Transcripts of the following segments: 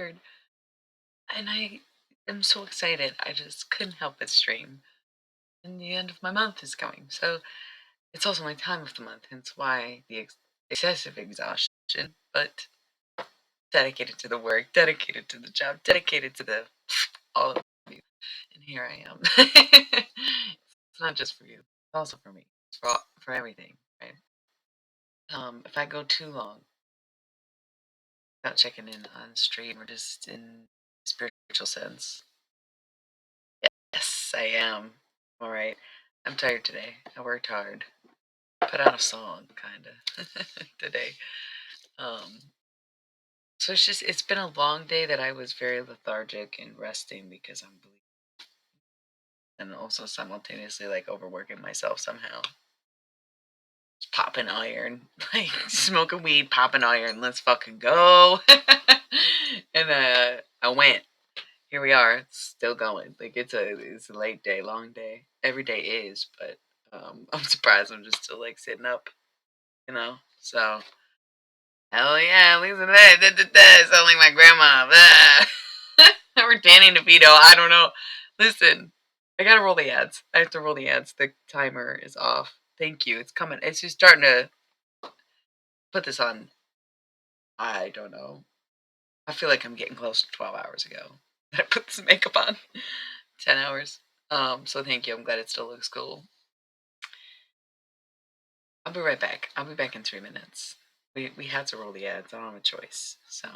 3rd, and I am so excited. I just couldn't help but stream. And the end of my month is coming, so it's also my time of the month, hence why the excessive exhaustion, but dedicated to the work, dedicated to the job, dedicated to the all of you. And here I am. It's not just for you; it's also for me. It's for everything, right? If I go too long without checking in on stream or just in spiritual sense, yes, I am. All right. I'm tired today. I worked hard. Put out a song, kind of, today. Um, so it's been a long day that I was very lethargic and resting because I'm bleeding, and also simultaneously like overworking myself somehow. Just popping iron, like smoking weed, popping iron. Let's fucking go. And I went. Here we are. It's still going. Like it's a late day, long day. Every day is, but I'm surprised I'm just still like sitting up. So hell yeah, listen to that. Sound like my grandma. Or Danny DeVito. I don't know. Listen, I gotta roll the ads. I have to roll the ads. The timer is off. Thank you. It's coming. It's just starting to put this on. I don't know. I feel like I'm getting close to 12 hours ago that I put this makeup on. 10 hours. So thank you. I'm glad it still looks cool. I'll be right back. I'll be back in 3 minutes. We had to roll the ads. I don't have a choice. So.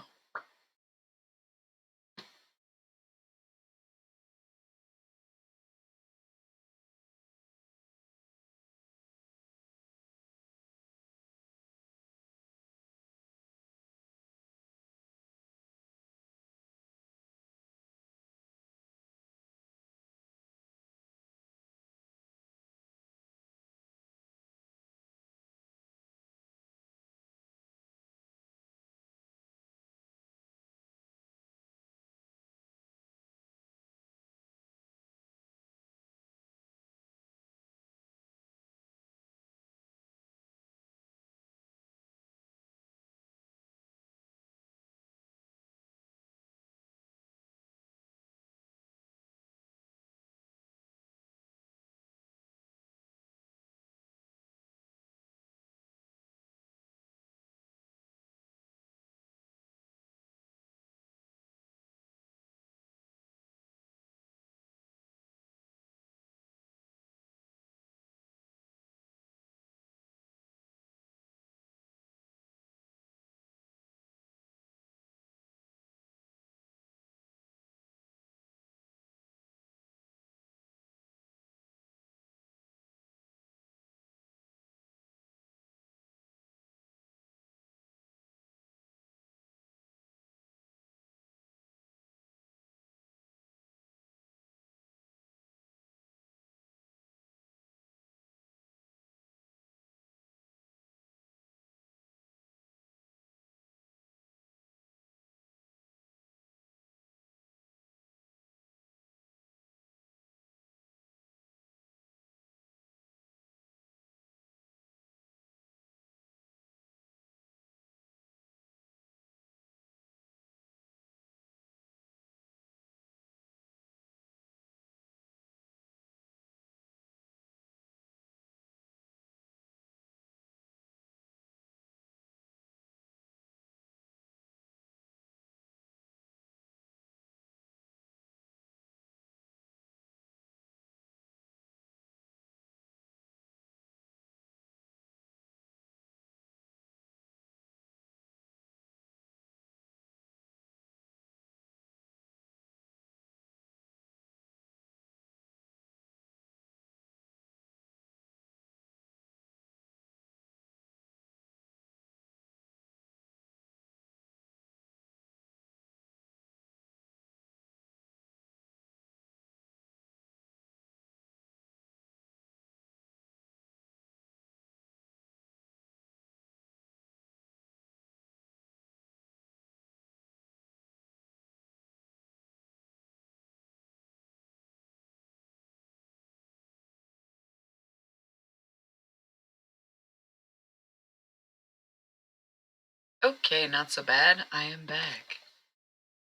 Okay, not so bad. I am back.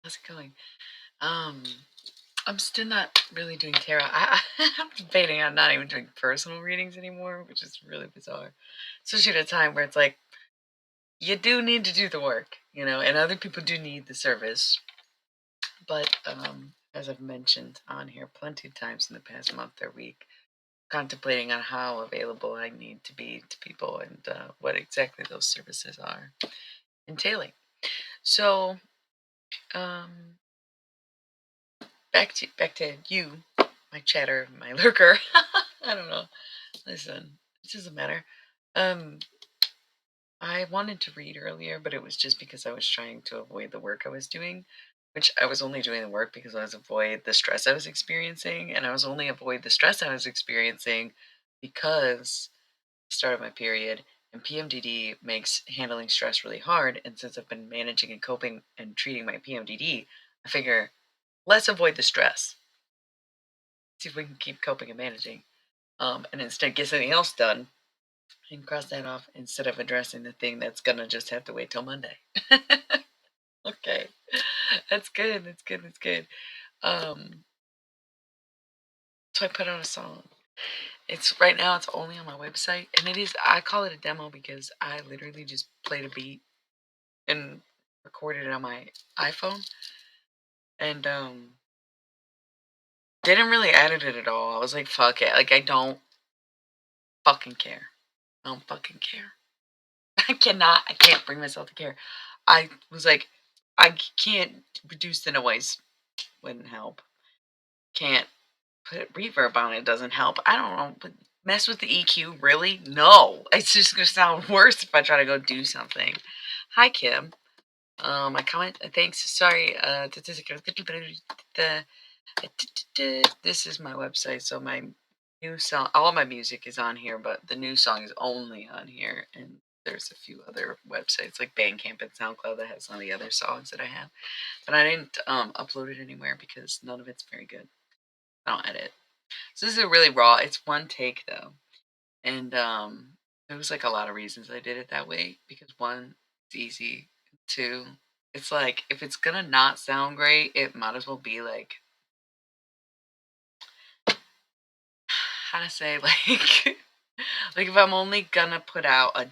How's it going? Um, I'm still not really doing tarot. I'm debating on not even doing personal readings anymore, which is really bizarre. Especially at a time where it's like you do need to do the work, and other people do need the service. But as I've mentioned on here plenty of times in the past month or week, contemplating on how available I need to be to people and what exactly those services are entailing. So um, back to you, my chatter, my lurker. I don't know. Listen, it doesn't matter. Um, I wanted to read earlier, but it was just because I was trying to avoid the work I was doing, which I was only doing the work because I was avoid the stress I was experiencing, and I was only avoid the stress I was experiencing because the start of my period and PMDD makes handling stress really hard. And since I've been managing and coping and treating my PMDD, I figure let's avoid the stress. See if we can keep coping and managing, and instead get something else done and cross that off instead of addressing the thing that's gonna just have to wait till Monday. Okay. That's good. That's good. That's good. Um, so I put out a song. It's right now it's only on my website and I call it a demo because I literally just played a beat and recorded it on my iPhone and didn't really edit it at all. I was like, fuck it. Like I don't fucking care. I don't fucking care. I can't bring myself to care. I was like, I can't reduce the noise. Wouldn't help. Can't put reverb on it, doesn't help. I don't know, but mess with the EQ, really? No. It's just gonna sound worse if I try to go do something. Hi, Kim. My comment. Thanks. Sorry. This is my website, so my new song. All my music is on here, but the new song is only on here. And there's a few other websites like Bandcamp and SoundCloud that has some of the other songs that I have, but I didn't upload it anywhere because none of it's very good. I don't edit. So this is a really raw. It's one take though, and there was like a lot of reasons I did it that way because one, it's easy. Two, it's like if it's gonna not sound great, it might as well be like how to say like like if I'm only gonna put out a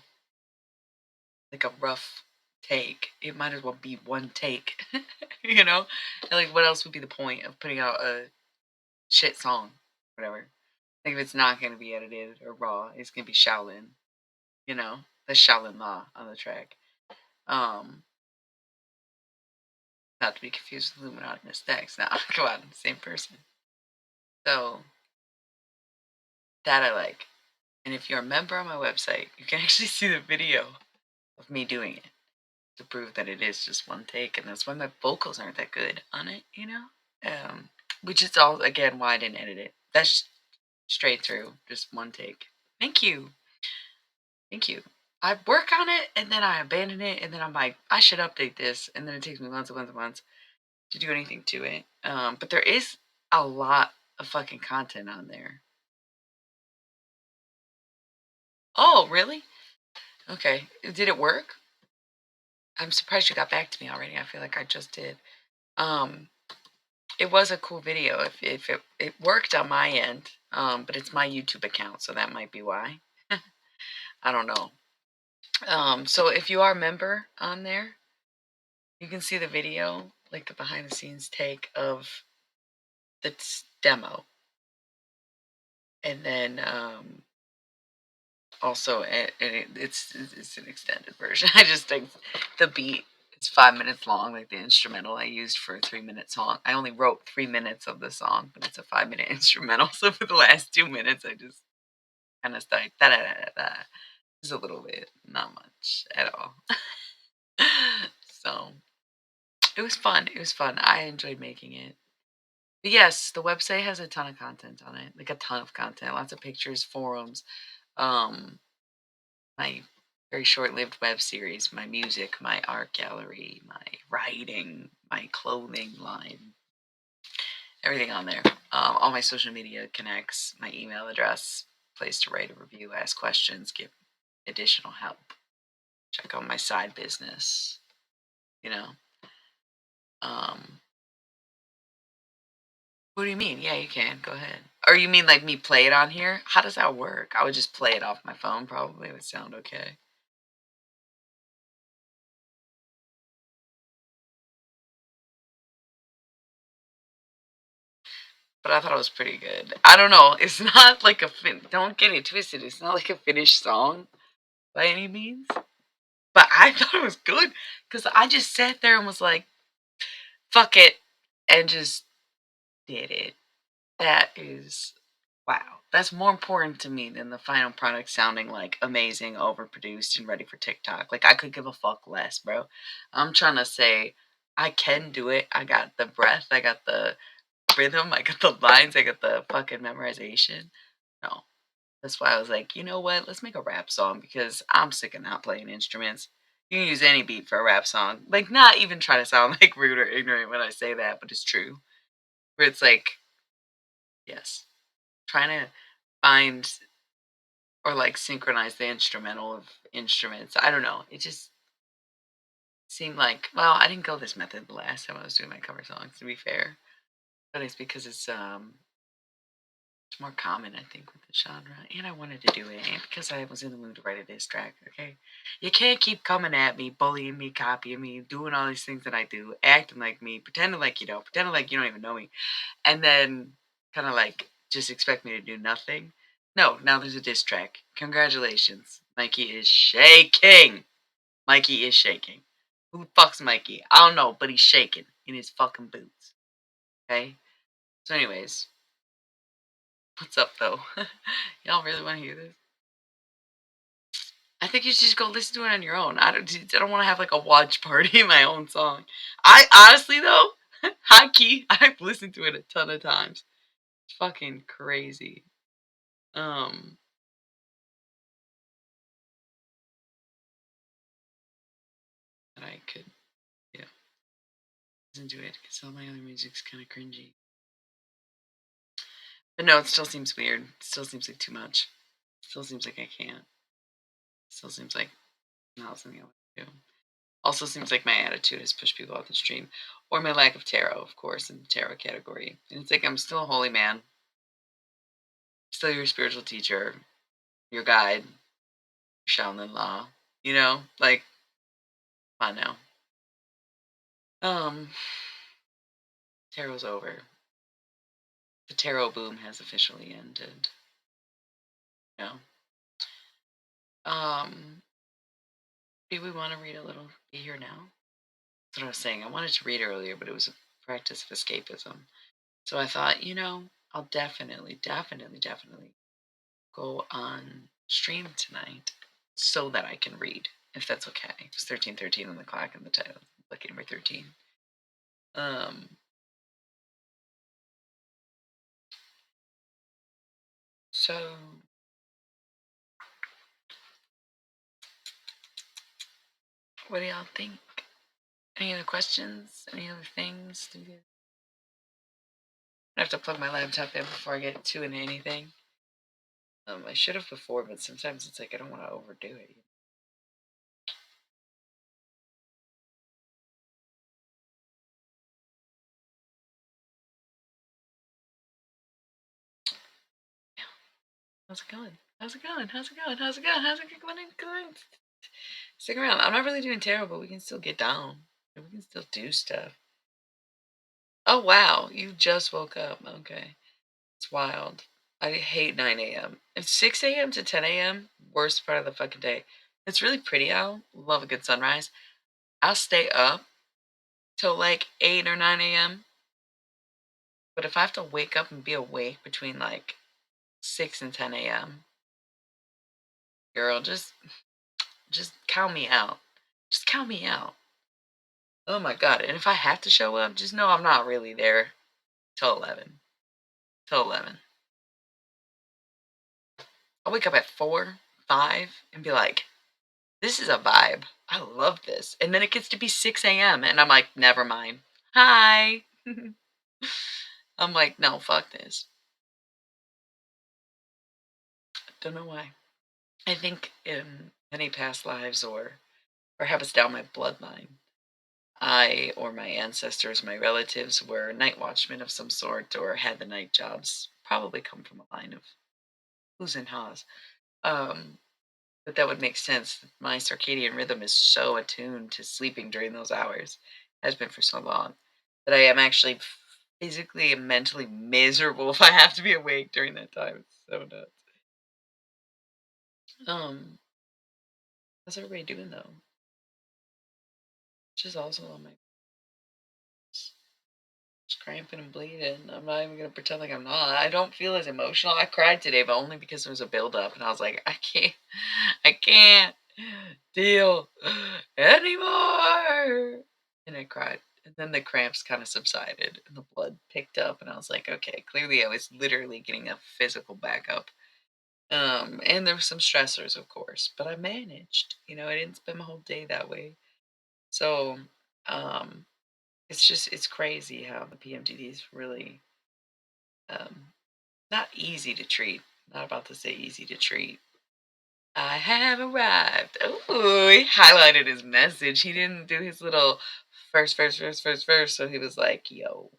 rough take, it might as well be one take, you know. And, like what else would be the point of putting out a shit song, whatever? Like if it's not gonna be edited or raw, it's gonna be Shaolin. You know, the Shaolin Law on the track. Um, Not to be confused with Illuminati Miss Dex. Now, come on, same person. So that I like. And if you're a member on my website, you can actually see the video of me doing it to prove that it is just one take. And that's why my vocals aren't that good on it. Um, which is all again why I didn't edit it. That's straight through, just one take. Thank you. Thank you. I work on it and then I abandon it and then I'm like, I should update this. And then it takes me months and months and months to do anything to it. But there is a lot of fucking content on there. Oh, really? Okay. Did it work? I'm surprised you got back to me already. I feel like I just did. Um, it was a cool video. If it worked on my end, but it's my YouTube account, so that might be why. I don't know. So if you are a member on there, you can see the video, like the behind the scenes take of the demo, and then also it's an extended version. I just think the beat is 5 minutes long, like the instrumental I used for a 3 minute song. I only wrote 3 minutes of the song, but it's a 5 minute instrumental. So for the last 2 minutes, I just kind of started da da da da da. Just a little bit, not much at all. So it was fun. It was fun. I enjoyed making it. But yes, the website has a ton of content on it, like a ton of content, lots of pictures, forums, um, my very short-lived web series, my music, my art gallery, my writing, my clothing line, everything on there. All my social media connects, my email address, place to write a review, ask questions, get additional help, check out my side business, you know. Um, what do you mean? Yeah, you can. Go ahead. Or you mean like me play it on here? How does that work? I would just play it off my phone. Probably it would sound okay. But I thought it was pretty good. I don't know. It's not like don't get it twisted. It's not like a finished song by any means. But I thought it was good because I just sat there and was like, fuck it, and just did it. That is, wow. That's more important to me than the final product sounding like amazing, overproduced, and ready for TikTok. Like, I could give a fuck less, bro. I'm trying to say, I can do it. I got the breath, I got the rhythm, I got the lines, I got the fucking memorization. No. That's why I was like, you know what? Let's make a rap song because I'm sick of not playing instruments. You can use any beat for a rap song. Like, not even try to sound like rude or ignorant when I say that, but it's true. Where it's like, yes, trying to find or like synchronize the instrumental of instruments. I don't know. It just seemed like, well, I didn't go this method the last time I was doing my cover songs, to be fair. But it's because it's more common, I think, with the genre, and I wanted to do it, and because I was in the mood to write a diss track, okay? You can't keep coming at me, bullying me, copying me, doing all these things that I do, acting like me, pretending like you don't, pretending like you don't even know me, and then kind of like just expect me to do nothing. No, now there's a diss track. Congratulations. Mikey is shaking. Mikey is shaking. Who the fuck's Mikey? I don't know, but he's shaking in his fucking boots. Okay? So, anyways, what's up though? Y'all really want to hear this? I think you should just go listen to it on your own. I don't want to have like a watch party in my own song. I honestly though, high key, I've listened to it a ton of times. It's fucking crazy. Um, and I could, yeah, listen to it because all my other music's kind of cringy. But no, it still seems weird. It still seems like too much. It still seems like I can't. It still seems like not something I want to do. Also seems like my attitude has pushed people off the stream, or my lack of tarot, of course, in the tarot category. And it's like I'm still a holy man, still your spiritual teacher, your guide, your Shaolin law. You know, like, come on now. Um, tarot's over. The tarot boom has officially ended. You know. Do we want to read a little? Be here now. That's what I was saying. I wanted to read earlier, but it was a practice of escapism. So I thought, I'll definitely go on stream tonight so that I can read, if that's okay. It's 1313 on the clock and the title. Lucky number 13. Um, so what do y'all think? Any other questions? Any other things? I have to plug my laptop in before I get too into anything. I should have before, but sometimes it's like I don't want to overdo it. How's it going? How's it going? How's it going? How's it going? How's it going? Stick around. I'm not really doing terrible. We can still get down. We can still do stuff. Oh wow, you just woke up. Okay. It's wild. I hate 9 a.m. It's 6 a.m. to 10 a.m. Worst part of the fucking day. It's really pretty out. Love a good sunrise. I'll stay up till like 8 or 9 a.m. But if I have to wake up and be awake between like 6 and 10 a.m., girl, just count me out. Just count me out. Oh my god. And if I have to show up, just know I'm not really there till 11. Till 11. I'll wake up at 4, 5, and be like, this is a vibe. I love this. And then it gets to be 6 a.m. and I'm like, never mind. Hi. I'm like, no, fuck this. Don't know why. I think in many past lives or perhaps down my bloodline, I or my ancestors, my relatives were night watchmen of some sort or had the night jobs. Probably come from a line of who's and ha's. Um, but that would make sense. My circadian rhythm is so attuned to sleeping during those hours, has been for so long, that I am actually physically and mentally miserable if I have to be awake during that time. It's so nuts. Um, how's everybody doing though? Which is also on my just cramping and bleeding. I'm not even gonna pretend like I'm not. I don't feel as emotional. I cried today, but only because there was a buildup, and I was like, I can't deal anymore. And I cried. And then the cramps kind of subsided and the blood picked up, and I was like, okay, clearly I was literally getting a physical backup. And there were some stressors, of course, but I managed. I didn't spend my whole day that way. So, um, it's crazy how the PMDD is really um, not easy to treat. Not about to say easy to treat. I have arrived. Oh, he highlighted his message. He didn't do his little first. So he was like, yo.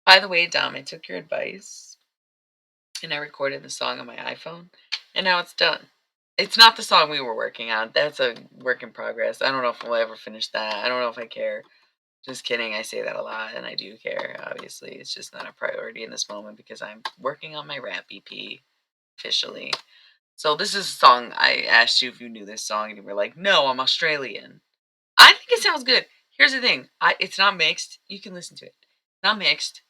By the way, Dom, I took your advice and I recorded the song on my iPhone and now it's done. It's not the song we were working on. That's a work in progress. I don't know if we'll ever finish that. I don't know if I care. Just kidding. I say that a lot and I do care. Obviously, it's just not a priority in this moment because I'm working on my rap EP officially. So this is a song I asked you if you knew this song, and you were like, "No, I'm Australian." I think it sounds good. Here's the thing: it's not mixed. You can listen to it. It's not mixed,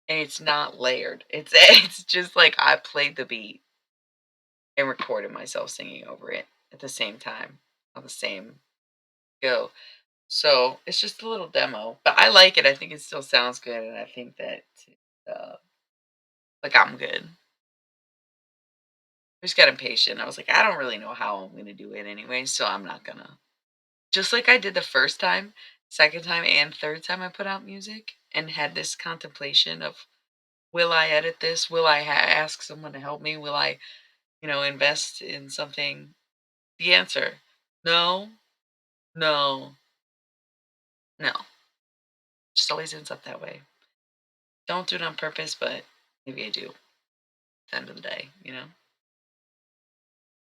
and it's not layered. It's it's just like I played the beat and recorded myself singing over it at the same time on the same go. So it's just a little demo, but I like it. I think it still sounds good, and I think that uh, like I'm good. I just got impatient. I was like, I don't really know how I'm gonna do it anyway, so I'm not gonna. Just like I did the first time, second time, and third time I put out music and had this contemplation of will I edit this? Will I ask someone to help me? Will I, invest in something? The answer no, no, no. Just always ends up that way. Don't do it on purpose, but maybe I do at the end of the day.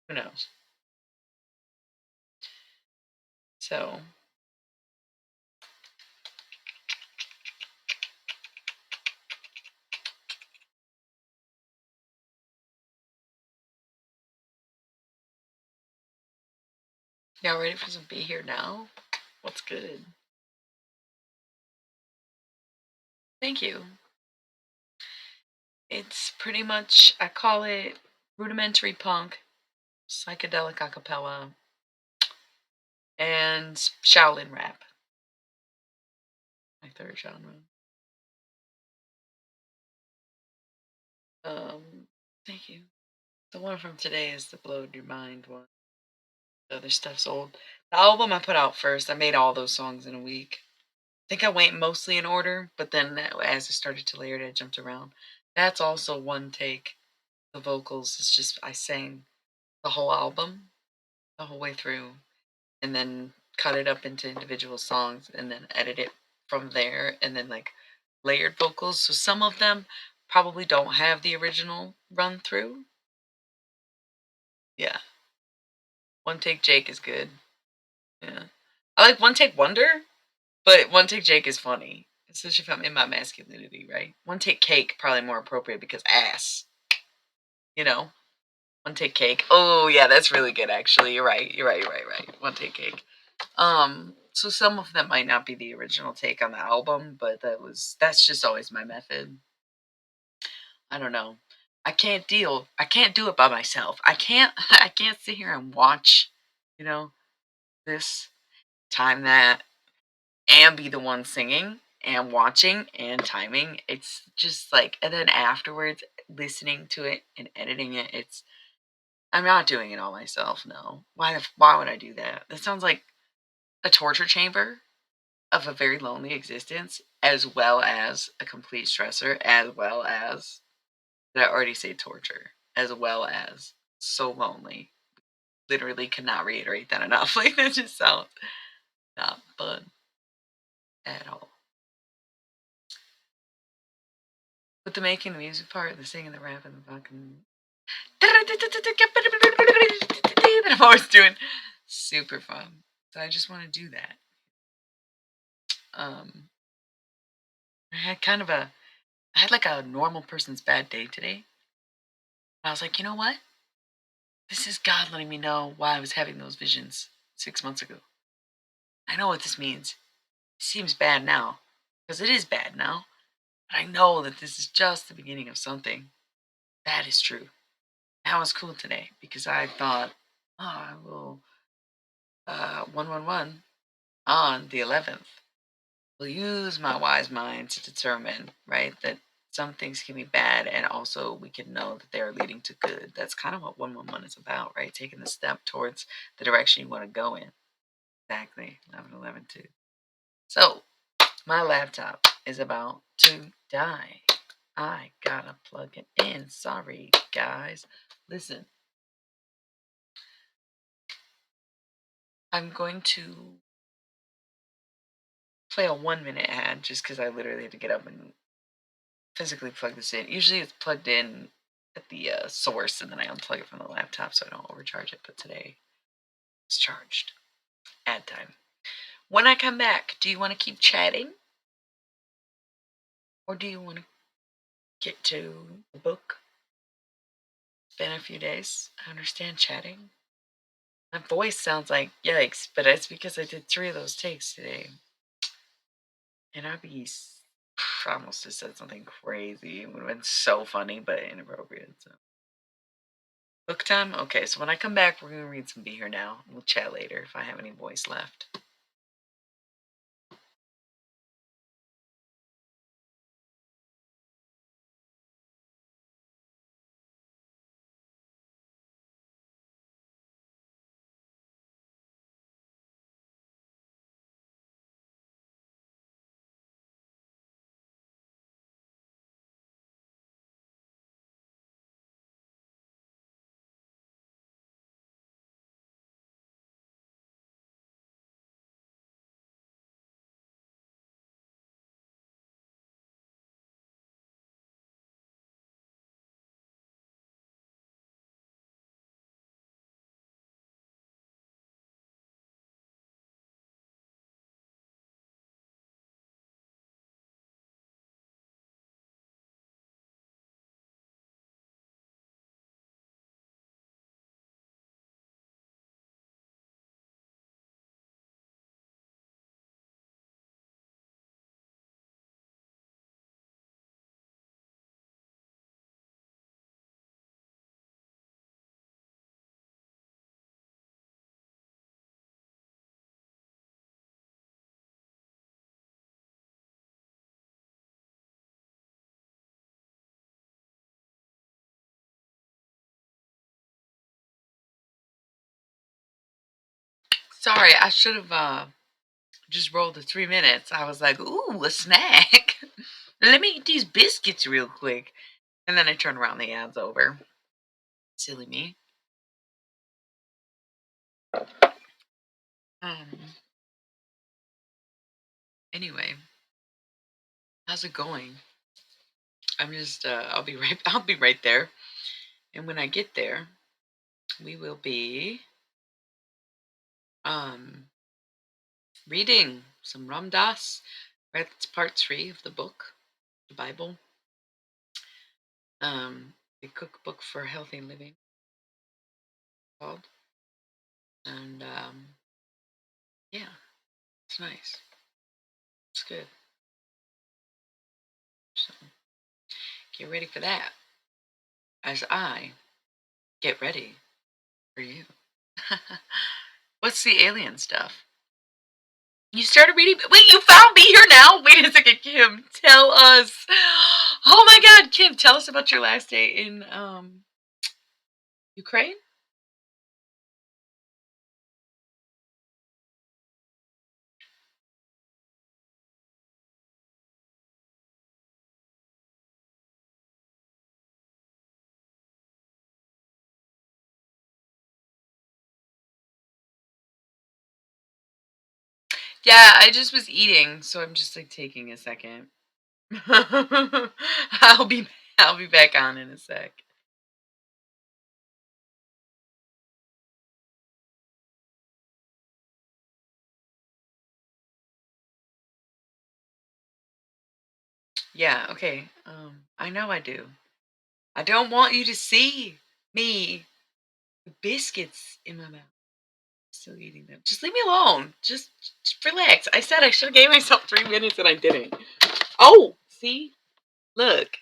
Who knows? So, y'all ready for some Be Here Now? What's good? Thank you. It's pretty much, I call it rudimentary punk, psychedelic acapella, and Shaolin rap, my third genre. Thank you. The one from today is the Blowed Your Mind one. The other stuff's old. The album I put out first, I made all those songs in a week. I think I went mostly in order, but then as I started to layer it, I jumped around. That's also one take. The vocals, it's just I sang the whole album the whole way through and then cut it up into individual songs and then edit it from there and then like layered vocals. So some of them probably don't have the original run through. Yeah. One Take Jake is good. Yeah. I like One Take Wonder, but One Take Jake is funny. Especially if I'm in my masculinity, right? One Take Cake, probably more appropriate because ass, you know? One Take Cake. Oh, yeah, that's really good, actually. You're right. Right. One Take Cake. So some of them might not be the original take on the album, but that's just always my method. I don't know. I can't do it by myself. I can't sit here and watch, you know, this time that and be the one singing and watching and timing. It's just like and then afterwards listening to it and editing it, I'm not doing it all myself, no. Why would I do that? That sounds like a torture chamber of a very lonely existence, as well as a complete stressor, as well as did I already say torture? As well as so lonely. Literally cannot reiterate that enough. Like that just sounds not fun. at all. But the making the music part, the singing, the rapping, the fucking that I'm always doing, super fun. So I just want to do that. Um, I had I had like a normal person's bad day today. I was like, you know what? This is God letting me know why I was having those visions 6 months ago. I know what this means. It seems bad now, because it is bad now. But I know that this is just the beginning of something. That is true. That was cool today because I thought, oh, I will 111 on the 11th. Will use my wise mind to determine, right, that some things can be bad and also we can know that they're leading to good. That's kind of what 111 is about, right? Taking the step towards the direction you want to go in. Exactly. 1111 too. So, my laptop is about to die. I gotta plug it in. Sorry, guys. Listen, I'm going to play a 1 minute ad just because I literally had to get up and physically plug this in. Usually it's plugged in at the source and then I unplug it from the laptop so I don't overcharge it. But today it's charged. Ad time. When I come back, do you want to keep chatting or do you want to get to the book? It's been a few days. I understand chatting. My voice sounds like yikes, but it's because I did 3 of those takes today. And I almost just said something crazy. It would have been so funny, but inappropriate. So. Book time? Okay, so when I come back, we're going to read some Be Here Now. We'll chat later if I have any voice left. Sorry, I should have just rolled the 3 minutes. I was like, ooh, a snack. Let me eat these biscuits real quick. And then I turned around, the ad's over. Silly me. Um. Anyway, how's it going? I'm just I'll be right I'll be right there. And when I get there, we will be um reading some Ram Dass. Right, it's part 3 of the book, the Bible. The cookbook for healthy living called. And yeah, it's nice. It's good. So get ready for that as I get ready for you. What's the alien stuff? You started reading. Wait, you found Be Here Now? Wait a second, Kim. Tell us. Oh my God, Kim, tell us about your last day in Ukraine. Yeah, I just was eating, so I'm just like taking a second. I'll be I'll be back on in a sec. Yeah, okay. I know I do. I don't want you to see me with biscuits in my mouth. Still eating them. Just leave me alone. Just relax. I said I should have gave myself 3 minutes and I didn't. Oh, see? Look.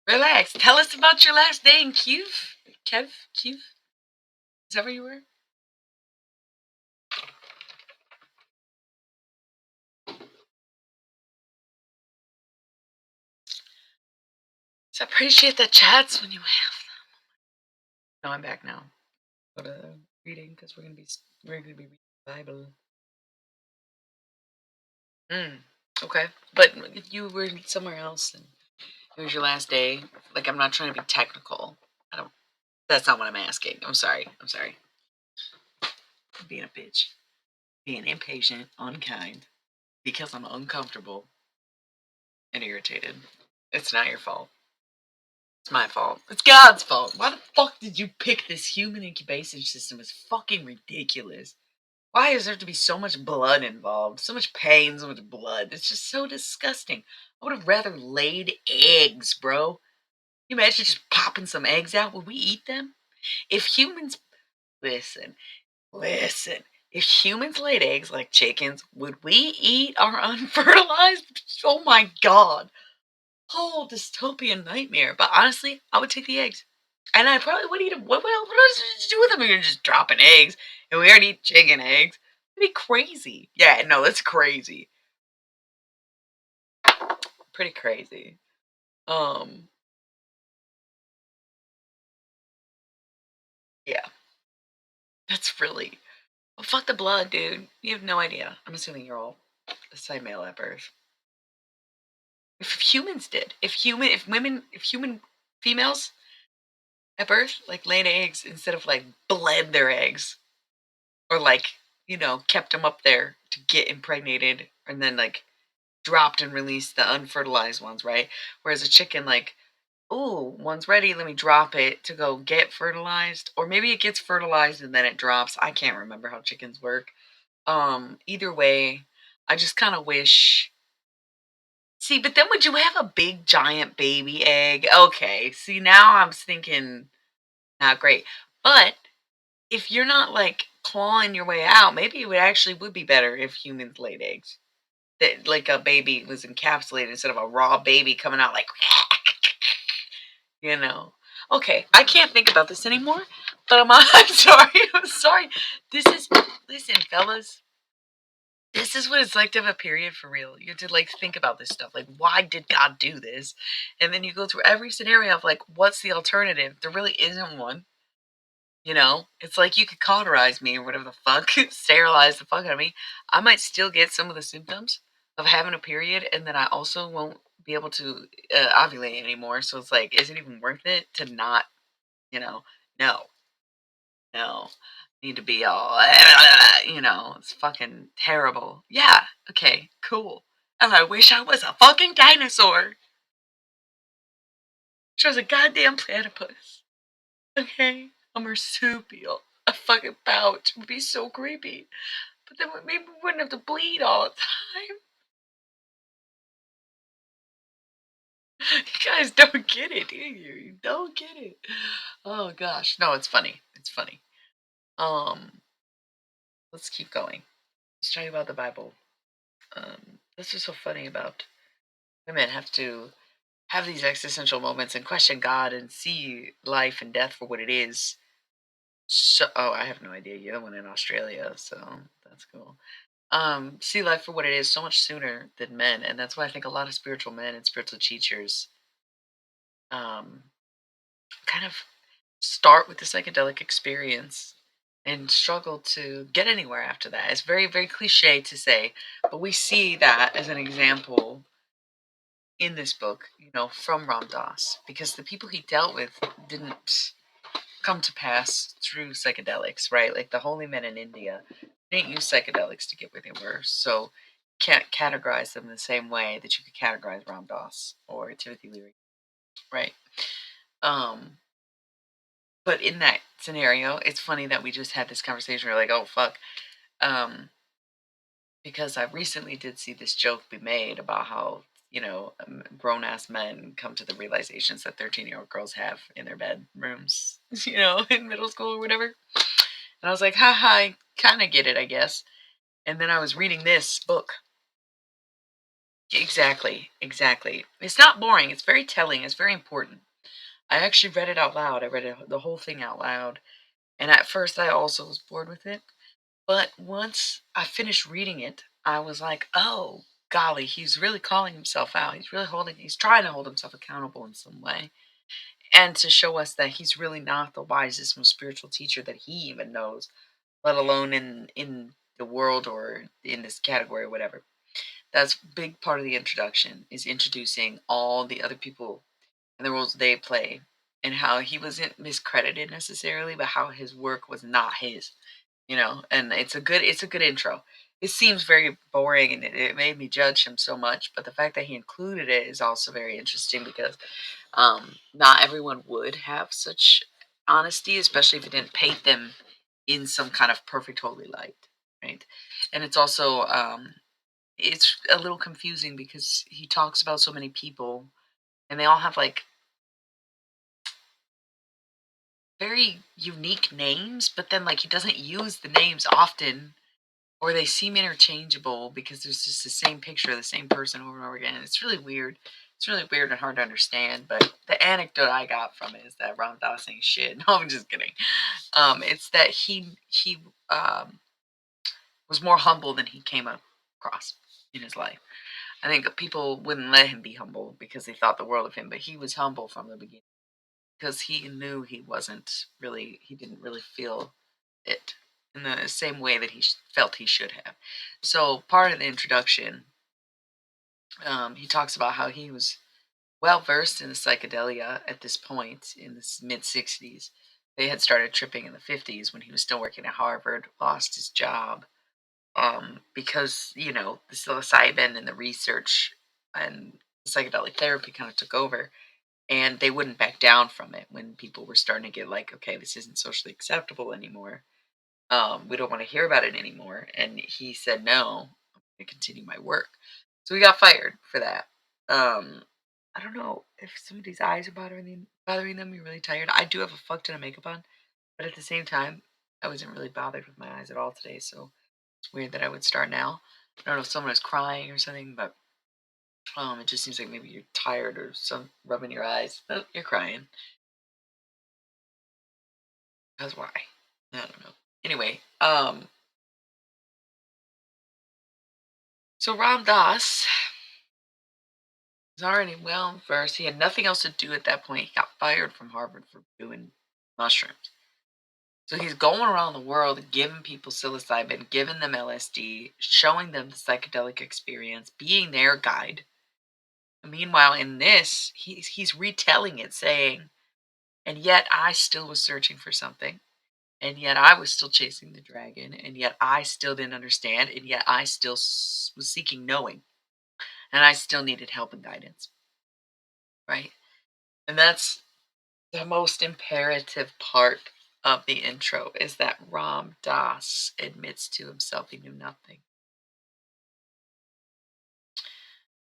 Relax. Tell us about your last day in Kiev. Kiev? Is that where you were? So I appreciate the chats when you have. No, I'm back now. Go to reading because we're gonna be reading the Bible. Mm, okay, but if you were somewhere else and it was your last day, like I'm not trying to be technical. I don't. That's not what I'm asking. I'm sorry. I'm sorry. I'm being a bitch, being impatient, unkind, because I'm uncomfortable and irritated. It's not your fault. It's my fault. It's God's fault. Why the fuck did you pick this human incubation system? It's fucking ridiculous. Why does there have to be so much blood involved? So much pain, so much blood. It's just so disgusting. I would have rather laid eggs, bro. Can you imagine just popping some eggs out? Would we eat them? If humans, listen, listen. If humans laid eggs like chickens, would we eat our unfertilized? Oh my god. Whole dystopian nightmare. But honestly, I would take the eggs. And I probably would eat them. What else to do with them? You're just dropping eggs. And we already eat chicken eggs. It'd be crazy. Yeah, no, that's crazy. Pretty crazy. Um, yeah, that's really. Well, fuck the blood, dude. You have no idea. I'm assuming you're all the same male at birth. If humans did, if human females at birth like laid eggs instead of like bled their eggs or like kept them up there to get impregnated and then like dropped and released the unfertilized ones, right? Whereas a chicken like, oh, one's ready, let me drop it to go get fertilized, or maybe it gets fertilized and then it drops. I can't remember how chickens work. Either way, I just kind of wish. See, but then would you have a big giant baby egg? Okay, see now I'm thinking not great. But if you're not like clawing your way out, maybe it would be better if humans laid eggs. That like a baby was encapsulated instead of a raw baby coming out like you know. Okay, I can't think about this anymore. But I'm sorry. I'm sorry. This is listen, fellas. This is what it's like to have a period for real. You have to like think about this stuff. Like, why did God do this? And then you go through every scenario of like, what's the alternative? There really isn't one. It's like you could cauterize me or whatever the fuck, sterilize the fuck out of me. I might still get some of the symptoms of having a period, and then I also won't be able to ovulate anymore. So it's like, is it even worth it to not, you know? No, no. Need to be all, it's fucking terrible. Yeah, okay, cool. And I wish I was a fucking dinosaur. Wish I was a goddamn platypus. Okay? A marsupial. A fucking pouch would be so creepy. But then maybe we wouldn't have to bleed all the time. You guys don't get it, do you? You don't get it. Oh gosh. No, it's funny. It's funny. Um, let's keep going. Let's tell you about the Bible. This is so funny about women have to have these existential moments and question God and see life and death for what it is. So, oh, I have no idea. You're the one in Australia, so that's cool. See life for what it is so much sooner than men, and that's why I think a lot of spiritual men and spiritual teachers um, kind of start with the psychedelic experience and struggle to get anywhere after that. It's very, very cliche to say, but we see that as an example in this book, from Ram Dass, because the people he dealt with didn't come to pass through psychedelics, right? Like the holy men in India. They didn't use psychedelics to get where they were, so can't categorize them the same way that you could categorize Ram Dass or Timothy Leary, right? Um, but in that scenario, it's funny that we just had this conversation. We're like, oh fuck, um, because I recently did see this joke be made about how grown ass men come to the realizations that 13-year-old girls have in their bedrooms, in middle school or whatever. And I was like, haha, I kind of get it, I guess. And then I was reading this book. Exactly, exactly. It's not boring. It's very telling. It's very important. I actually read it out loud. I read the whole thing out loud. And at first, I also was bored with it. But once I finished reading it, I was like, oh, golly, he's really calling himself out. He's trying to hold himself accountable in some way. And to show us that he's really not the wisest, most spiritual teacher that he even knows, let alone in the world or in this category or whatever. That's a big part of the introduction is introducing all the other people and the roles they play and how he wasn't miscredited necessarily, but how his work was not his, and it's a good intro. It seems very boring and it made me judge him so much, but the fact that he included it is also very interesting because not everyone would have such honesty, especially if it didn't paint them in some kind of perfect holy light, right? And it's a little confusing because he talks about so many people and they all have like very unique names, but then like he doesn't use the names often or they seem interchangeable because there's just the same picture of the same person over and over again. It's really weird. It's really weird and hard to understand. But the anecdote I got from it is that Ram Dass ain't shit. No, I'm just kidding. It's that he um, was more humble than he came across in his life. I think people wouldn't let him be humble because they thought the world of him, but he was humble from the beginning because he knew he didn't really feel it in the same way that felt he should have. So part of the introduction, he talks about how he was well versed in the psychedelia at this point in the mid 60s. They had started tripping in the 50s when he was still working at Harvard, lost his job because, the psilocybin and the research and psychedelic therapy kind of took over and they wouldn't back down from it when people were starting to get like, okay, this isn't socially acceptable anymore. We don't want to hear about it anymore. And he said, no, I'm going to continue my work. So we got fired for that. I don't know if somebody's eyes are bothering them. You're really tired. I do have a fuck ton of makeup on, but at the same time, I wasn't really bothered with my eyes at all today. So it's weird that I would start now. I don't know if someone is crying or something, but it just seems like maybe you're tired or some rubbing your eyes. Oh, you're crying. That's why. I don't know. Anyway, so Ram Dass was already well versed. He had nothing else to do at that point. He got fired from Harvard for doing mushrooms. So he's going around the world giving people psilocybin, giving them LSD, showing them the psychedelic experience, being their guide. And meanwhile, in this, he's retelling it, saying, "And yet I still was searching for something, and yet I was still chasing the dragon, and yet I still didn't understand, and yet I still was seeking knowing, and I still needed help and guidance." Right, and that's the most imperative part of the intro is that Ram Dass admits to himself he knew nothing.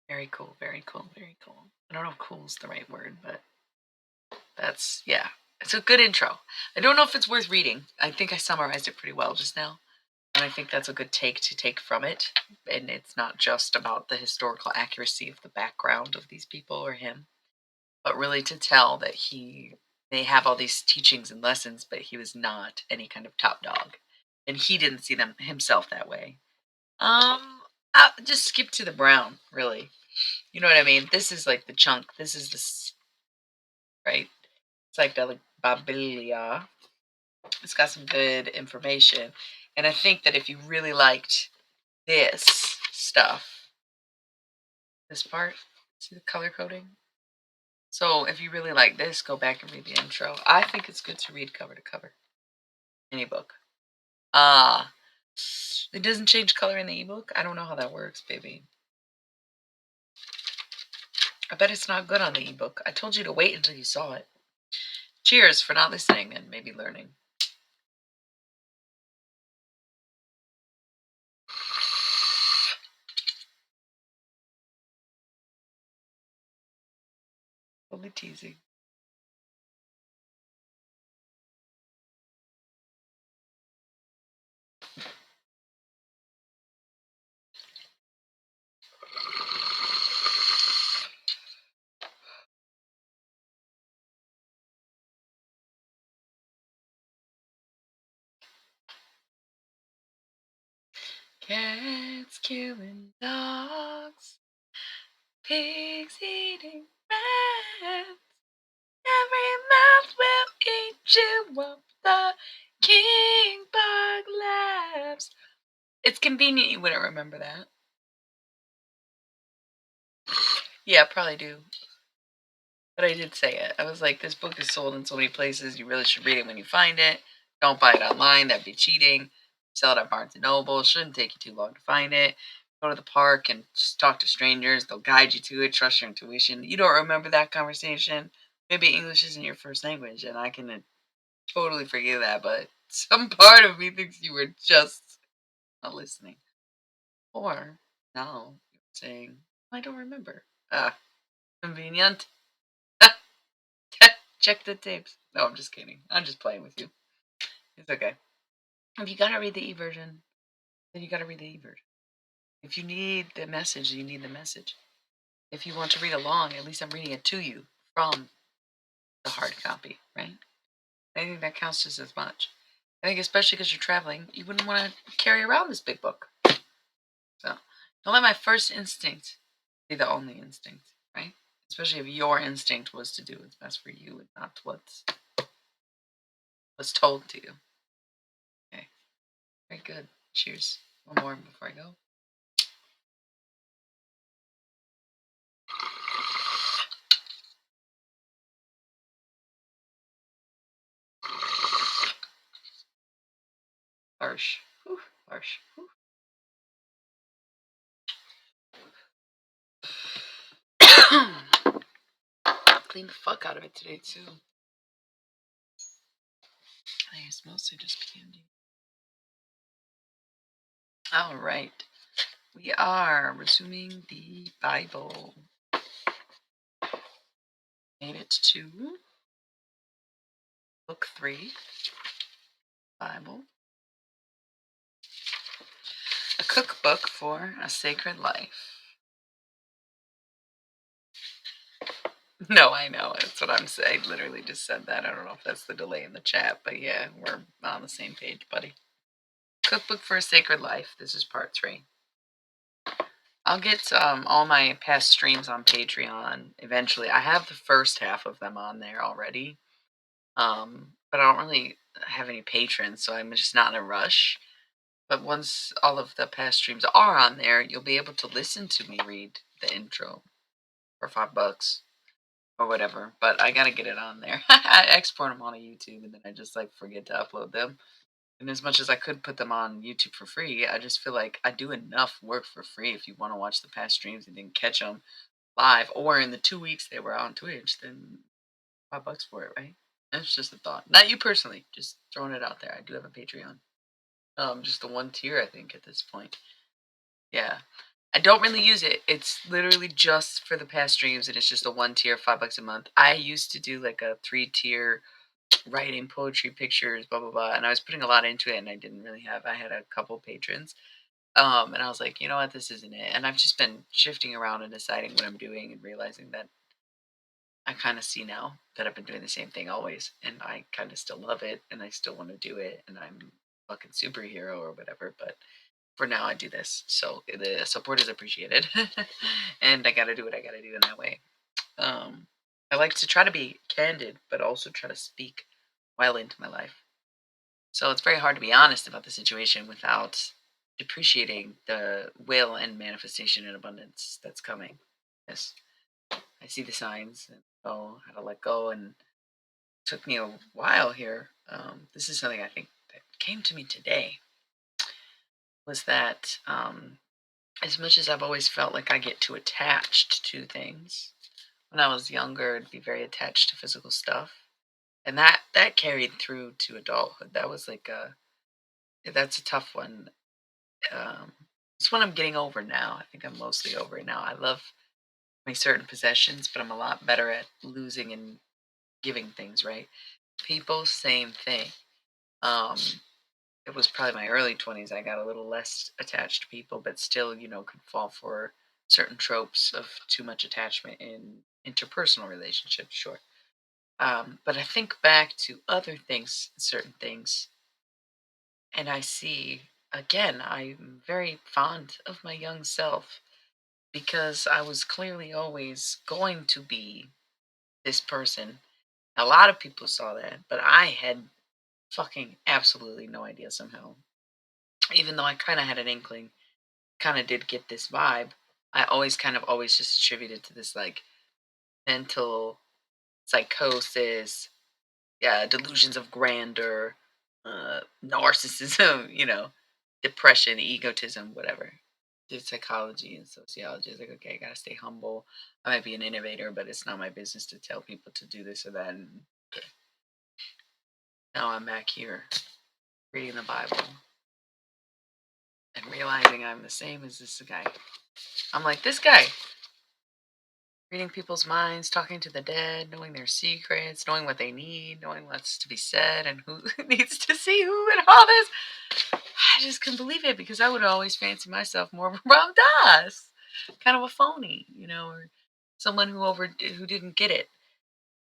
Very cool, very cool, very cool. I don't know if cool is the right word, but yeah. It's a good intro. I don't know if it's worth reading. I think I summarized it pretty well just now. And I think that's a good take from it. And it's not just about the historical accuracy of the background of these people or him, but really to tell that he may have all these teachings and lessons, but he was not any kind of top dog, and he didn't see them himself that way. I'll just skip to the brown, really. You know what I mean? This is like the chunk. This is right. Psychedelic Babilia. It's got some good information, and I think that if you really liked this stuff, this part, see the color coding. So if you really like this, go back and read the intro. I think it's good to read cover to cover. Any book. Ah, It doesn't change color in the ebook? I don't know how that works, baby. I bet it's not good on the ebook. I told you to wait until you saw it. Cheers for not listening and maybe learning. Only teasing. Cats killing dogs, pigs eating rats. Every mouth will eat you up. The king bug laughs. It's convenient you wouldn't remember that. Yeah, probably do. But I did say it. I was like, this book is sold in so many places. You really should read it when you find it. Don't buy it online. That'd be cheating. Sell it at Barnes and Noble. Shouldn't take you too long to find it. Go to the park and just talk to strangers. They'll guide you to it. Trust your intuition. You don't remember that conversation. Maybe English isn't your first language, and I can totally forgive that. But some part of me thinks you were just not listening. Or now you're saying, I don't remember. Ah, convenient. Check the tapes. No, I'm just kidding. I'm just playing with you. It's okay. If you gotta read the e-version, then you gotta read the e-version. If you need the message, you need the message. If you want to read along, at least I'm reading it to you from the hard copy, right? I think that counts just as much. I think especially because you're traveling, you wouldn't want to carry around this big book. So don't let my first instinct be the only instinct, right? Especially if your instinct was to do what's best for you and not what's told to you. Okay. Very good. Cheers. One more before I go. Harsh. Whew, harsh. Whew. Clean the fuck out of it today too. I think it's mostly just candy. All right. We are resuming the Bible. Made it to book 3, Bible. A cookbook for a sacred life. No, I know. That's what I'm saying. I literally just said that. I don't know if that's the delay in the chat, but yeah, we're on the same page, buddy. Cookbook for a Sacred Life. This is part 3. I'll get all my past streams on Patreon eventually. I have the first half of them on there already, but I don't really have any patrons, so I'm just not in a rush. But once all of the past streams are on there, you'll be able to listen to me read the intro for $5 or whatever. But I gotta get it on there. I export them onto YouTube, and then I just like forget to upload them. And as much as I could put them on YouTube for free, I just feel like I do enough work for free. If you want to watch the past streams and then catch them live, or in the 2 weeks they were on Twitch, then $5 for it, right? That's just a thought. Not you personally, just throwing it out there. I do have a Patreon. Just the one tier, I think, at this point. Yeah. I don't really use it. It's literally just for the past streams, and it's just a one tier, $5 a month. I used to do like a 3 tier writing poetry, pictures, blah blah blah, and I was putting a lot into it, and I didn't really have. I had a couple patrons, and I was like, you know what, this isn't it. And I've just been shifting around and deciding what I'm doing, and realizing that I kind of see now that I've been doing the same thing always, and I kind of still love it, and I still want to do it, and I'm fucking superhero or whatever. But for now, I do this, so the support is appreciated, and I got to do what I got to do in that way. Um, I like to try to be candid, but also try to speak well into my life. So it's very hard to be honest about the situation without depreciating the will and manifestation and abundance that's coming. Yes, I see the signs and know how to let go, and it took me a while here. This is something I think that came to me today. was that as much as I've always felt like I get too attached to things, when I was younger, I'd be very attached to physical stuff, and that carried through to adulthood. That was like a that's a tough one. Um, it's one I'm getting over now. I think I'm mostly over it now. I love my certain possessions, but I'm a lot better at losing and giving things. Right? People, same thing. Um, it was probably my early 20s. I got a little less attached to people, but still, could fall for certain tropes of too much attachment in interpersonal relationships. Sure. But I think back to other things, certain things, and I see again, I'm very fond of my young self because I was clearly always going to be this person. A lot of people saw that, but I had fucking absolutely no idea somehow. Even though I kind of had an inkling, kind of did get this vibe, I always kind of always just attributed to this like mental psychosis, yeah, delusions of grandeur, narcissism, depression, egotism, whatever. Did psychology and sociology. It's like, okay, I gotta stay humble. I might be an innovator, but it's not my business to tell people to do this or that. And okay, now I'm back here reading the Bible and realizing I'm the same as this guy. I'm like this guy, reading people's minds, talking to the dead, knowing their secrets, knowing what they need, knowing what's to be said, and who needs to see who, and all this. I just couldn't believe it because I would always fancy myself more of a Ram Dass, kind of a phony, or someone who didn't get it.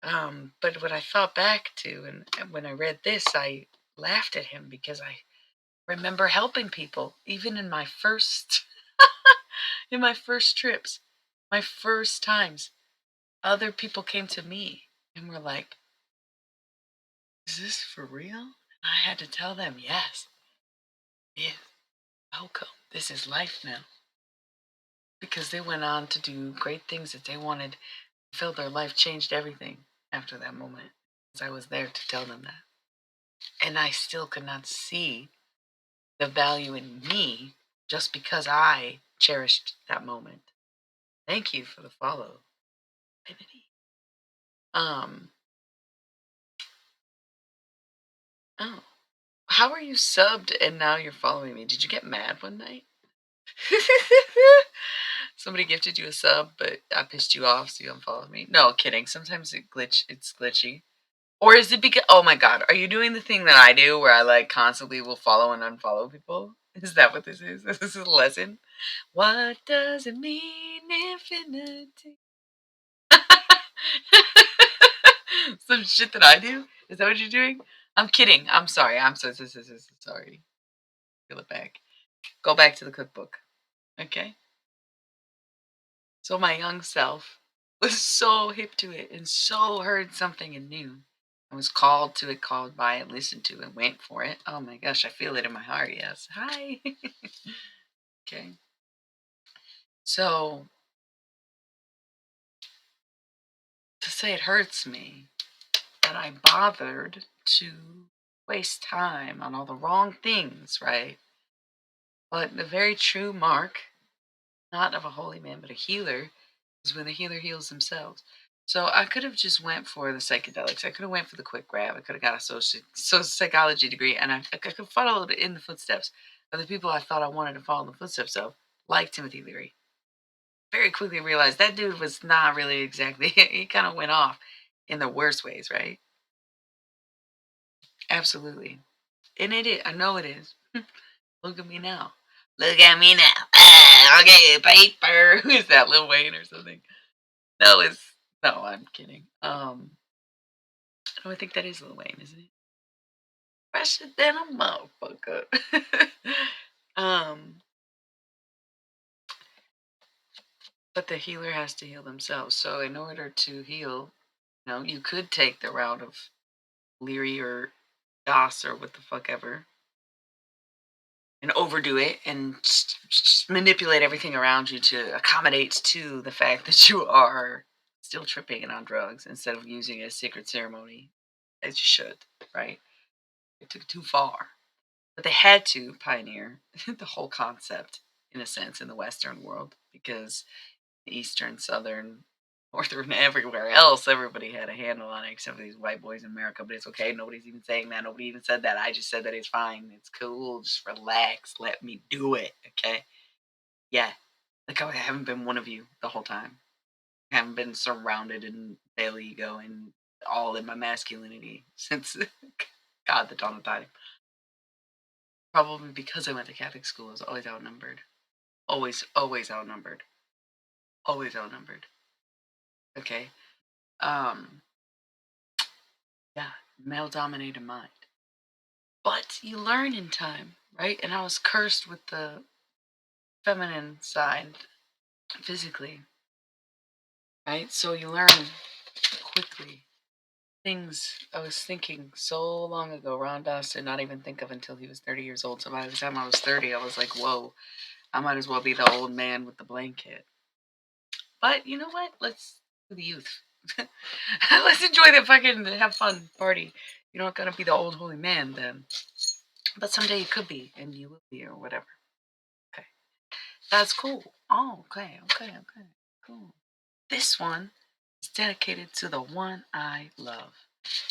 But what I thought back to, and when I read this, I laughed at him because I remember helping people, even in my first trips, my first times. Other people came to me and were like, "Is this for real?" And I had to tell them, "Yes, yeah, welcome. This is life now." Because they went on to do great things that they wanted, filled their life, changed everything after that moment. Because I was there to tell them that. And I still could not see the value in me just because I cherished that moment. Thank you for the follow, Infinity. Um, oh, how are you subbed and now you're following me? Did you get mad one night? Somebody gifted you a sub, but I pissed you off, so you unfollowed me. No, kidding. Sometimes it's glitchy. Or is it because? Oh my god, are you doing the thing that I do, where I like constantly will follow and unfollow people? Is that what this is? This is a lesson. What does it mean, infinity? Some shit that I do. Is that what you're doing? I'm kidding. I'm sorry. I'm so sorry. Reel it back. Go back to the cookbook. Okay. So my young self was so hip to it and so heard something and knew. I was called to it, called by it, listened to it, went for it. Oh my gosh, I feel it in my heart. Yes. Hi. Okay. So to say it hurts me that I bothered to waste time on all the wrong things, right? But the very true mark, not of a holy man, but a healer, is when the healer heals themselves. So I could have just went for the psychedelics. I could have went for the quick grab. I could have got a psychology degree, and I could have followed in the footsteps of the people I thought I wanted to follow in the footsteps of, like Timothy Leary. Very quickly realized that dude was not really exactly. He kind of went off in the worst ways, right? Absolutely, and it is. I know it is. Look at me now. Look at me now. Ah, okay, paper. Who is that, Lil Wayne or something? No, no. I'm kidding. No, I think that is Lil Wayne, isn't it? Fresher than a motherfucker. um, but the healer has to heal themselves. So in order to heal, you could take the route of Leary or Doss or what the fuck ever, and overdo it and manipulate everything around you to accommodate to the fact that you are still tripping and on drugs instead of using it as sacred ceremony as you should, right? It took it too far. but they had to pioneer the whole concept in a sense in the Western world because Eastern, Southern, Northern, everywhere else, everybody had a handle on it except for these white boys in America. But it's okay. Nobody's even saying that. Nobody even said that. I just said that it's fine. It's cool. Just relax. Let me do it. Okay. Yeah. Like I haven't been one of you the whole time. I haven't been surrounded in male ego and all in my masculinity since God, the dawn of time. Probably because I went to Catholic school, I was always outnumbered. Always, always outnumbered. Always outnumbered. Okay. Um, yeah, male dominated mind. But you learn in time, right? And I was cursed with the feminine side physically, right? So you learn quickly. Things I was thinking so long ago, Ron Doss did not even think of until he was 30 years old. So by the time I was 30, I was like, whoa, I might as well be the old man with the blanket. But you know what? Let's do the youth. Let's enjoy the fucking have fun party. You're not gonna be the old holy man then. But someday you could be, and you will be, or whatever. Okay. That's cool. Oh, okay, okay, okay. Cool. This one is dedicated to the one I love.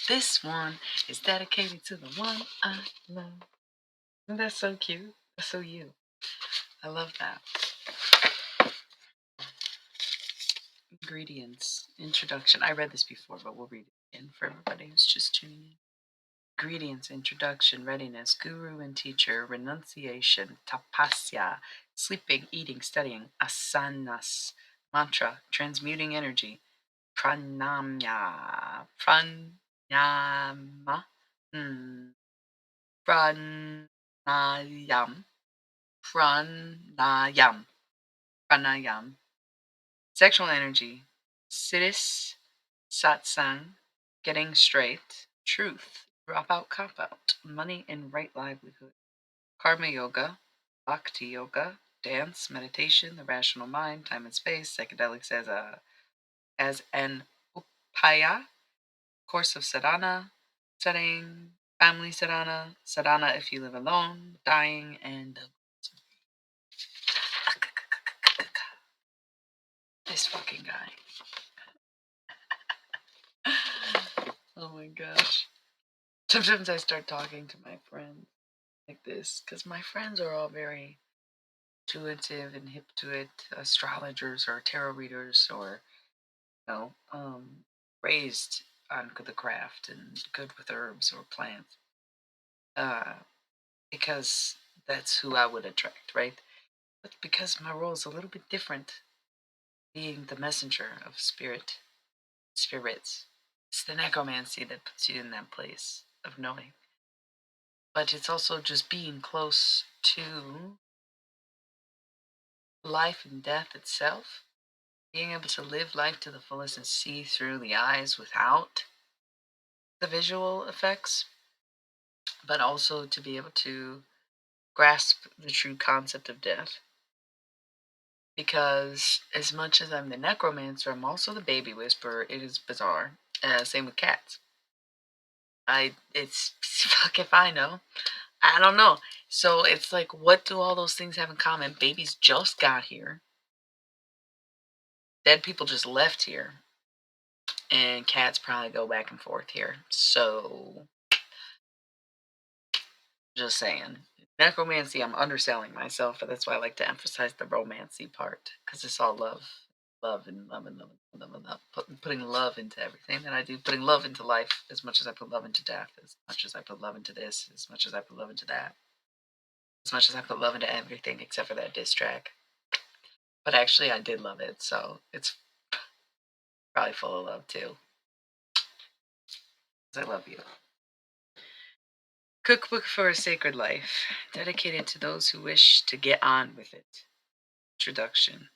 This one is dedicated to the one I love. Isn't that so cute? That's so you. I love that. Ingredients. Introduction. I read this before, but we'll read it again for everybody who's just tuning in. Ingredients, introduction, readiness, guru and teacher, renunciation, tapasya, sleeping, eating, studying, asanas, mantra, transmuting energy, pranamya, pranayama, pranayam, pranayam, pranayam, sexual energy, siddhis, satsang, getting straight, truth, drop out, cop out, money and right livelihood, karma yoga, bhakti yoga, dance, meditation, the rational mind, time and space, psychedelics as an upaya, course of sadhana, setting, family sadhana, sadhana if you live alone, dying, and this fucking guy. Oh my gosh. Sometimes I start talking to my friends like this because my friends are all very intuitive and hip to it, astrologers or tarot readers or, you know, raised on the craft and good with herbs or plants. Uh, because that's who I would attract, right? But because my role is a little bit different, being the messenger of spirits. It's the necromancy that puts you in that place of knowing. But it's also just being close to life and death itself, being able to live life to the fullest and see through the eyes without the visual effects, but also to be able to grasp the true concept of death. Because as much as I'm the necromancer, I'm also the baby whisperer. It is bizarre. Same with cats. It's fuck if I know. I don't know. So it's like, what do all those things have in common? Babies just got here. Dead people just left here. And cats probably go back and forth here. So, just saying. Necromancy, I'm underselling myself, but that's why I like to emphasize the romancy part. Because it's all love. Love and love and love and love and love. Putting love into everything that I do. Putting love into life as much as I put love into death. As much as I put love into this. As much as I put love into that. As much as I put love into everything except for that diss track. But actually, I did love it. So, it's probably full of love too. Because I love you. Cookbook for a Sacred Life, dedicated to those who wish to get on with it. Introduction.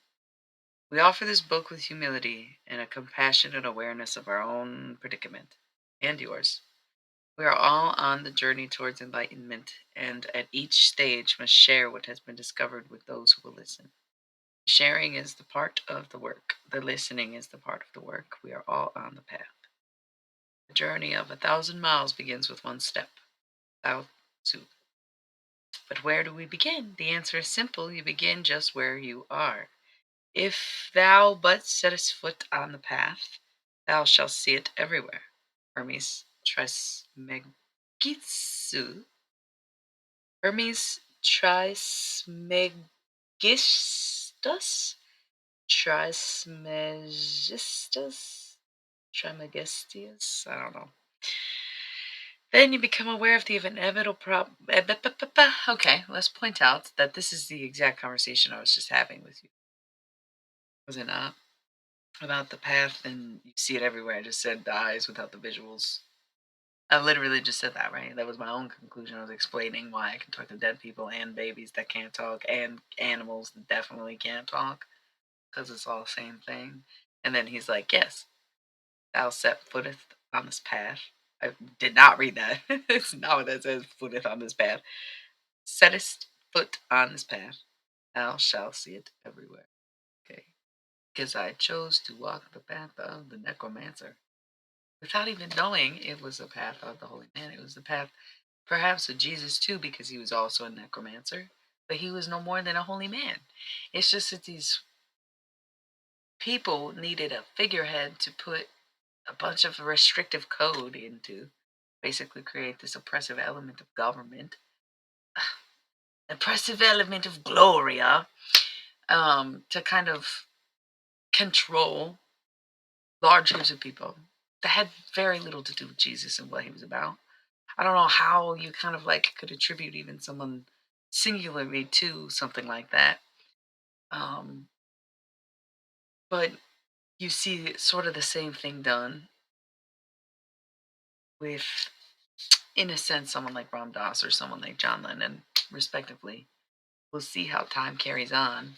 We offer this book with humility and a compassionate awareness of our own predicament and yours. We are all on the journey towards enlightenment, and at each stage must share what has been discovered with those who will listen. Sharing is the part of the work. The listening is the part of the work. We are all on the path. The journey of 1,000 miles begins with one step. Lao Tzu. But where do we begin? The answer is simple. You begin just where you are. If thou but settest foot on the path, thou shalt see it everywhere. Hermes Trismegistus. Hermes Trismegistus? Trismegistus? Trismegistius? I don't know. Then you become aware of the inevitable Okay, let's point out that this is the exact conversation I was just having with you. Was it not? About the path, and you see it everywhere. I just said the eyes without the visuals. I literally just said that, right? That was my own conclusion. I was explaining why I can talk to dead people and babies that can't talk and animals that definitely can't talk because it's all the same thing. And then he's like, yes, thou set footeth on this path. I did not read that. It's not what that says, footeth on this path. Settest foot on this path, thou shalt see it everywhere. Okay. Because I chose to walk the path of the necromancer without even knowing it was the path of the holy man. It was the path perhaps of Jesus too, because he was also a necromancer, but he was no more than a holy man. It's just that these people needed a figurehead to put a bunch of restrictive code into, basically create this oppressive element of government, oppressive element of Gloria, to kind of control large groups of people that had very little to do with Jesus and what he was about. I don't know how you kind of like could attribute even someone singularly to something like that. Um, but you see sort of the same thing done with, in a sense, someone like Ram Dass or someone like John Lennon, respectively. We'll see how time carries on,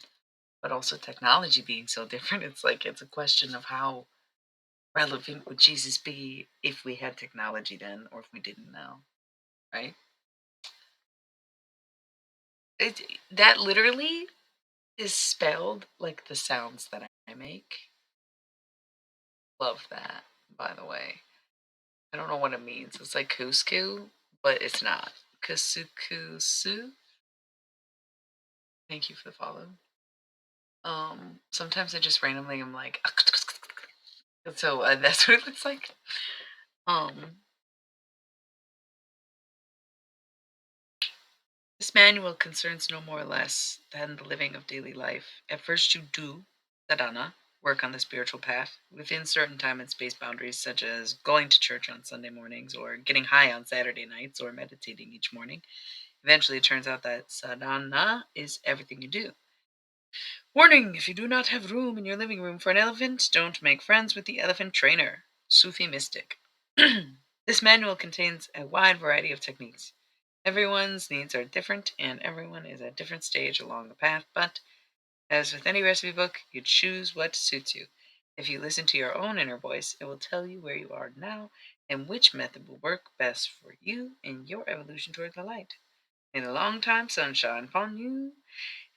but also technology being so different. It's like it's a question of how relevant would Jesus be if we had technology then or if we didn't now, right? It, that literally is spelled like the sounds that I make. Love that, by the way. I don't know what it means. It's like couscous, but it's not. Kusu. Thank you for the follow. Sometimes I just randomly am like, so that's what it looks like. Um, this manual concerns no more or less than the living of daily life. At first, you do sadhana, work on the spiritual path, within certain time and space boundaries, such as going to church on Sunday mornings, or getting high on Saturday nights, or meditating each morning. Eventually, it turns out that sadhana is everything you do. Warning: if you do not have room in your living room for an elephant, don't make friends with the elephant trainer. Sufi mystic. This manual contains a wide variety of techniques. Everyone's needs are different, and everyone is at a different stage along the path, but as with any recipe book, you choose what suits you. If you listen to your own inner voice, it will tell you where you are now and which method will work best for you in your evolution toward the light. May the long time sunshine upon you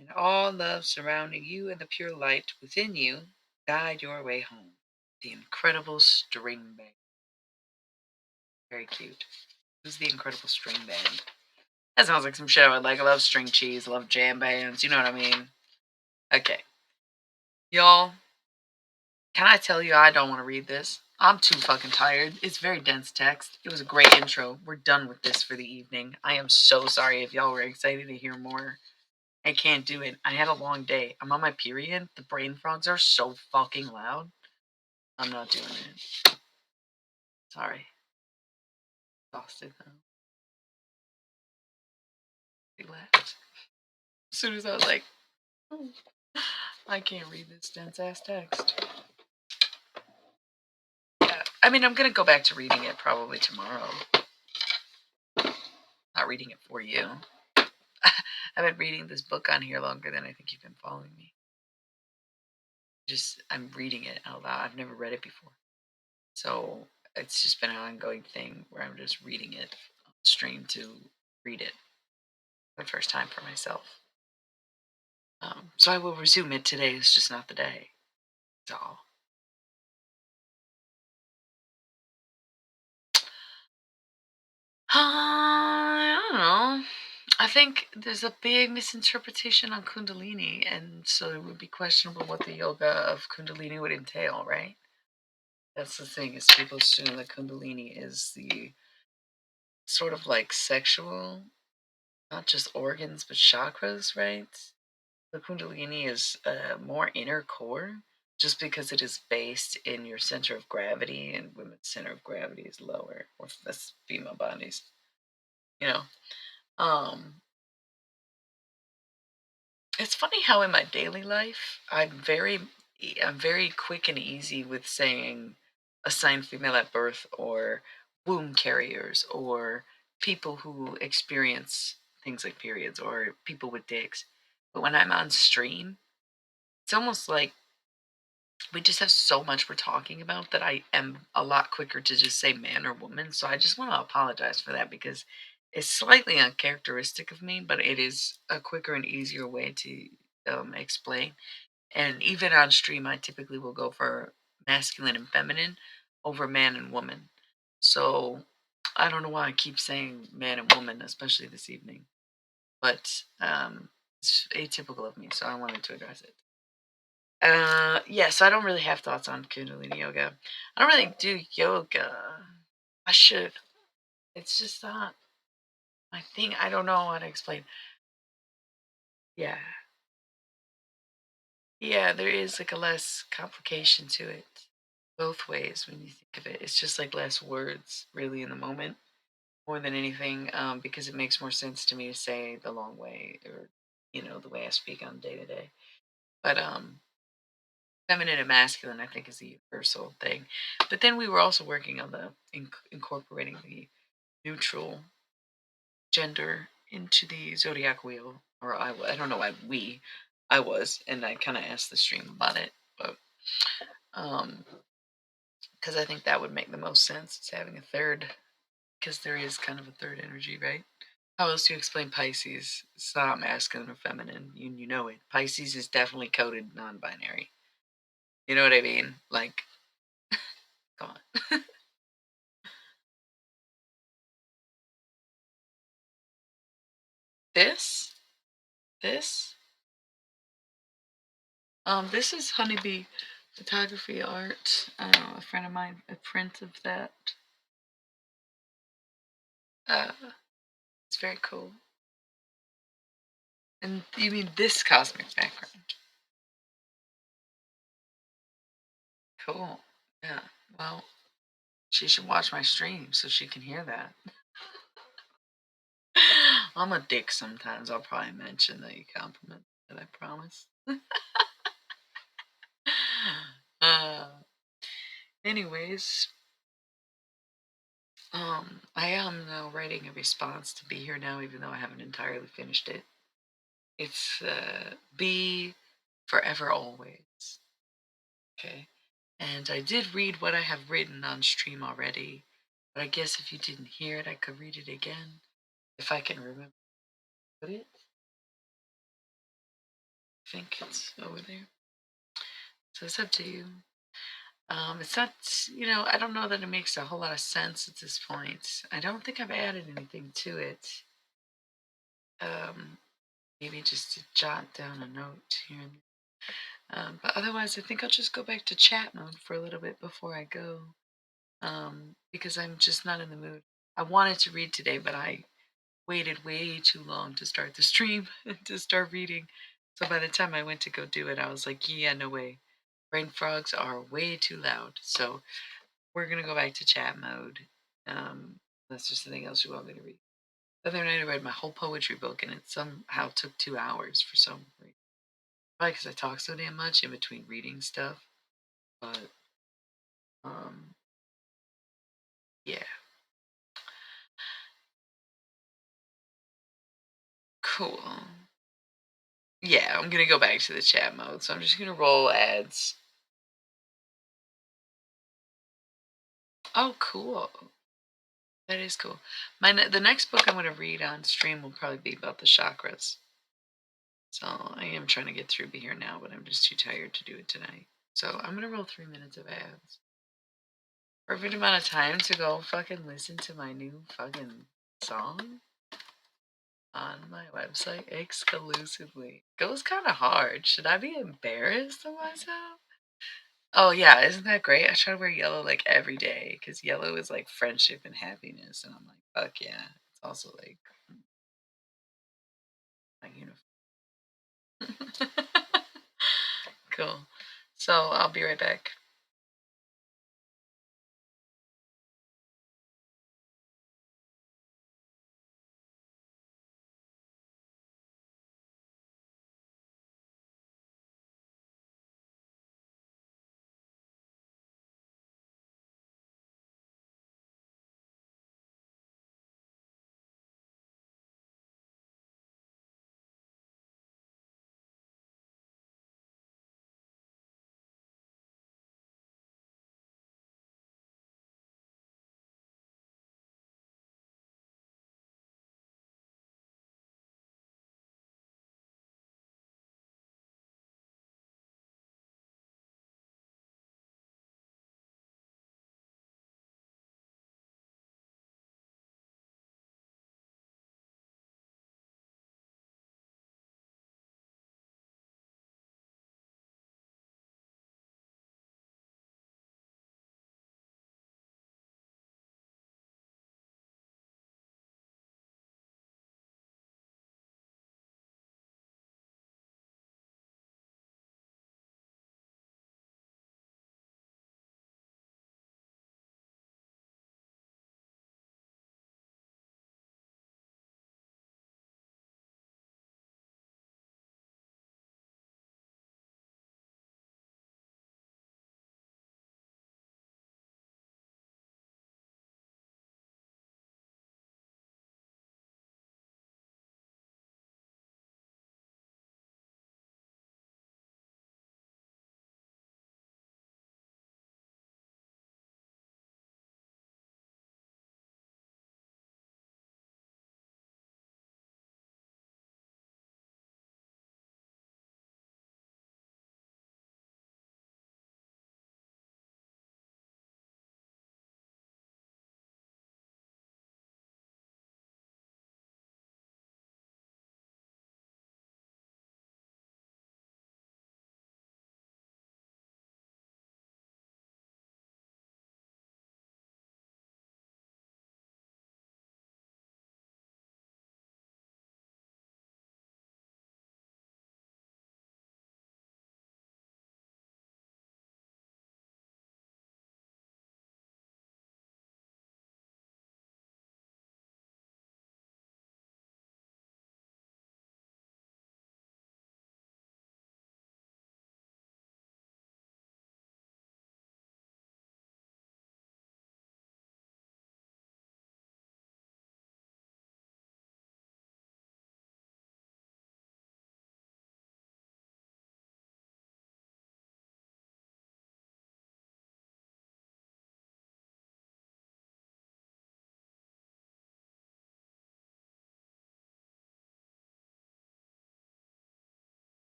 and all love surrounding you and the pure light within you guide your way home. The Incredible String Band. Very cute. Who's the Incredible String Band? That sounds like some shit I would like. I love string cheese. I love jam bands. You know what I mean? Okay. Y'all, can I tell you I don't want to read this? I'm too fucking tired. It's very dense text. It was a great intro. We're done with this for the evening. I am so sorry if y'all were excited to hear more. I can't do it. I had a long day. I'm on my period. The brain frogs are so fucking loud. I'm not doing it. Sorry. Exhausted now. He left. As soon as I was like, oh, I can't read this dense ass text. Yeah. I mean, I'm gonna go back to reading it probably tomorrow. Not reading it for you. I've been reading this book on here longer than I think you've been following me. I'm reading it out loud. I've never read it before. So it's just been an ongoing thing where I'm just reading it on the stream to read it for the first time for myself. So I will resume it today. It's just not the day. That's all. I don't know. I think there's a big misinterpretation on Kundalini, and so it would be questionable what the yoga of Kundalini would entail, right? That's the thing, is people assume that Kundalini is the sort of like sexual, not just organs, but chakras, right? The Kundalini is more inner core, just because it is based in your center of gravity, and women's center of gravity is lower, or that's female bodies, you know. Um, it's funny how in my daily life I'm very quick and easy with saying assigned female at birth, or womb carriers, or people who experience things like periods, or people with dicks. But when I'm on stream, it's almost like we just have so much we're talking about that I am a lot quicker to just say man or woman. So I just want to apologize for that, because it's slightly uncharacteristic of me, but it is a quicker and easier way to explain. And even on stream, I typically will go for masculine and feminine over man and woman. So I don't know why I keep saying man and woman, especially this evening, but it's atypical of me. So I wanted to address it. Yeah, so I don't really have thoughts on Kundalini yoga. I don't really do yoga. I should. It's just not my thing. I don't know how to explain. Yeah. Yeah, there is like a less complication to it. Both ways when you think of it. It's just like less words really in the moment more than anything, because it makes more sense to me to say the long way, or the way I speak on day to day. But feminine and masculine, I think, is the universal thing. But then we were also working on the incorporating the neutral gender into the zodiac wheel, or I don't know why I was, and I kind of asked the stream about it, but because I think that would make the most sense. It's having a third, because there is kind of a third energy, right? How else do you explain Pisces? It's not masculine or feminine. You know it. Pisces is definitely coded non-binary. You know what I mean? Like, come on. this, this, this is Honeybee Photography Art. A friend of mine, a print of that. Uh, it's very cool. And you mean this cosmic background? Cool. Yeah. Well, she should watch my stream so she can hear that. I'm a dick sometimes. I'll probably mention that you compliment that, I promise. uh, anyways, I am now writing a response to Be Here Now, even though I haven't entirely finished it. It's Be Forever Always. Okay. And I did read what I have written on stream already, but I guess if you didn't hear it, I could read it again if I can remember. Put it? I think it's over there. So it's up to you. It's not, I don't know that it makes a whole lot of sense at this point. I don't think I've added anything to it. Um, maybe just to jot down a note here and there. But otherwise, I think I'll just go back to chat mode for a little bit before I go, because I'm just not in the mood. I wanted to read today, but I waited way too long to start the stream to start reading. So by the time I went to go do it, I was like, yeah, no way. Brain frogs are way too loud. So we're gonna go back to chat mode. That's just something else you want me to read. The other night I read my whole poetry book, and it somehow took 2 hours for some reason. Probably because I talk so damn much in between reading stuff. But um, yeah, cool. Yeah, I'm gonna go back to the chat mode, so I'm just gonna roll ads. Oh, cool. That is cool. The next book I'm gonna read on stream will probably be about the chakras. So I am trying to get through Be Here Now, but I'm just too tired to do it tonight. So I'm gonna roll 3 minutes of ads. Perfect amount of time to go fucking listen to my new fucking song. on my website exclusively. Goes kind of hard. Should I be embarrassed of myself? Oh yeah, isn't that great? I try to wear yellow like every day because yellow is like friendship and happiness, and I'm like, fuck yeah. It's also like my uniform. Cool. So I'll be right back.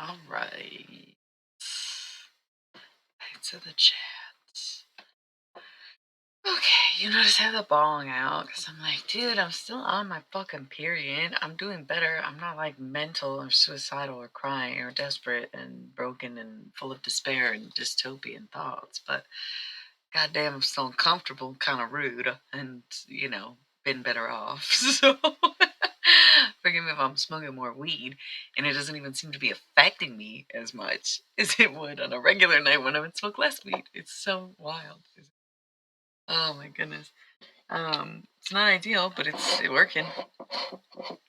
All right. Back to the chat. Okay, you notice I have the bawling out because I'm like, dude, I'm still on my fucking period. I'm doing better. I'm not like mental or suicidal or crying or desperate and broken and full of despair and dystopian thoughts. But goddamn, I'm still uncomfortable, kind of rude, and been better off. So forgive me if I'm smoking more weed, and it doesn't even seem to be affecting me as much as it would on a regular night when I would smoke less weed. It's so wild. Oh my goodness. It's not ideal, but it's working.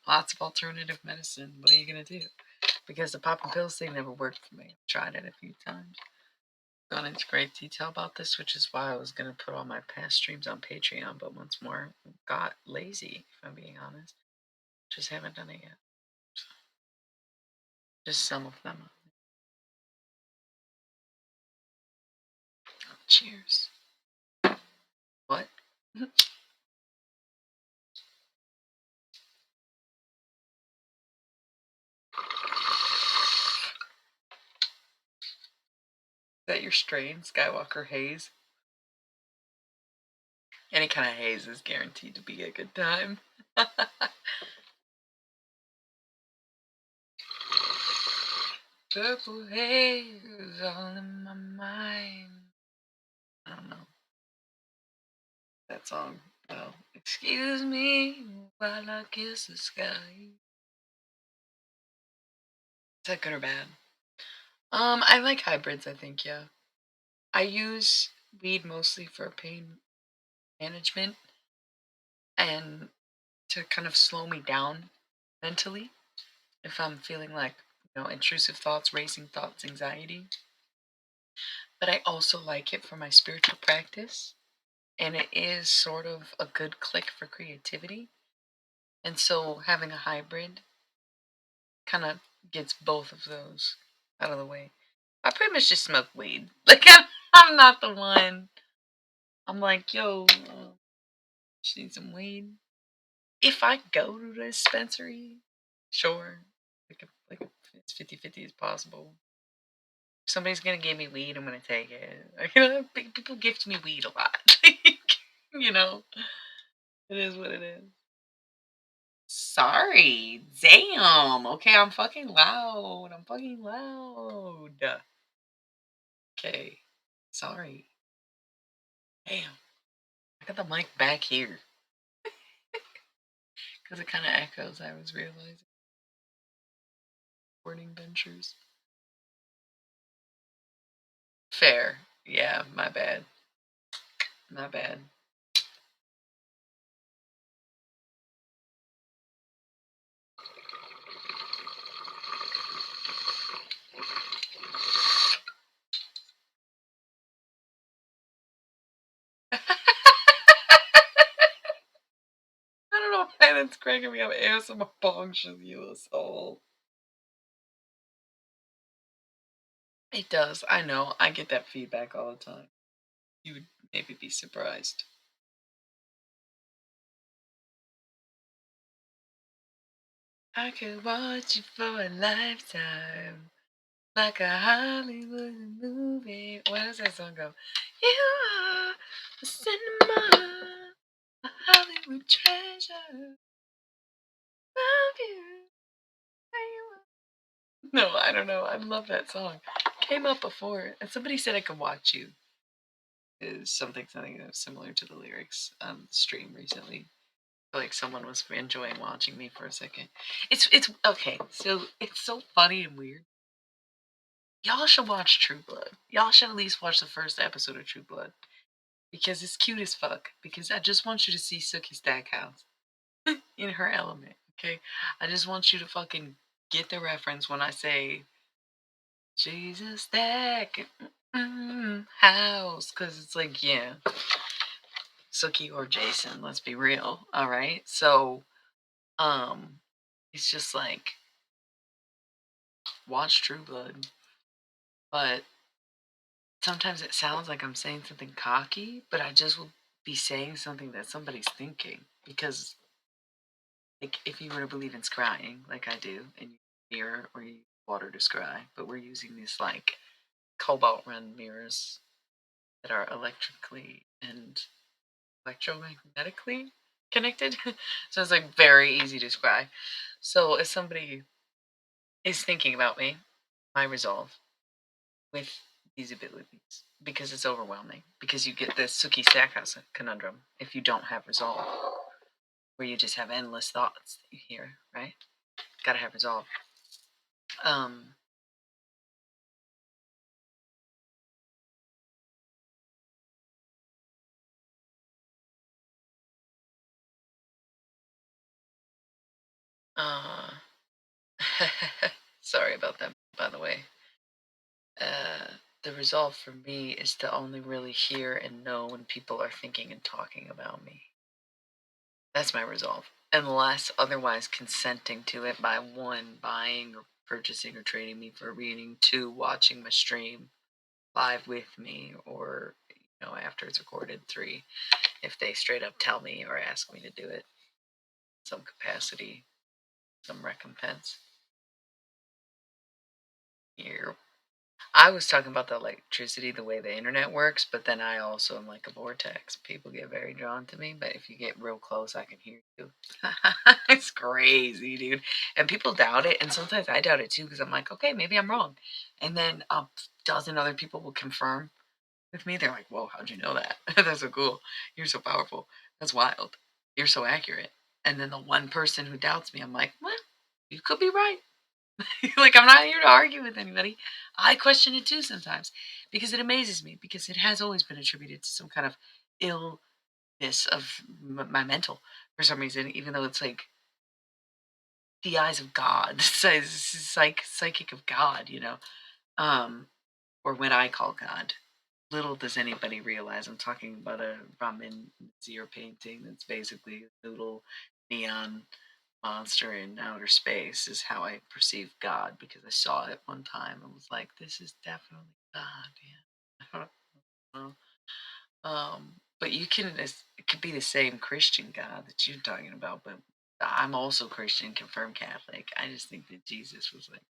Lots of alternative medicine. What are you gonna do? Because the popping pills thing never worked for me. Tried it a few times. Gone into great detail about this, which is why I was gonna put all my past streams on Patreon, but once more got lazy, if I'm being honest. Just haven't done it yet. Just some of them. Cheers. What? Is that your strain, Skywalker Haze? Any kind of haze is guaranteed to be a good time. Purple haze all in my mind. I don't know that song. Well, excuse me while I kiss the sky. Is that good or bad? I like hybrids, I think, yeah. I use weed mostly for pain management and to kind of slow me down mentally if I'm feeling like, intrusive thoughts, racing thoughts, anxiety. But I also like it for my spiritual practice. And it is sort of a good click for creativity. And so having a hybrid kind of gets both of those out of the way. I pretty much just smoke weed. Like, I'm not the one. I'm like, yo, just need some weed. If I go to the dispensary, sure. Like it's 50-50 as possible. If somebody's gonna give me weed, I'm gonna take it. Like, people gift me weed a lot. you know, it is what it is. Sorry. Damn. Okay, I'm fucking loud. I'm fucking loud. Okay. Sorry. Damn. I got the mic back here. Because it kind of echoes, I was realizing. Recording ventures. Fair. Yeah, my bad. My bad. I don't know why that's cracking me up. ASMR functions you a soul. It does. I know. I get that feedback all the time. You would maybe be surprised. I could watch you for a lifetime. Like a Hollywood movie. Where does that song go? You are a cinema, a Hollywood treasure. Love you. Where you are. No, I don't know. I love that song. Came up before, and somebody said I could watch you. Is something that was similar to the lyrics on the stream recently. Like someone was enjoying watching me for a second. It's okay. So it's so funny and weird. Y'all should watch True Blood. Y'all should at least watch the first episode of True Blood because it's cute as fuck. Because I just want you to see Sookie Stackhouse in her element. Okay, I just want you to fucking get the reference when I say Jesus Stack house, because it's like, yeah, Sookie or Jason. Let's be real. All right, so it's just like watch True Blood, but sometimes it sounds like I'm saying something cocky, but I just will be saying something that somebody's thinking. Because, like, if you were to believe in scrying, like I do, and you mirror or you use water to scry, but we're using these, like, cobalt run mirrors that are electrically and electromagnetically connected. So it's, like, very easy to scry. So if somebody is thinking about me, my resolve with these abilities because it's overwhelming. Because you get this Suki Stackhouse conundrum if you don't have resolve, where you just have endless thoughts that you hear, right? Gotta have resolve. Um, uh, sorry about that, by the way. The resolve for me is to only really hear and know when people are thinking and talking about me. That's my resolve. Unless otherwise consenting to it by one, buying or purchasing or trading me for a reading, two, watching my stream live with me, or after it's recorded, three, if they straight up tell me or ask me to do it, some capacity, some recompense. Here. I was talking about the electricity, the way the internet works, but then I also am like a vortex. People get very drawn to me, but if you get real close, I can hear you. It's crazy, dude. And people doubt it, and sometimes I doubt it too because I'm like, okay, maybe I'm wrong. And then a dozen other people will confirm with me. They're like, whoa, how'd you know that? That's so cool. You're so powerful. That's wild. You're so accurate. And then the one person who doubts me, I'm like, well, you could be right. Like, I'm not here to argue with anybody. I question it too sometimes because it amazes me because it has always been attributed to some kind of illness of my mental for some reason, even though it's like the eyes of God, psychic of God, or what I call God. Little does anybody realize I'm talking about a Ramin Zir painting that's basically a little neon monster in outer space is how I perceive God because I saw it one time and was like, this is definitely God. Yeah. I don't know. But it could be the same Christian God that you're talking about, but I'm also Christian, confirmed Catholic. I just think that Jesus was like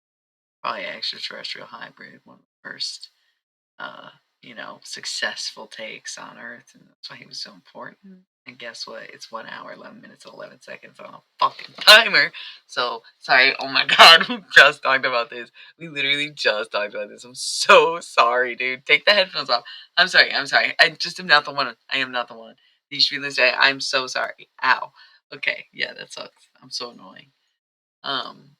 probably an extraterrestrial hybrid, one of the first uh, successful takes on Earth, and that's why he was so important. And guess what? It's 1 hour, 11 minutes, and 11 seconds on a fucking timer. So sorry. Oh my god, we just talked about this. We literally just talked about this. I'm so sorry, dude. Take the headphones off. I'm sorry. I'm sorry. I just am not the one. I am not the one. You should be listening. I'm so sorry. Ow. Okay. Yeah, that sucks. I'm so annoying. Um,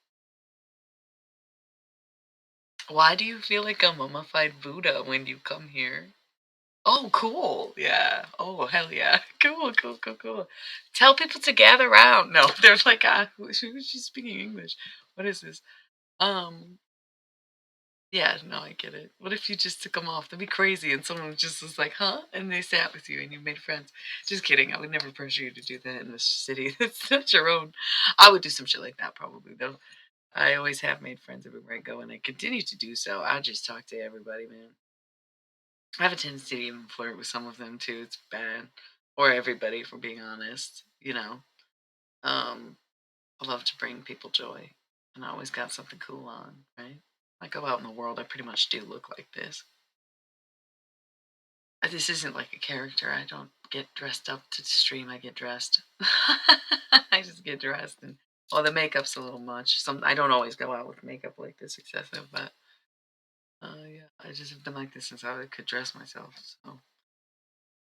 why do you feel like a mummified Buddha when you come here? Oh, cool. Yeah. Oh, hell yeah. Cool, cool, cool, cool. Tell people to gather around. No, they're like, who's she speaking English? What is this? Um, yeah, no, I get it. What if you just took them off? That'd be crazy. And someone just was like, huh? And they sat with you and you made friends. Just kidding. I would never pressure you to do that in this city. It's not your own. I would do some shit like that probably, though. I always have made friends everywhere I go and I continue to do so. I just talk to everybody, man. I have a tendency to even flirt with some of them too. It's bad. Or everybody, for being honest. Um, I love to bring people joy. And I always got something cool on, right? I go out in the world, I pretty much do look like this. This isn't like a character. I don't get dressed up to stream, I get dressed. I just get dressed and well the makeup's a little much. I don't always go out with makeup like this excessive, but yeah, I just have been like this since I could dress myself. So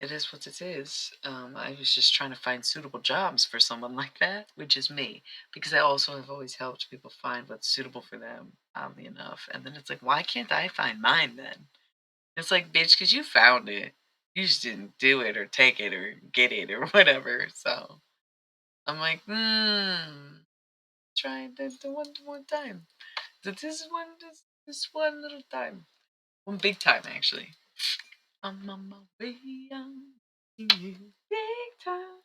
it is what it is. I was just trying to find suitable jobs for someone like that, which is me, because I also have always helped people find what's suitable for them, oddly enough. And then it's like, why can't I find mine then? It's like, bitch, because you found it. You just didn't do it or take it or get it or whatever. So I'm like, try the one more time. This one little time. One big time, actually. I'm on my way, I'm seeing you big time.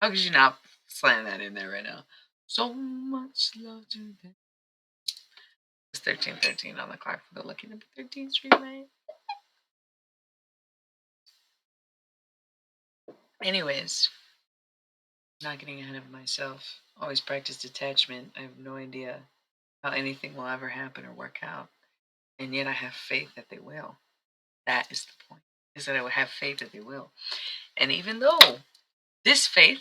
How could you not slam that in there right now? So much love to them. It's 13:13 on the clock for the Lucky Number 13 stream night. Anyways, not getting ahead of myself. Always practice detachment. I have no idea how anything will ever happen or work out. And yet I have faith that they will. That is the point. Is that I would have faith that they will. And even though this faith,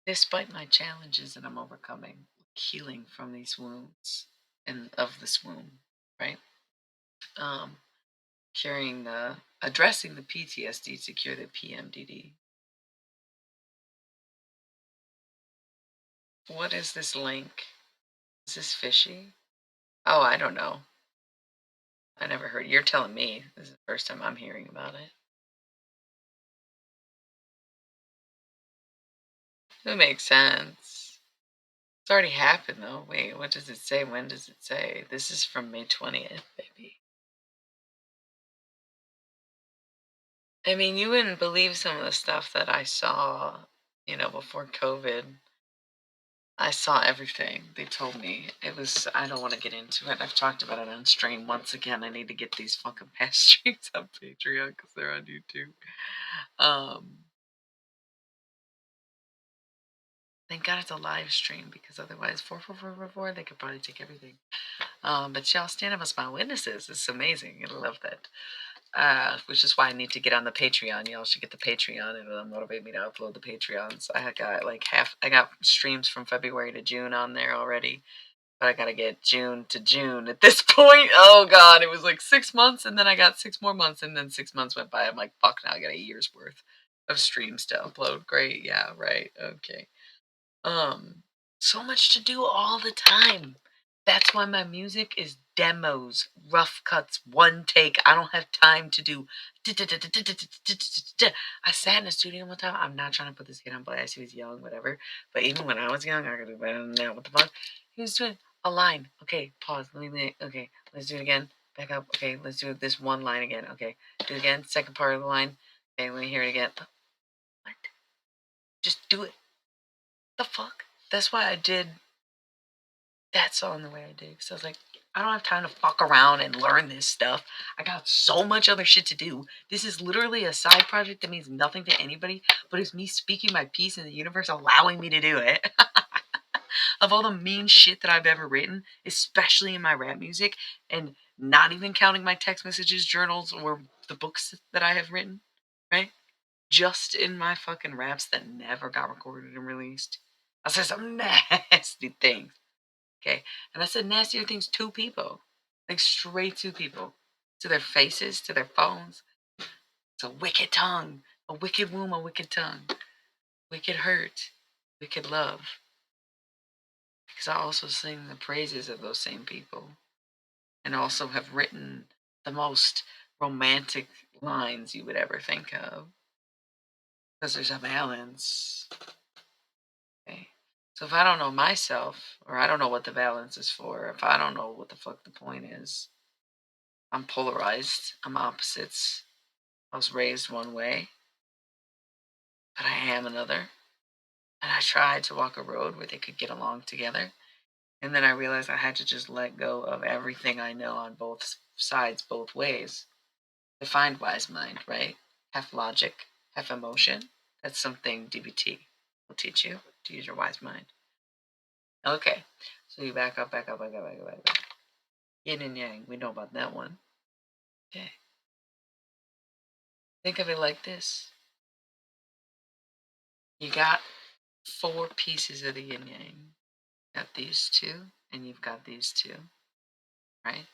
despite my challenges that I'm overcoming, healing from these wounds and of this wound, right? Um, curing addressing the PTSD to cure the PMDD. What is this link? Is this fishy? Oh, I don't know. I never heard. You're telling me. This is the first time I'm hearing about it. It makes sense. It's already happened though. Wait, what does it say? When does it say? This is from May 20th, baby. I mean, you wouldn't believe some of the stuff that I saw, before COVID. I saw everything. They told me it was. I don't want to get into it. I've talked about it on stream once again. I need to get these fucking past streams on Patreon because they're on YouTube. Um, Thank God it's a live stream because otherwise, 44444, they could probably take everything. But y'all stand up as my witnesses. It's amazing. I love that. Which is why I need to get on the Patreon. Y'all should get the Patreon. It'll motivate me to upload the Patreons. I got like I got streams from February to June on there already. But I gotta get June to June at this point. Oh God, it was like 6 months, and then I got 6 more months, and then 6 months went by. I'm like, fuck, now I got a year's worth of streams to upload. Great, yeah, right, okay. Um, so much to do all the time. That's why my music is demos, rough cuts, one take. I don't have time to do. I sat in the studio one time. I'm not trying to put this kid on blast. He was young, whatever. But even when I was young, I could do better than that. What the fuck? He was doing a line. Okay, pause. Okay, let's do it again. Back up. Okay, let's do this one line again. Okay, do it again. Second part of the line. Okay, let me hear it again. What? Just do it. The fuck? That's why I did that song the way I did. So I was like, I don't have time to fuck around and learn this stuff. I got so much other shit to do. This is literally a side project that means nothing to anybody, but it's me speaking my piece in the universe, allowing me to do it. Of all the mean shit that I've ever written, especially in my rap music, and not even counting my text messages, journals, or the books that I have written, right? Just in my fucking raps that never got recorded and released. I said some nasty things. Okay. And I said nastier things to people, like straight to people, to their faces, to their phones. It's a wicked tongue, a wicked womb, a wicked tongue, wicked hurt, wicked love. Because I also sing the praises of those same people and also have written the most romantic lines you would ever think of. Because there's a balance. Okay. So if I don't know myself, or I don't know what the balance is for, if I don't know what the fuck the point is, I'm polarized. I'm opposites. I was raised one way, but I am another. And I tried to walk a road where they could get along together. And then I realized I had to just let go of everything I know on both sides, both ways, to find wise mind, right? Half logic, half emotion. That's something DBT will teach you to use your wise mind. Okay, so you back up, back up, back up, back up, back up. Yin and yang, we know about that one. Okay. Think of it like this. You got four pieces of the yin yang. Got these two, and you've got these two, right?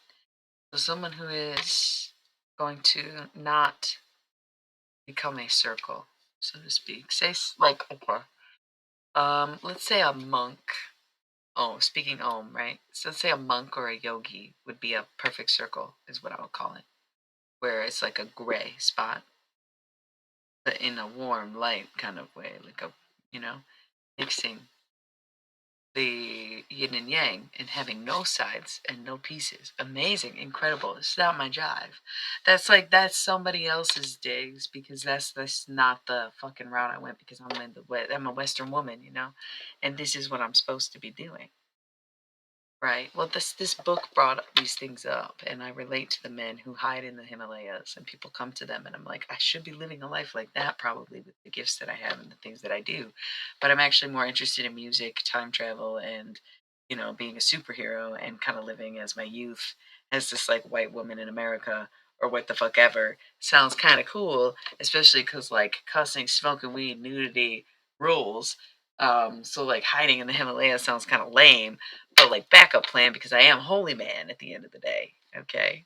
So someone who is going to not become a circle, so to speak. Say like okay, let's say a monk. Oh, speaking Om, right? So let's say a monk or a yogi would be a perfect circle, is what I would call it, where it's like a gray spot, but in a warm light kind of way, like a you know mixing the yin and yang and having no sides and no pieces. Amazing, incredible. It's not my jive. That's somebody else's digs because that's not the fucking route I went because I'm a Western woman, and this is what I'm supposed to be doing. Right. Well, this book brought these things up, and I relate to the men who hide in the Himalayas, and people come to them, and I'm like, I should be living a life like that, probably with the gifts that I have and the things that I do, but I'm actually more interested in music, time travel, and being a superhero, and kind of living as my youth as this like white woman in America or what the fuck ever sounds kind of cool, especially because like cussing, smoking weed, nudity rules. So like hiding in the Himalayas sounds kind of lame but like backup plan because I am holy man at the end of the day. Okay.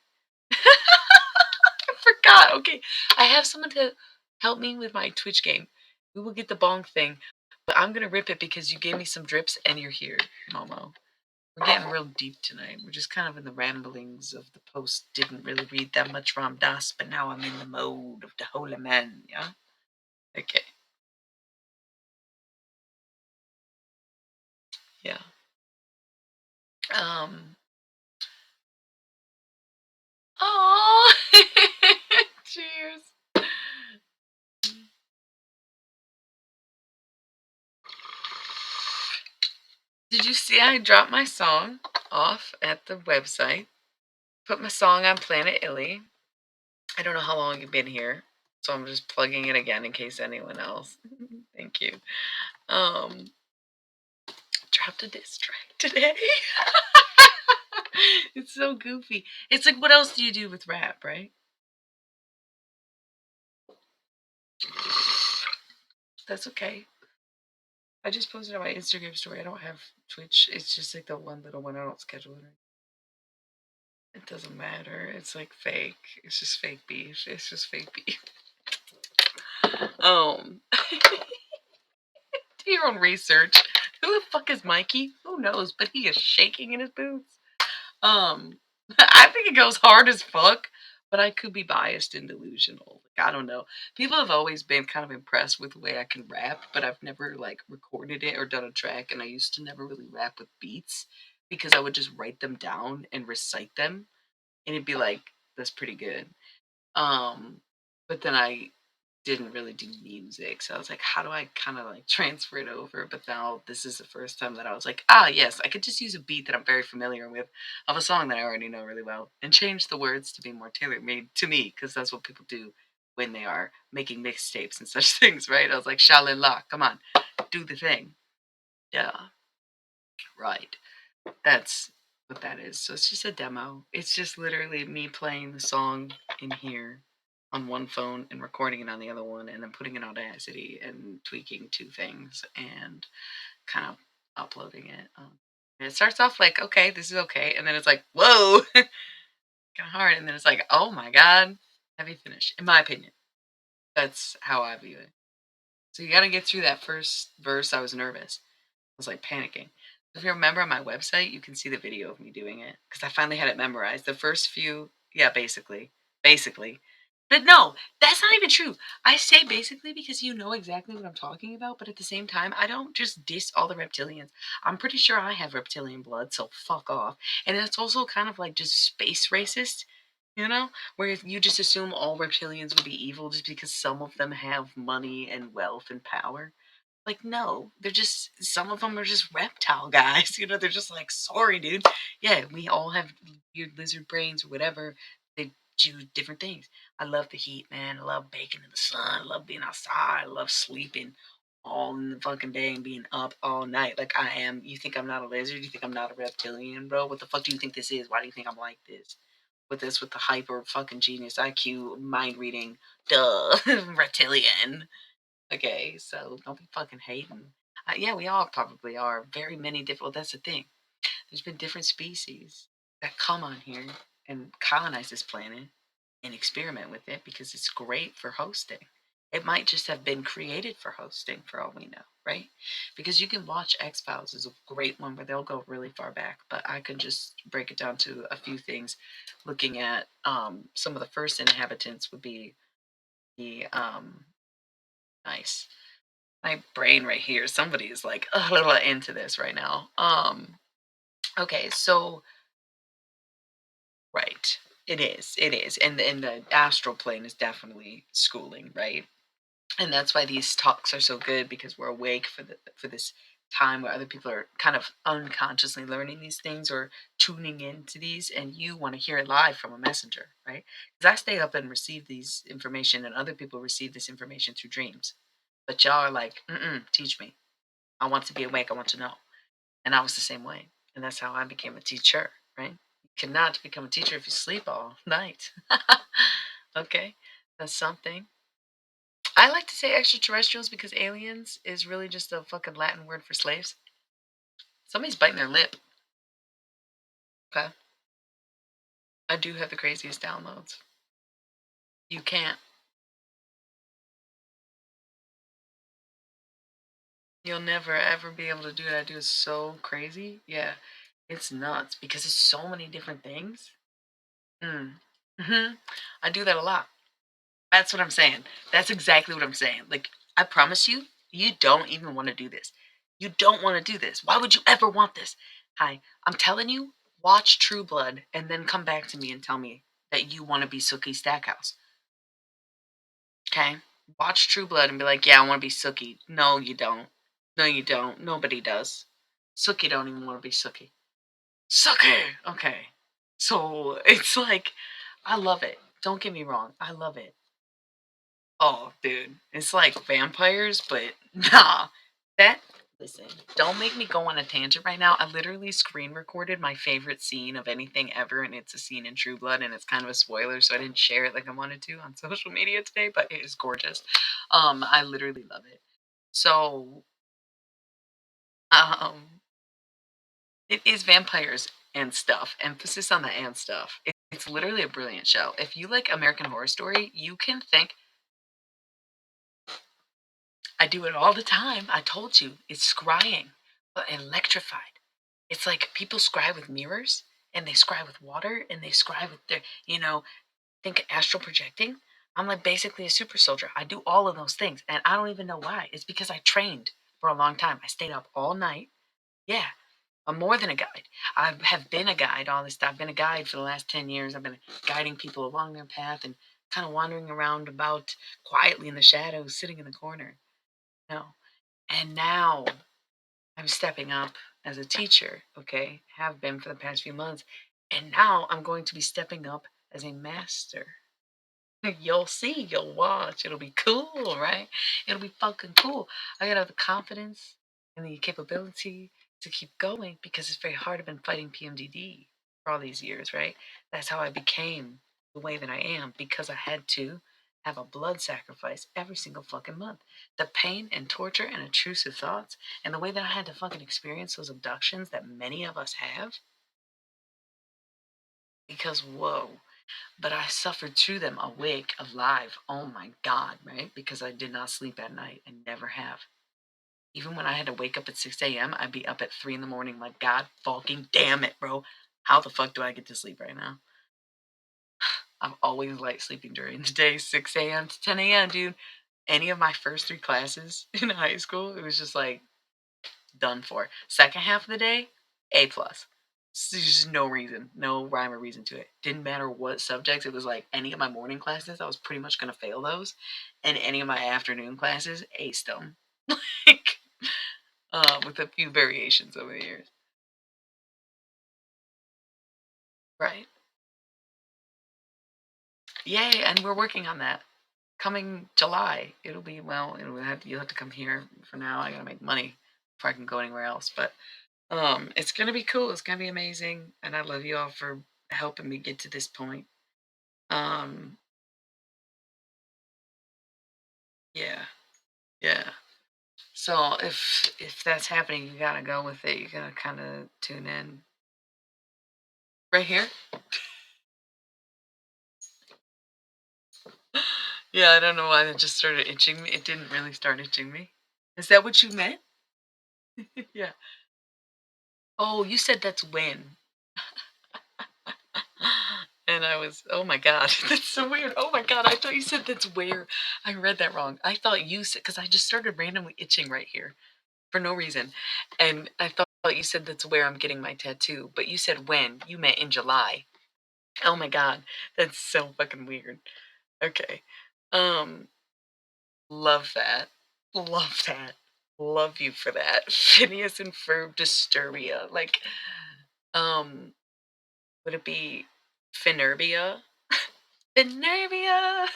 I forgot. Okay. I have someone to help me with my Twitch game. We will get the bong thing, but I'm gonna rip it because you gave me some drips and you're here, Momo. We're getting real deep tonight. We're just kind of in the ramblings of the post. Didn't really read that much Ram Dass, but now I'm in the mode of the holy man. Yeah. Okay. Yeah. Um. Oh. Cheers. Did you see I dropped my song off at the website? Put my song on Planet Illy. I don't know how long you've been here, so I'm just plugging it again in case anyone else. Thank you. Um, dropped a diss track today. It's so goofy. It's like, what else do you do with rap, right? That's okay. I just posted on my Instagram story. I don't have Twitch. It's just like the one little one. I don't schedule it. It doesn't matter. It's like fake. It's just fake beef. It's just fake beef. Um, do your own research. Who the fuck is Mikey? Who knows? But he is shaking in his boots. I think it goes hard as fuck, but I could be biased and delusional. Like, I don't know. People have always been kind of impressed with the way I can rap, but I've never like recorded it or done a track. And I used to never really rap with beats because I would just write them down and recite them, and it'd be like, "That's pretty good." Um, but then I didn't really do music. So I was like, how do I kind of like transfer it over? But now this is the first time that I was like, ah, yes, I could just use a beat that I'm very familiar with of a song that I already know really well and change the words to be more tailor made to me because that's what people do when they are making mixtapes and such things, right? I was like, Shaolin La, come on, do the thing. Yeah, right. That's what that is. So it's just a demo. It's just literally me playing the song in here on one phone and recording it on the other one and then putting it on Audacity and tweaking two things and kind of uploading it. And it starts off like, okay, this is okay. And then it's like, whoa, kind of hard. And then it's like, oh my God, heavy finish, in my opinion. That's how I view it. So you got to get through that first verse. I was nervous. Was like panicking. If you remember on my website, you can see the video of me doing it because I finally had it memorized. The first few, yeah, basically. But no, that's not even true. I say basically because you know exactly what I'm talking about, but at the same time, I don't just diss all the reptilians. I'm pretty sure I have reptilian blood, so fuck off. And it's also kind of like just space racist, where you just assume all reptilians would be evil just because some of them have money and wealth and power. Like, no, they're just, some of them are just reptile guys. They're just like, sorry, dude. Yeah, we all have weird lizard brains or whatever. They do different things. I love the heat, man. I love baking in the sun. I love being outside. I love sleeping all in the fucking day and being up all night like I am. You think I'm not a lizard? You think I'm not a reptilian, bro? What the fuck do you think this is? Why do you think I'm like this? With the hyper fucking genius IQ mind reading, duh, reptilian. Okay, so don't be fucking hating. Yeah, we all probably are. Very many different. Well, that's the thing. There's been different species that come on here and colonize this planet and experiment with it because it's great for hosting. It might just have been created for hosting, for all we know, right? Because you can watch X Files is a great one where they'll go really far back, but I can just break it down to a few things. Looking at some of the first inhabitants would be the nice my brain right here. Somebody is like a little into this right now. Okay, so right. It is. It is. And the astral plane is definitely schooling, right? And that's why these talks are so good because we're awake for this time where other people are kind of unconsciously learning these things or tuning into these and you want to hear it live from a messenger, right? Because I stay up and receive these information and other people receive this information through dreams. But y'all are like, teach me. I want to be awake. I want to know. And I was the same way. And that's how I became a teacher, right? You cannot become a teacher if you sleep all night. Okay, that's something. I like to say extraterrestrials because aliens is really just a fucking Latin word for slaves. Somebody's biting their lip. Okay. I do have the craziest downloads. You can't. You'll never ever be able to do what I do. Is so crazy. Yeah. It's nuts because it's so many different things. Mm. I do that a lot. That's what I'm saying. That's exactly what I'm saying. Like, I promise you, you don't even want to do this. You don't want to do this. Why would you ever want this? Hi, I'm telling you, watch True Blood and then come back to me and tell me that you want to be Sookie Stackhouse. Okay? Watch True Blood and be like, yeah, I want to be Sookie. No, you don't. No, you don't. Nobody does. Sookie don't even want to be Sookie. Sookie! Okay. So, it's like, I love it. Don't get me wrong. I love it. Oh, dude, it's like vampires, but nah, that Listen, don't make me go on a tangent right now. I literally screen recorded my favorite scene of anything ever, and it's a scene in True Blood, and it's kind of a spoiler, so I didn't share it like I wanted to on social media today, but it is gorgeous. I literally love it. So, um, it is vampires and stuff. Emphasis on the and stuff. It's literally a brilliant show. If you like American Horror Story, you can thank I do it all the time. I told you, it's scrying, but electrified. It's like people scry with mirrors and they scry with water and they scry with their, think astral projecting. I'm like basically a super soldier. I do all of those things and I don't even know why. It's because I trained for a long time. I stayed up all night. Yeah, I'm more than a guide. I have been a guide all this time. I've been a guide for the last 10 years. I've been guiding people along their path and kind of wandering around about quietly in the shadows, sitting in the corner. No. And now I'm stepping up as a teacher, okay? Have been for the past few months. And now I'm going to be stepping up as a master. You'll see, you'll watch. It'll be cool, right? It'll be fucking cool. I gotta have the confidence and the capability to keep going because it's very hard. I've been fighting PMDD for all these years, right? That's how I became the way that I am because I had to have a blood sacrifice every single fucking month. The pain and torture and intrusive thoughts and the way that I had to fucking experience those abductions that many of us have because, whoa, but I suffered through them awake, alive. Oh my God, right? Because I did not sleep at night and never have. Even when I had to wake up at 6 a.m., I'd be up at 3 in the morning, like, God fucking damn it, bro. How the fuck do I get to sleep right now? I'm always light sleeping during the day, 6 a.m. to 10 a.m., dude. Any of my first three classes in high school, it was just like done for. Second half of the day, A plus. There's just no reason, no rhyme or reason to it. Didn't matter what subjects. It was like any of my morning classes, I was pretty much gonna fail those, and any of my afternoon classes, aced them. like, with a few variations over the years. Right? Yay! And we're working on that. Coming July, it'll be you'll have to come here for now. I gotta make money before I can go anywhere else, but it's gonna be cool. It's gonna be amazing, and I love you all for helping me get to this point. Um, yeah, yeah. So if that's happening, you gotta go with it. You gotta kind of tune in right here. Yeah, I don't know why that just started itching me. It didn't really start itching me. Is that what you meant? Yeah. Oh, you said that's when. And I was, oh my God, that's so weird. Oh my God, I thought you said that's where. I read that wrong. I thought you said, because I just started randomly itching right here for no reason. And I thought you said that's where I'm getting my tattoo. But you said when. You meant in July. Oh my God, that's so fucking weird. Okay. Um, love that. Love that. Love you for that. Phineas and Ferb Disturbia. Like, um, would it be Finerbia? Finerbia!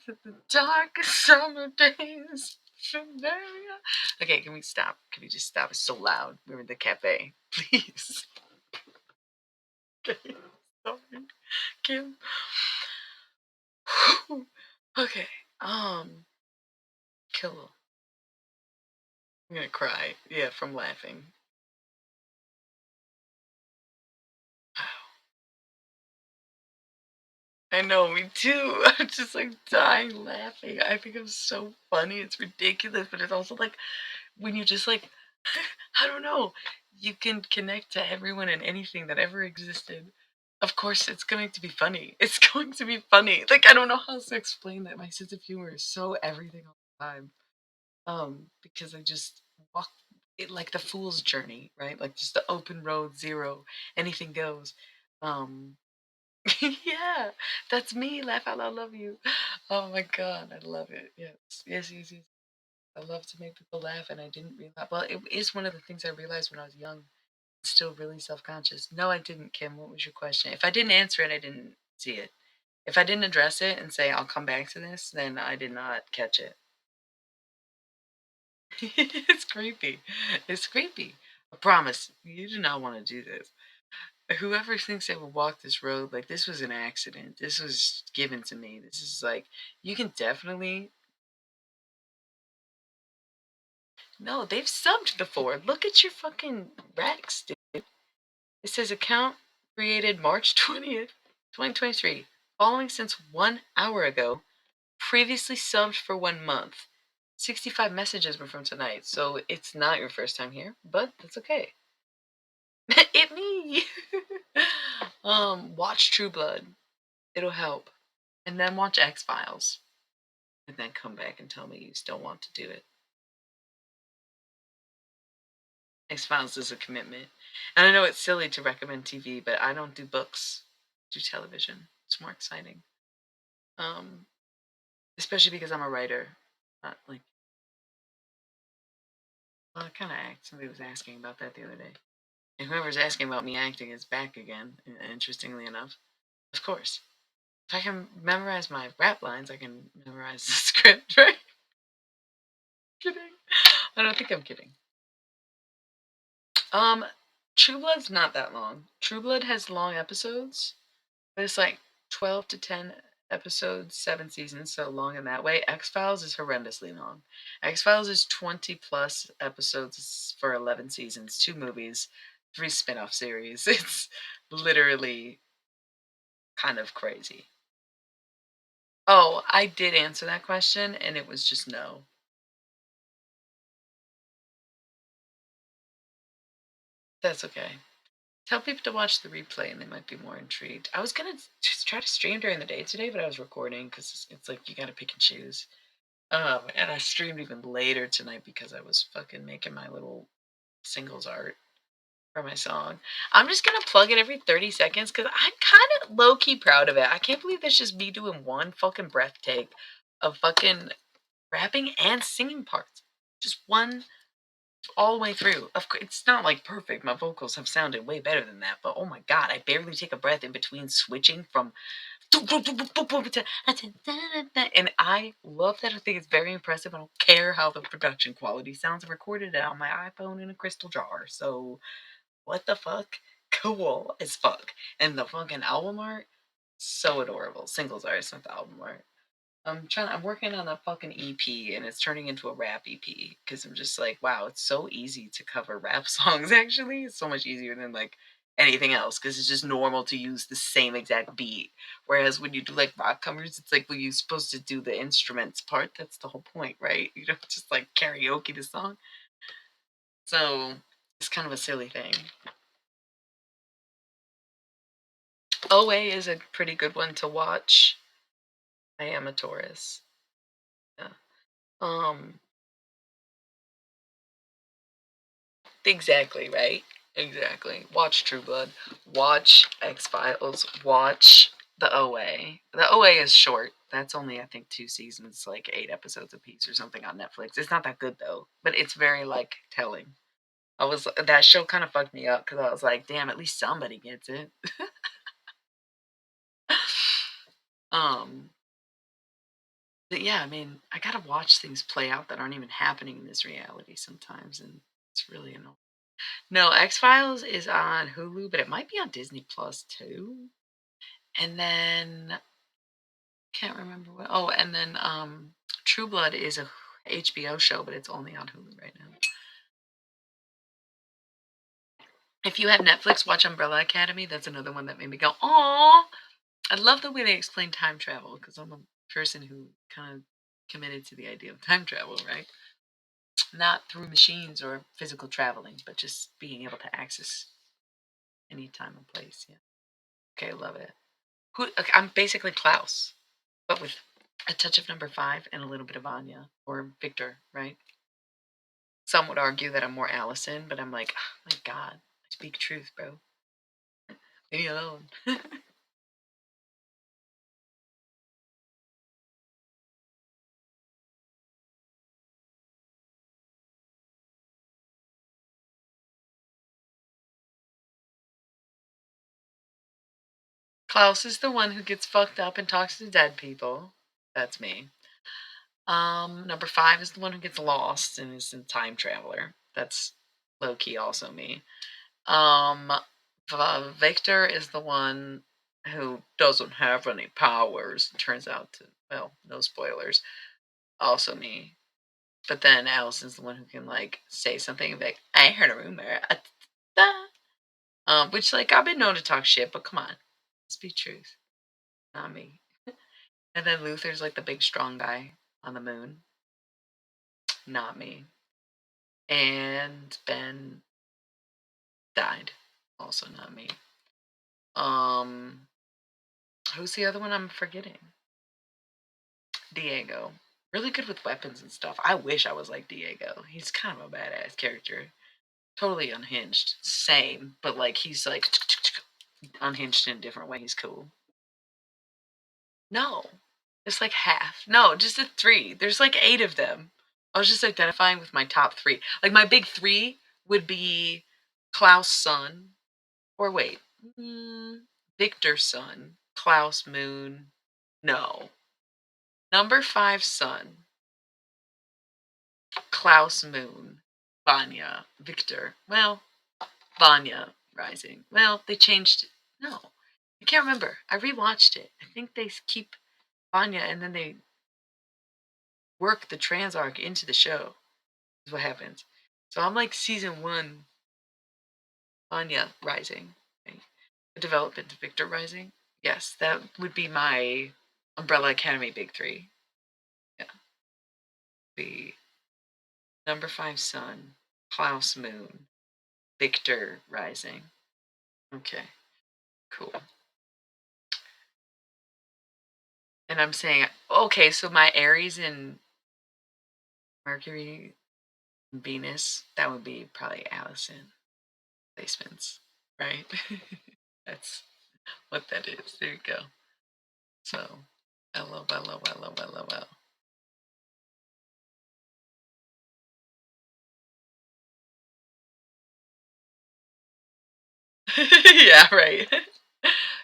The dark summer days. Finerbia. Okay, can we stop? Can we just stop? It's so loud. We're in the cafe. Please. Okay. Sorry. Kim. Okay. Kill. I'm gonna cry. Yeah, from laughing. I know, me too. I'm just like dying laughing. I think I'm so funny. It's ridiculous, but it's also like when you just like, I don't know, you can connect to everyone and anything that ever existed. Of course, it's going to be funny. It's going to be funny. Like I don't know how else to explain that. My sense of humor is so everything all the time. Because I just walk it like the fool's journey, right? Like just the open road, zero, anything goes. Um, yeah, that's me. Laugh out loud, love you. Oh my God, I love it. Yes, yes, yes, yes. I love to make people laugh, and I didn't realize. Well, it is one of the things I realized when I was young. Still really self-conscious. No, I didn't, Kim. What was your question? If I didn't answer it, I didn't see it. If I didn't address it and say I'll come back to this, then I did not catch it. It's creepy. It's creepy. I promise you do not want to do this. Whoever thinks they will walk this road, like this was an accident. This was given to me. This is like you can definitely no, they've subbed before. Look at your fucking Rex, dude. It says account created March 20th, 2023. Following since 1 hour ago. Previously subbed for 1 month. 65 messages were from tonight, so it's not your first time here, but that's okay. It me. Watch True Blood. It'll help. And then watch X Files. And then come back and tell me you still want to do it. X Files is a commitment. And I know it's silly to recommend TV, but I don't do books. I do television. It's more exciting. Um, Especially because I'm a writer. Not like well, I kinda act. Somebody was asking about that the other day. And whoever's asking about me acting is back again, interestingly enough. Of course. If I can memorize my rap lines, I can memorize the script, right? Kidding. I don't think I'm kidding. Um, True Blood's not that long. True Blood has long episodes, but it's like 12 to 10 episodes, 7 seasons, so long in that way. X Files is horrendously long. X Files is 20 plus episodes for 11 seasons, 2 movies, 3 spin off series. It's literally kind of crazy. Oh, I did answer that question, and it was just no. That's okay. Tell people to watch the replay, and they might be more intrigued. I was gonna just try to stream during the day today, but I was recording because it's like you gotta pick and choose. And I streamed even later tonight because I was fucking making my little singles art for my song. I'm just gonna plug it every 30 seconds because I'm kind of low key proud of it. I can't believe that's just me doing one fucking breath take of fucking rapping and singing parts. Just one all the way through. Of course, it's not like perfect. My vocals have sounded way better than that, but oh my god, I barely take a breath in between switching from and I love that. I think it's very impressive. I don't care how the production quality sounds. I recorded it on my iPhone in a crystal jar. So what the fuck? Cool as fuck. And the fucking album art, so adorable. Singles art, it's not the album art. I'm working on a fucking EP and it's turning into a rap EP because I'm just like, wow, it's so easy to cover rap songs actually. It's so much easier than like anything else because it's just normal to use the same exact beat. Whereas when you do like rock covers, it's like when you're supposed to do the instruments part, that's the whole point, right? You don't just like karaoke the song. So it's kind of a silly thing. OA is a pretty good one to watch. I am a Taurus. Yeah. Um Exactly, right? Exactly. Watch True Blood. Watch X Files. Watch the OA. The OA is short. That's only I think 2 seasons, like 8 episodes apiece or something on Netflix. It's not that good though, but it's very like telling. I was that show kind of fucked me up because I was like, damn, at least somebody gets it. um, but yeah, I mean, I gotta watch things play out that aren't even happening in this reality sometimes, and it's really annoying. No, X Files is on Hulu, but it might be on Disney Plus too. And then can't remember what. Oh, and then True Blood is a HBO show, but it's only on Hulu right now. If you have Netflix, watch Umbrella Academy. That's another one that made me go, "Aw!" I love the way they explain time travel because I'm a person who kind of committed to the idea of time travel, right? Not through machines or physical traveling, but just being able to access any time and place. Yeah. Okay, love it. Okay, I'm basically Klaus, but with a touch of number 5 and a little bit of Anya or Victor, right? Some would argue that I'm more Allison, but I'm like, oh my God, I speak truth, bro. Leave me alone. Klaus is the one who gets fucked up and talks to dead people. That's me. Number 5 is the one who gets lost and is a time traveler. That's low key also me. Um, Victor is the one who doesn't have any powers. Turns out to, well, no spoilers. Also me. But then Allison's the one who can like say something and be like, I heard a rumor. Which like I've been known to talk shit, but come on. Speak truth. Not me. And then Luther's like the big strong guy on the moon. Not me. And Ben died. Also not me. Um who's the other one I'm forgetting? Diego. Really good with weapons and stuff. I wish I was like Diego. He's kind of a badass character. Totally unhinged. Same, but like he's like unhinged in a different way. He's cool. No. It's like half. No, just a 3. There's like 8 of them. I was just identifying with my top 3. Like my big 3 would be Klaus' son. Or wait. Victor's son. Klaus Moon. No. Number 5 son. Klaus Moon. Vanya. Victor. Well, Vanya Rising. Well, they changed. No. I can't remember. I rewatched it. I think they keep Vanya and then they work the trans arc into the show. Is what happens. So I'm like season 1, Anya Rising. Right? The development of Victor Rising. Yes, that would be my Umbrella Academy big 3. Yeah. The number 5 son, Klaus Moon, Victor Rising. Okay, cool. And I'm saying, okay, so my Aries and Mercury and Venus, that would be probably Allison placements, right? That's what that is. There you go. So, LOL, LOL, LOL, LOL. Yeah, right.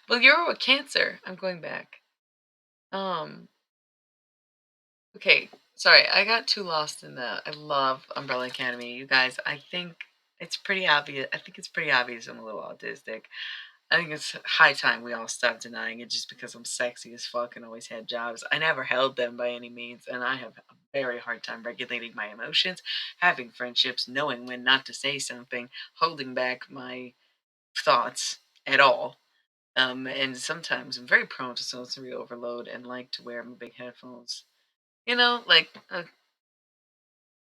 Well, you're a Cancer. I'm going back. Um, okay. Sorry, I got too lost in that. I love Umbrella Academy. You guys, I think it's pretty obvious. I think it's pretty obvious I'm a little autistic. I think it's high time we all stop denying it just because I'm sexy as fuck and always had jobs. I never held them by any means, and I have a very hard time regulating my emotions, having friendships, knowing when not to say something, holding back my thoughts at all. And sometimes I'm very prone to sensory overload and like to wear my big headphones. Like a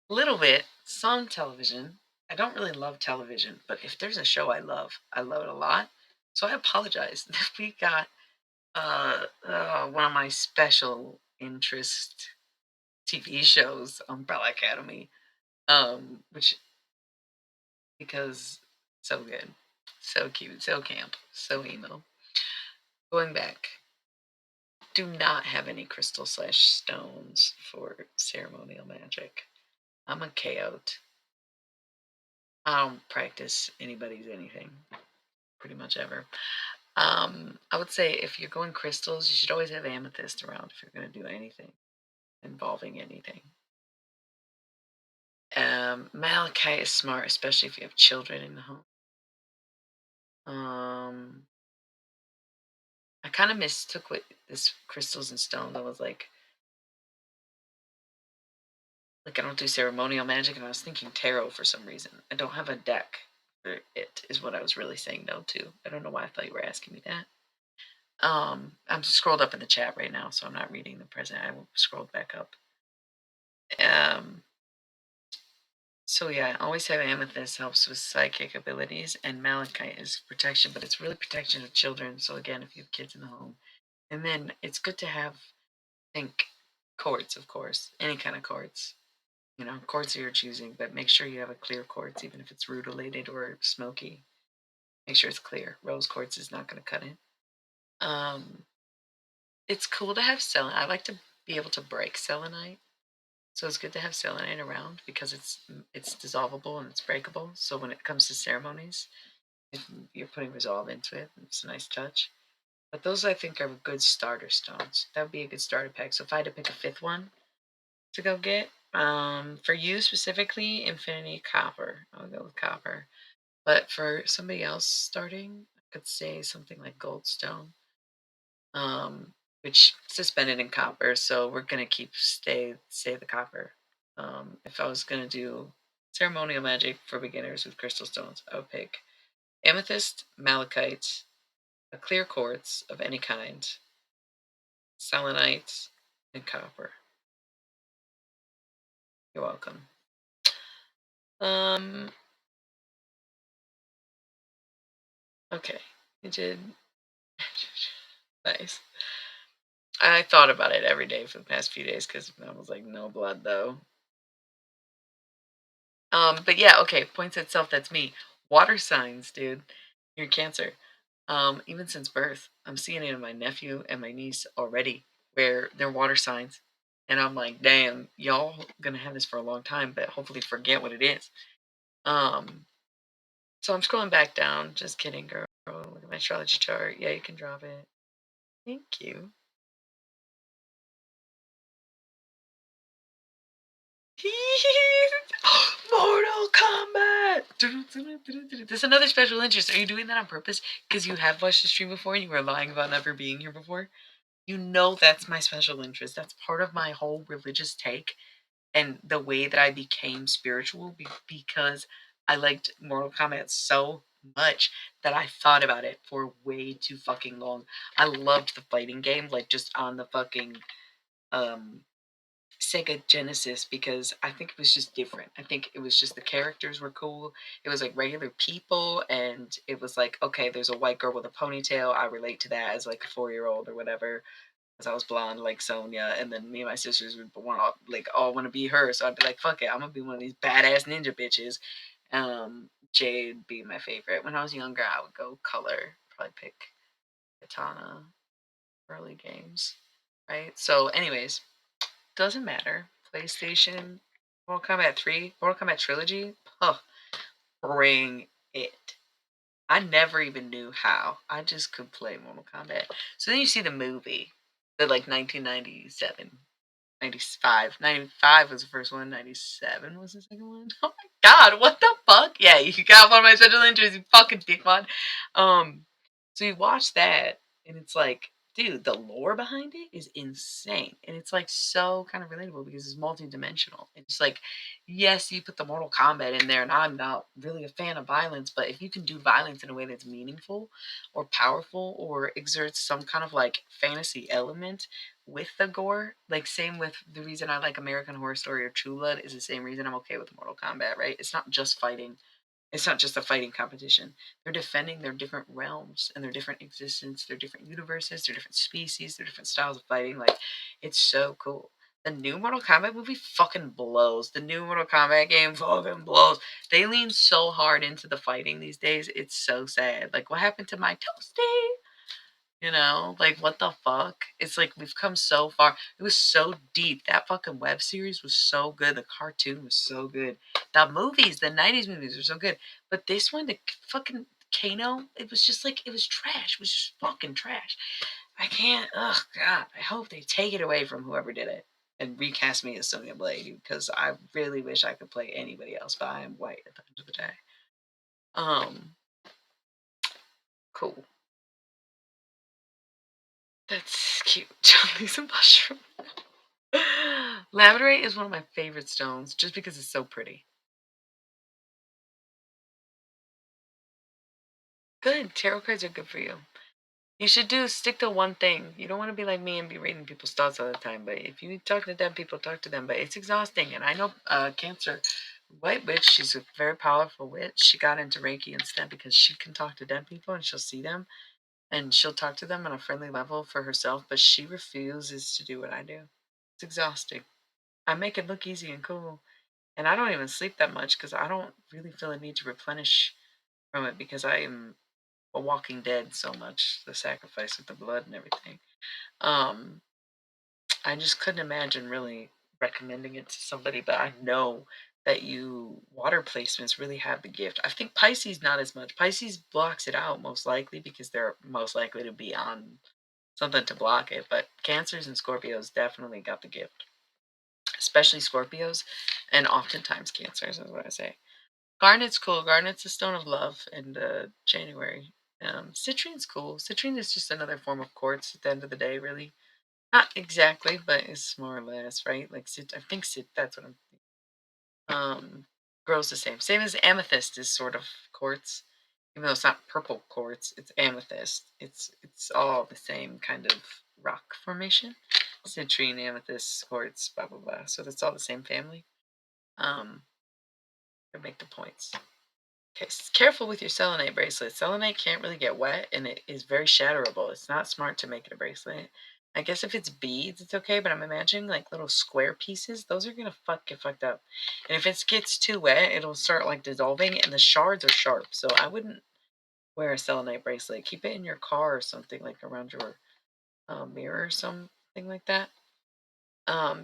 little bit, some television. I don't really love television, but if there's a show I love it a lot. So I apologize. We got one of my special interest TV shows, Umbrella Academy, which because so good, so cute, so camp, so emo. Going back, do not have any crystal/stones for ceremonial magic. I'm a chaot. I don't practice anybody's anything pretty much ever. I would say if you're going crystals, you should always have amethyst around if you're going to do anything involving anything. Malachite is smart, especially if you have children in the home. I kind of mistook what this crystals and stones. I was like I don't do ceremonial magic, and I was thinking tarot for some reason. I don't have a deck for it, is what I was really saying no to. I don't know why I thought you were asking me that. I'm scrolled up in the chat right now, so I'm not reading the present. I scrolled back up. Um, so yeah, always have amethyst helps with psychic abilities, and malachite is protection, but it's really protection of children. So again, if you have kids in the home, and then it's good to have, think, quartz, of course, any kind of quartz. Quartz you're choosing, but make sure you have a clear quartz, even if it's rutilated or smoky. Make sure it's clear. Rose quartz is not going to cut it. Um, it's cool to have selenite. I like to be able to break selenite, so it's good to have selenite around because it's dissolvable and it's breakable. So when it comes to ceremonies, if you're putting resolve into it, it's a nice touch. But those I think are good starter stones. That would be a good starter pack. So if I had to pick a 5th one, to go get. For you specifically, Infinity Copper. I'll go with copper. But for somebody else starting, I could say something like Goldstone, um, which suspended in copper. So we're gonna keep stay the copper. If I was gonna do ceremonial magic for beginners with crystal stones, I would pick amethyst, malachite, a clear quartz of any kind, selenite, and copper. You're welcome. Um, okay, you did nice. I thought about it every day for the past few days because I was like, no blood though. But yeah, okay, points itself, that's me. Water signs, dude. You're Cancer. Even since birth, I'm seeing it in my nephew and my niece already, where they're water signs. And I'm like, damn, y'all gonna have this for a long time, but hopefully forget what it is. Um, so I'm scrolling back down. Just kidding, girl. Look at my astrology chart. Yeah, you can drop it. Thank you. Mortal Kombat! There's another special interest. Are you doing that on purpose? Because you have watched the stream before and you were lying about never being here before? You know that's my special interest. That's part of my whole religious take and the way that I became spiritual because I liked Mortal Kombat so much that I thought about it for way too fucking long. I loved the fighting game, like just on the fucking um Sega Genesis because I think it was just different. I think it was just the characters were cool. It was like regular people, and it was like, okay, there's a white girl with a ponytail. I relate to that as like a 4 year old or whatever, because I was blonde like Sonya, and then me and my sisters would want like all want to be her. So I'd be like, fuck it, I'm gonna be one of these badass ninja bitches. Jade being my favorite. When I was younger, I would go color, probably pick Katana. Early games, right? So, anyways, doesn't matter. PlayStation, Mortal Kombat 3, Mortal Kombat Trilogy, huh, bring it. I never even knew how. I just could play Mortal Kombat. So then you see the movie, the like 1997, 95 was the first one, 97 was the second one. Oh my god, what the fuck? Yeah, you got one of my special interests, you fucking dickmon. So you watch that, and it's like, dude, the lore behind it is insane. And it's like so kind of relatable because it's multi-dimensional. It's like, yes, you put the Mortal Kombat in there, and I'm not really a fan of violence, but if you can do violence in a way that's meaningful or powerful or exerts some kind of like fantasy element with the gore, like same with the reason I like American Horror Story or True Blood is the same reason I'm okay with Mortal Kombat, right? It's not just fighting. It's not just a fighting competition. They're defending their different realms and their different existence, their different universes, their different species, their different styles of fighting. Like, it's so cool. The new Mortal Kombat movie fucking blows. The new Mortal Kombat game fucking blows. They lean so hard into the fighting these days. It's so sad. Like, what happened to my toasty? You know, like what the fuck? It's like we've come so far. It was so deep. That fucking web series was so good. The cartoon was so good. The movies, the 90s movies were so good. But this one, the fucking Kano, it was just like, it was trash. It was just fucking trash. I can't, oh god. I hope they take it away from whoever did it and recast me as Sonya Blade because I really wish I could play anybody else, but I am white at the end of the day. Um, cool. That's cute. Charlie's a mushroom. Labradorite is one of my favorite stones just because it's so pretty. Good. Tarot cards are good for you. You should stick to one thing. You don't want to be like me and be reading people's thoughts all the time. But if you talk to dead people, talk to them. But it's exhausting. And I know Cancer, White Witch, she's a very powerful witch. She got into Reiki instead because she can talk to dead people and she'll see them. And she'll talk to them on a friendly level for herself. But she refuses to do what I do. It's exhausting. I make it look easy and cool. And I don't even sleep that much because I don't really feel a need to replenish from it because I am a walking dead so much, the sacrifice of the blood and everything. Um, I just couldn't imagine really recommending it to somebody, but I know that you water placements really have the gift. I think Pisces not as much. Pisces blocks it out most likely because they're most likely to be on something to block it, but Cancers and Scorpios definitely got the gift, especially Scorpios, and oftentimes Cancers, is what I say. Garnet's cool. Garnet's a stone of love in January. Citrine's cool. Citrine is just another form of quartz at the end of the day, really. Not exactly, but it's more or less, right? Like, I think that's what I'm grows the same. Same as amethyst is sort of quartz, even though it's not purple quartz. It's amethyst. It's all the same kind of rock formation. Citrine, amethyst, quartz, blah blah blah. So that's all the same family. To make the points. Okay, careful with your selenite bracelet. Selenite can't really get wet, and it is very shatterable. It's not smart to make it a bracelet. I guess if it's beads, it's okay, but I'm imagining like little square pieces. Those are gonna get fucked up. And if it gets too wet, it'll start like dissolving, and the shards are sharp. So I wouldn't wear a selenite bracelet. Keep it in your car or something, like around your mirror or something like that.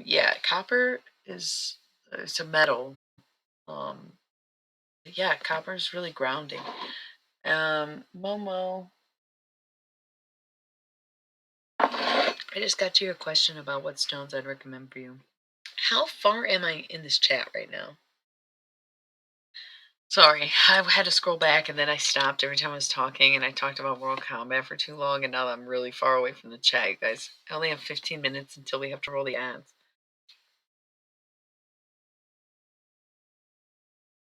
Yeah, copper is it's a metal. Um, yeah, copper is really grounding. Momo, I just got to your question about what stones I'd recommend for you. How far am I in this chat right now? Sorry, I had to scroll back and then I stopped every time I was talking, and I talked about World Combat for too long, and now I'm really far away from the chat, you guys. I only have 15 minutes until we have to roll the ads.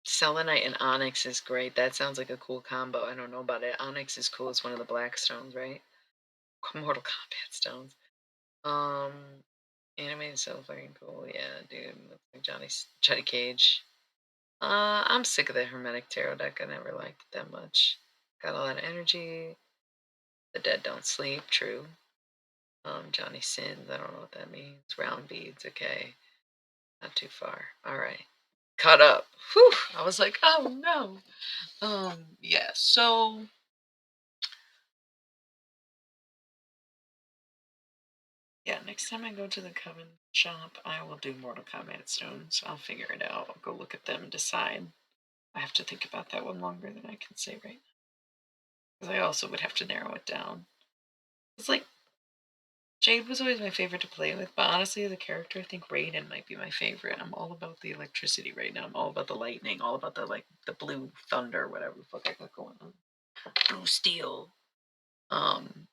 Selenite and onyx is great. That sounds like a cool combo. I don't know about it. Onyx is cool. It's one of the black stones, right? Mortal Kombat stones. Animated so fucking cool. Yeah, dude. Looks like Johnny Cage. I'm sick of the Hermetic Tarot deck. I never liked it that much. Got a lot of energy. The dead don't sleep. True. Johnny Sins. I don't know what that means. Round beads. Okay. Not too far. All right. Caught up. Whew. I was like, oh no. Yeah. So yeah, next time I go to the Coven shop, I will do Mortal Kombat stones. I'll figure it out. I'll go look at them and decide. I have to think about that one longer than I can say right now. Because I also would have to narrow it down. It's like Jade was always my favorite to play with, but honestly, as a character, I think Raiden might be my favorite. I'm all about the electricity right now. I'm all about the lightning, all about the blue thunder, whatever the fuck I got going on. Blue steel. Um,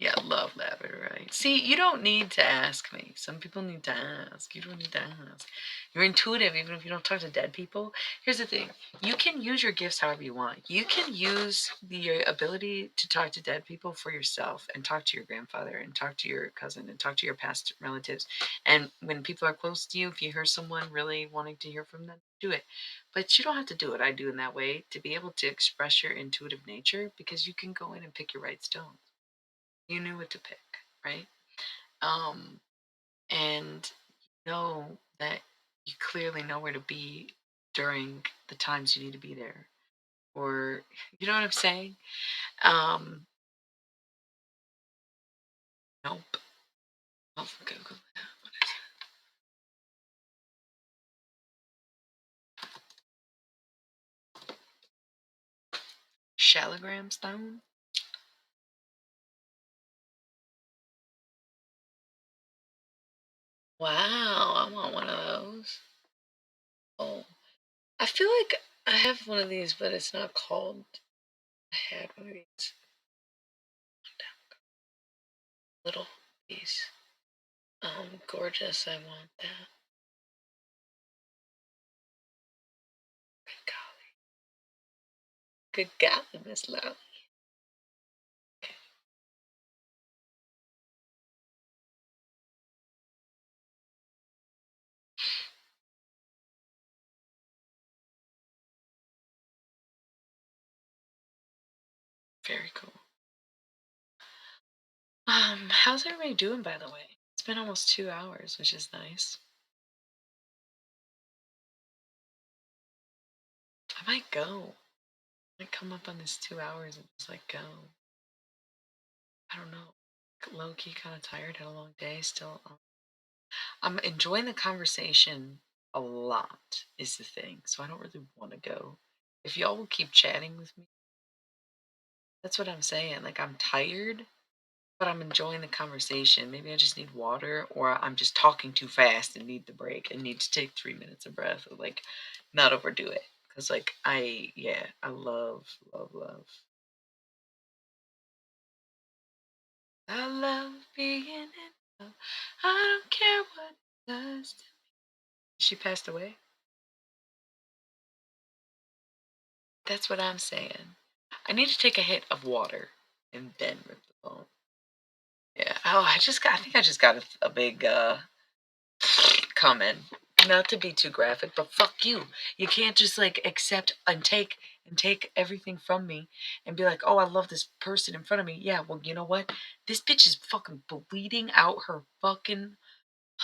Yeah, love labradorite. See, you don't need to ask me. Some people need to ask. You don't need to ask. You're intuitive, even if you don't talk to dead people. Here's the thing: you can use your gifts however you want. You can use your ability to talk to dead people for yourself, and talk to your grandfather, and talk to your cousin, and talk to your past relatives. And when people are close to you, if you hear someone really wanting to hear from them, do it. But you don't have to do what I do in that way to be able to express your intuitive nature, because you can go in and pick your right stone. You knew what to pick, right? Um, and know that you clearly know where to be during the times you need to be there. Or, you know what I'm saying? Um, nope. Oh, Google that. What is it? Shalagram stone? Wow, I want one of those. Oh, I feel like I have one of these, but it's not called. I had one of these little piece. Gorgeous. I want that. Good golly. Good golly, Miss Love. Very cool. How's everybody doing, by the way? It's been almost 2 hours, which is nice. I might go. I might come up on this 2 hours and just like go. I don't know. Low key, kind of tired. Had a long day. Still, I'm enjoying the conversation a lot. Is the thing. So I don't really want to go. If y'all will keep chatting with me, that's what I'm saying. Like, I'm tired, but I'm enjoying the conversation. Maybe I just need water, or I'm just talking too fast and need the break and need to take 3 minutes of breath, or like not overdo it. Cause like yeah, I love, love, love. I love being in love. I don't care what it does. She passed away. That's what I'm saying. I need to take a hit of water and then rip the phone. Yeah. Oh, I think I just got a big comment. Not to be too graphic, but fuck you. You can't just like accept and take everything from me and be like, oh, I love this person in front of me. Yeah, well, you know what? This bitch is fucking bleeding out her fucking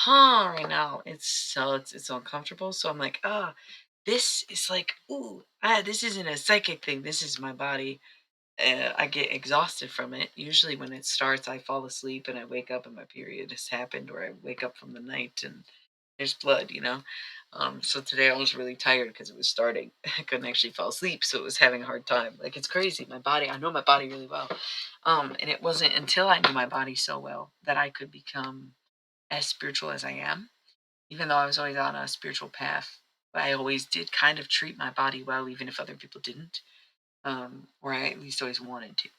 right now. It's uncomfortable. So I'm like, this is like, ooh, this isn't a psychic thing. This is my body. I get exhausted from it. Usually, when it starts, I fall asleep and I wake up and my period has happened, or I wake up from the night and there's blood, you know? So today I was really tired because it was starting. I couldn't actually fall asleep, so it was having a hard time. Like, it's crazy. My body, I know my body really well. And it wasn't until I knew my body so well that I could become as spiritual as I am, even though I was always on a spiritual path. I always did kind of treat my body well, even if other people didn't, or I at least always wanted to,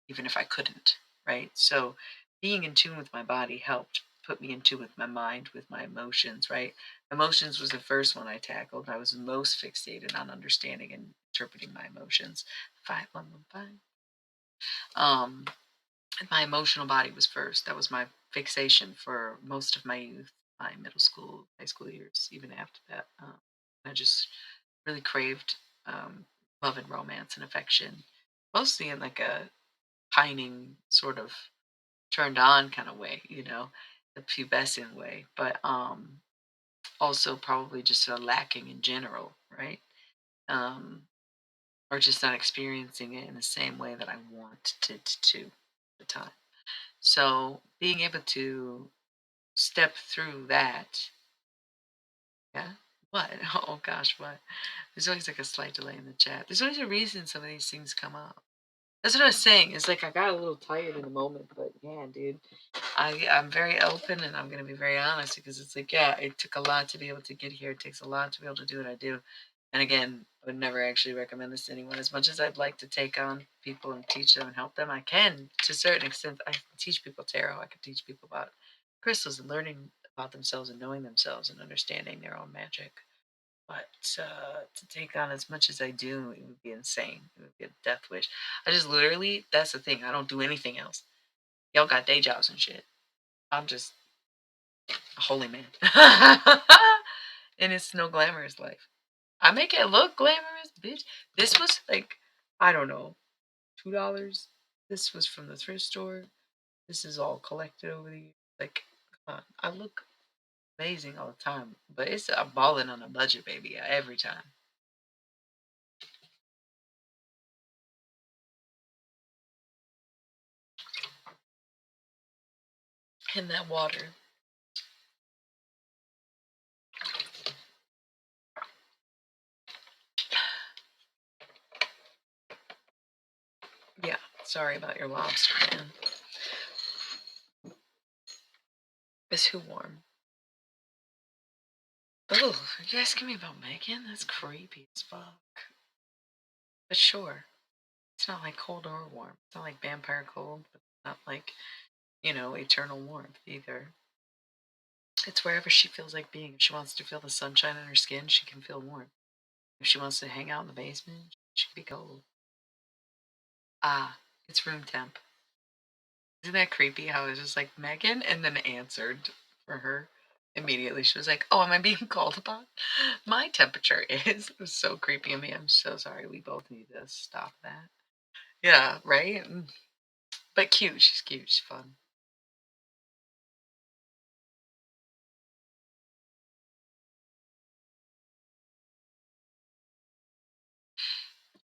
even if I couldn't, right? So being in tune with my body helped put me in tune with my mind, with my emotions, right? Emotions was the first one I tackled. I was most fixated on understanding and interpreting my emotions. 5115. And my emotional body was first. That was my fixation for most of my youth, my middle school, high school years, even after that. I just really craved love and romance and affection, mostly in like a pining sort of turned on kind of way, the pubescent way, but also probably just a lacking in general, right? Um, or just not experiencing it in the same way that I wanted to at the time. So being able to step through that, yeah. What? Oh gosh, what? There's always like a slight delay in the chat. There's always a reason some of these things come up. That's what I was saying. It's like I got a little tired in the moment, but yeah, dude, I'm very open and I'm gonna be very honest because it's like, yeah, it took a lot to be able to get here. It takes a lot to be able to do what I do. And again, I would never actually recommend this to anyone. As much as I'd like to take on people and teach them and help them, I can to a certain extent. I can teach people tarot. I can teach people about crystals and learning about themselves and knowing themselves and understanding their own magic. But to take on as much as I do, it would be insane. It would be a death wish. I just literally, that's the thing. I don't do anything else. Y'all got day jobs and shit. I'm just a holy man. And it's no glamorous life. I make it look glamorous, bitch. This was like, I don't know, $2. This was from the thrift store. This is all collected over the years. Like, come on. I look amazing all the time. But I'm balling on a budget, baby, every time. And that water. Yeah, sorry about your lobster, man. Is who warm? Oh, are you asking me about Megan? That's creepy as fuck. But sure, it's not like cold or warm. It's not like vampire cold, but not like, eternal warmth either. It's wherever she feels like being. If she wants to feel the sunshine on her skin, she can feel warm. If she wants to hang out in the basement, she can be cold. Ah, it's room temp. Isn't that creepy how it was just like Megan and then answered for her immediately? She was like, oh, am I being called upon? My temperature is. It was so creepy of me. I'm so sorry. We both need to stop that. Yeah, right? But cute. She's cute. She's fun.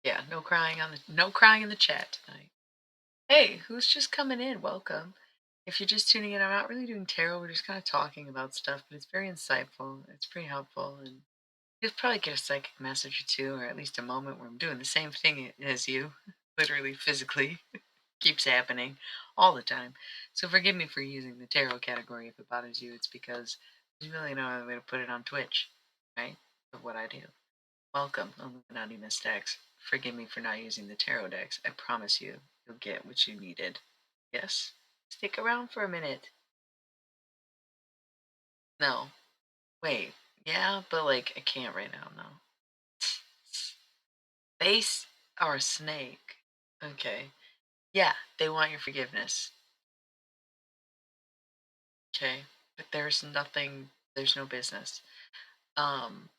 Yeah, no crying in the chat tonight. Hey, who's just coming in? Welcome. If you're just tuning in, I'm not really doing tarot. We're just kind of talking about stuff, but it's very insightful. It's pretty helpful, and you'll probably get a psychic message or two, or at least a moment where I'm doing the same thing as you, literally, physically. Keeps happening all the time. So forgive me for using the tarot category if it bothers you. It's because there's really no other way to put it on Twitch, right? Of what I do. Welcome, Illuminati Mystex. Forgive me for not using the tarot decks. I promise you, you'll get what you needed. Yes? Stick around for a minute. No. Wait. Yeah, but like, I can't right now, no. They are a snake. Okay. Yeah, they want your forgiveness. Okay. But there's no business.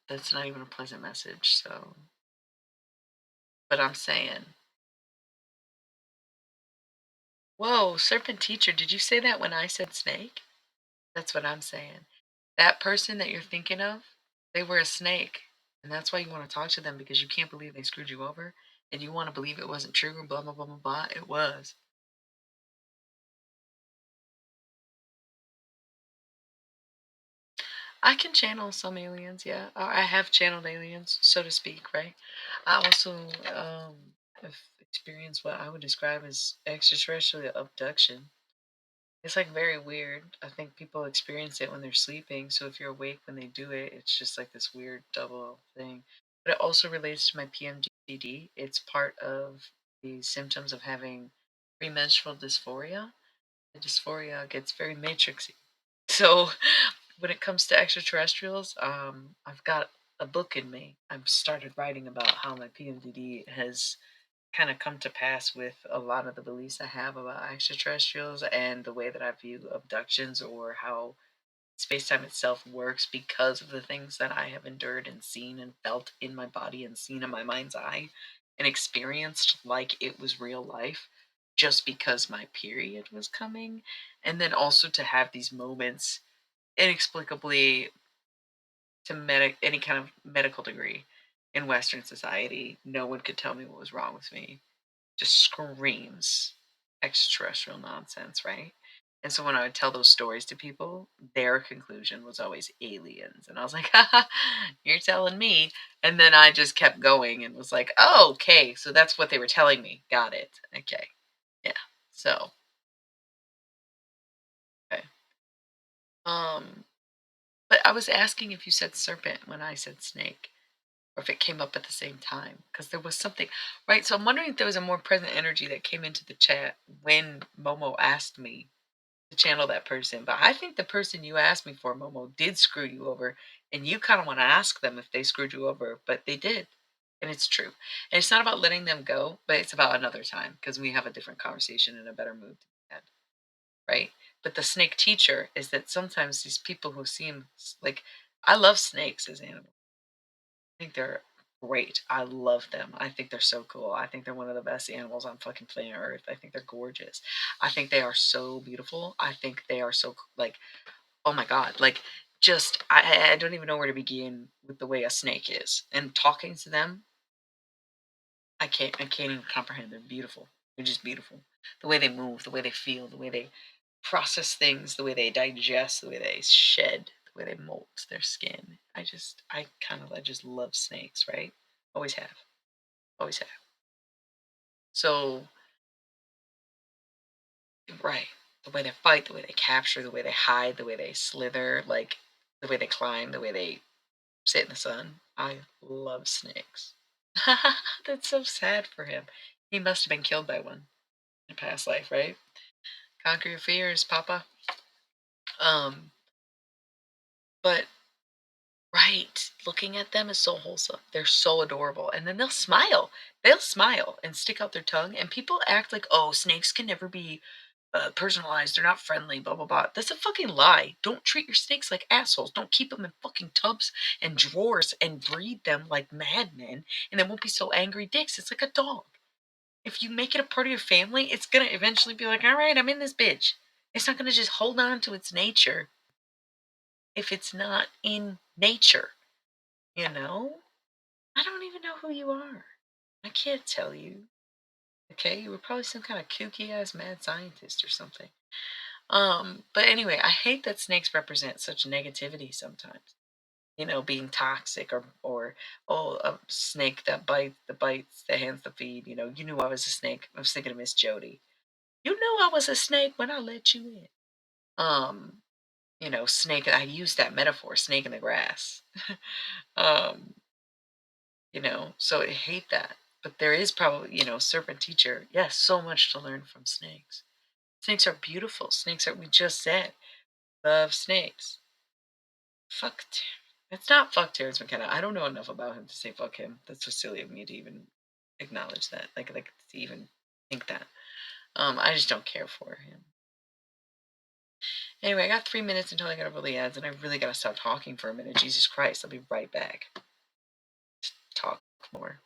That's not even a pleasant message, so. But I'm saying, whoa, serpent teacher, did you say that when I said snake? That's what I'm saying. That person that you're thinking of, they were a snake. And that's why you want to talk to them because you can't believe they screwed you over. And you want to believe it wasn't true and blah, blah, blah, blah, blah. It was. I can channel some aliens, yeah. I have channeled aliens, so to speak, right? I also have experienced what I would describe as extraterrestrial abduction. It's like very weird. I think people experience it when they're sleeping. So if you're awake when they do it, it's just like this weird double thing. But it also relates to my PMDD. It's part of the symptoms of having premenstrual dysphoria. The dysphoria gets very matrixy. So when it comes to extraterrestrials, I've got a book in me. I've started writing about how my PMDD has kind of come to pass with a lot of the beliefs I have about extraterrestrials and the way that I view abductions or how space time itself works because of the things that I have endured and seen and felt in my body and seen in my mind's eye and experienced like it was real life just because my period was coming. And then also to have these moments inexplicably to any kind of medical degree in Western society, no one could tell me what was wrong with me just screams extraterrestrial nonsense, right? And so when I would tell those stories to people, their conclusion was always aliens. And I was like, haha, you're telling me. And then I just kept going and was like, oh, okay. So that's what they were telling me. Got it. Okay. Yeah. So, okay. Um, but I was asking if you said serpent when I said snake, or if it came up at the same time, because there was something, right? So I'm wondering if there was a more present energy that came into the chat when Momo asked me to channel that person. But I think the person you asked me for, Momo, did screw you over, and you kind of want to ask them if they screwed you over, but they did, and it's true. And it's not about letting them go, but it's about another time because we have a different conversation and a better mood to be had, right? But the snake teacher is that sometimes these people who seem like I love snakes as animals. I think they're great. I love them. I think they're so cool. I think they're one of the best animals on fucking planet Earth. I think they're gorgeous. I think they are so beautiful. I think they are so like, oh my god, like just I don't even know where to begin with the way a snake is. And talking to them, I can't even comprehend. They're beautiful. They're just beautiful. The way they move, the way they feel, the way they process things, the way they digest, the way they shed, the way they molt their skin. I just love snakes, right? Always have. Always have. So, right. The way they fight, the way they capture, the way they hide, the way they slither, like the way they climb, the way they sit in the sun. I love snakes. That's so sad for him. He must have been killed by one in a past life, right? Conquer your fears, Papa. Um, but right, looking at them is so wholesome. They're so adorable, and then they'll smile. They'll smile and stick out their tongue, and people act like, "Oh, snakes can never be personalized. They're not friendly." Blah blah blah. That's a fucking lie. Don't treat your snakes like assholes. Don't keep them in fucking tubs and drawers and breed them like madmen, and they won't be so angry dicks. It's like a dog. If you make it a part of your family, it's gonna eventually be like, all right, I'm in this bitch. It's not gonna just hold on to its nature if it's not in nature. You know? I don't even know who you are. I can't tell you. Okay, you were probably some kind of kooky ass mad scientist or something. But anyway, I hate that snakes represent such negativity sometimes. You know, being toxic or oh, a snake that bites, the bites, the hands, the feed. You know, you knew I was a snake. I was thinking of Miss Jody. You knew I was a snake when I let you in. Um, snake, I use that metaphor, snake in the grass. um, so I hate that. But there is probably, serpent teacher. Yes, so much to learn from snakes. Snakes are beautiful. Snakes are, we just said, love snakes. Fuck. It's not fuck Terrence McKenna. I don't know enough about him to say fuck him. That's so silly of me to even acknowledge that. Like to even think that. I just don't care for him. Anyway, I got 3 minutes until I gotta roll the ads, and I really gotta stop talking for a minute. Jesus Christ, I'll be right back. Talk more.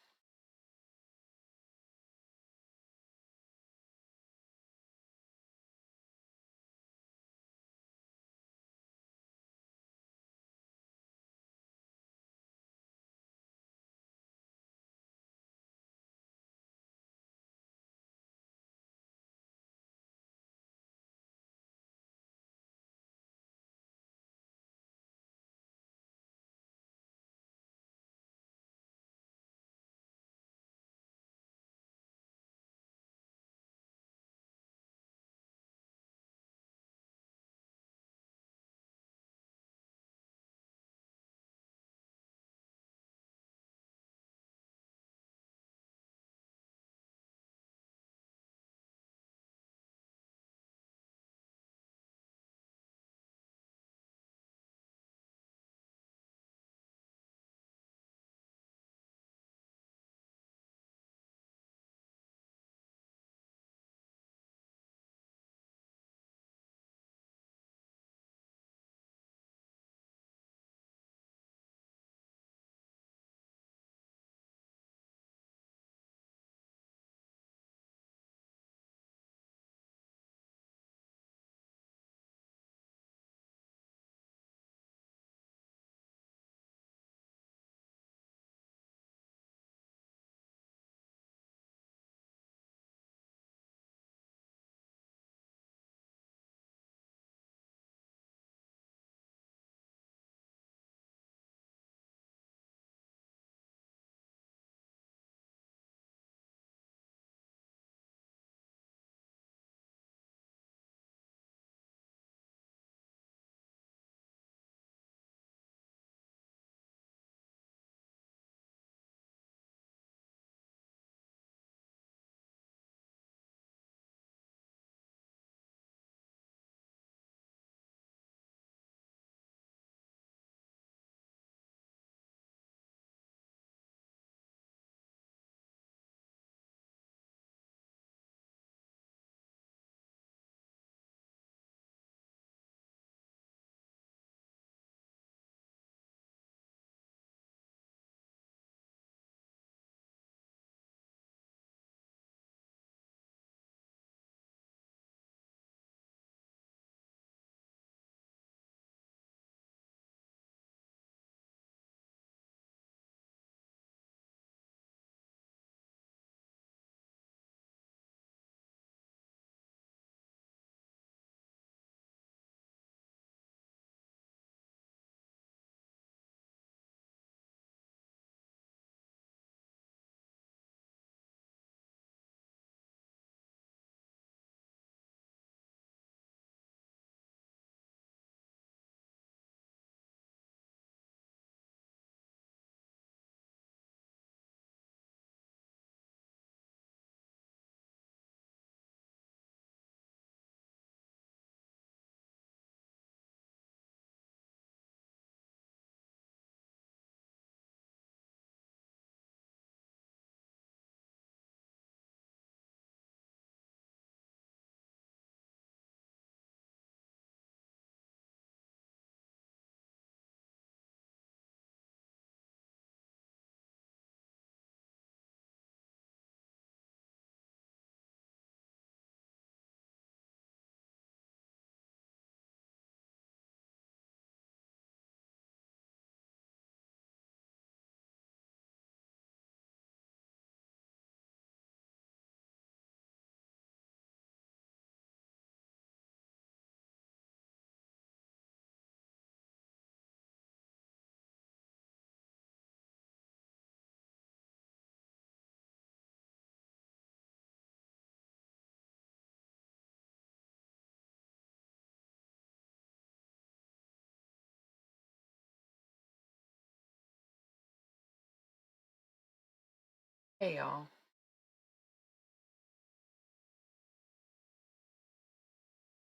Hey y'all.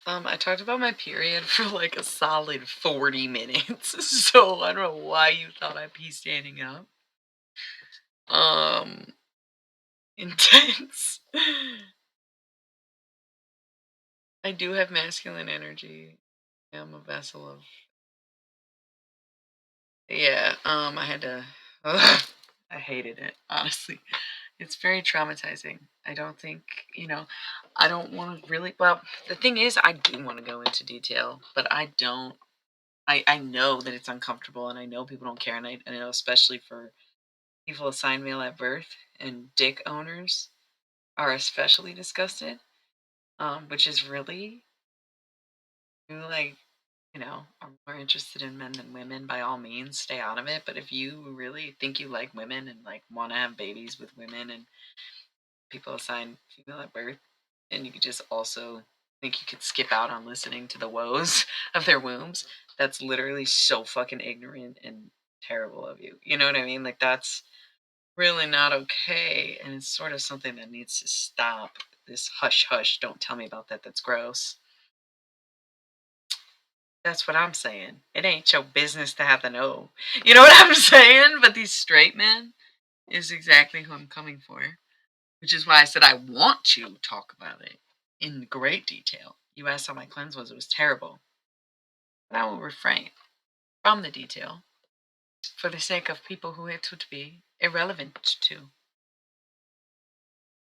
I talked about my period for like a solid 40 minutes. So I don't know why you thought I'd be standing up. Um Intense. I do have masculine energy. I'm a vessel of, yeah, I had to ugh, I hated it, honestly. It's very traumatizing. I don't think, you know, I don't want to really, well, the thing is I do want to go into detail, but I don't. I know that it's uncomfortable and I know people don't care, and I know especially for people assigned male at birth and dick owners are especially disgusted. Which is really, like, are more interested in men than women, by all means, stay out of it. But if you really think you like women and like want to have babies with women and people assigned female at birth, and you could just also think you could skip out on listening to the woes of their wombs, that's literally so fucking ignorant and terrible of you. You know what I mean? Like, that's really not okay. And it's sort of something that needs to stop. This hush hush, don't tell me about that. That's gross. That's what I'm saying. It ain't your business to have to know. You know what I'm saying? But these straight men is exactly who I'm coming for, which is why I said I want to talk about it in great detail. You asked how my cleanse was. It was terrible. But I will refrain from the detail for the sake of people who it would be irrelevant to,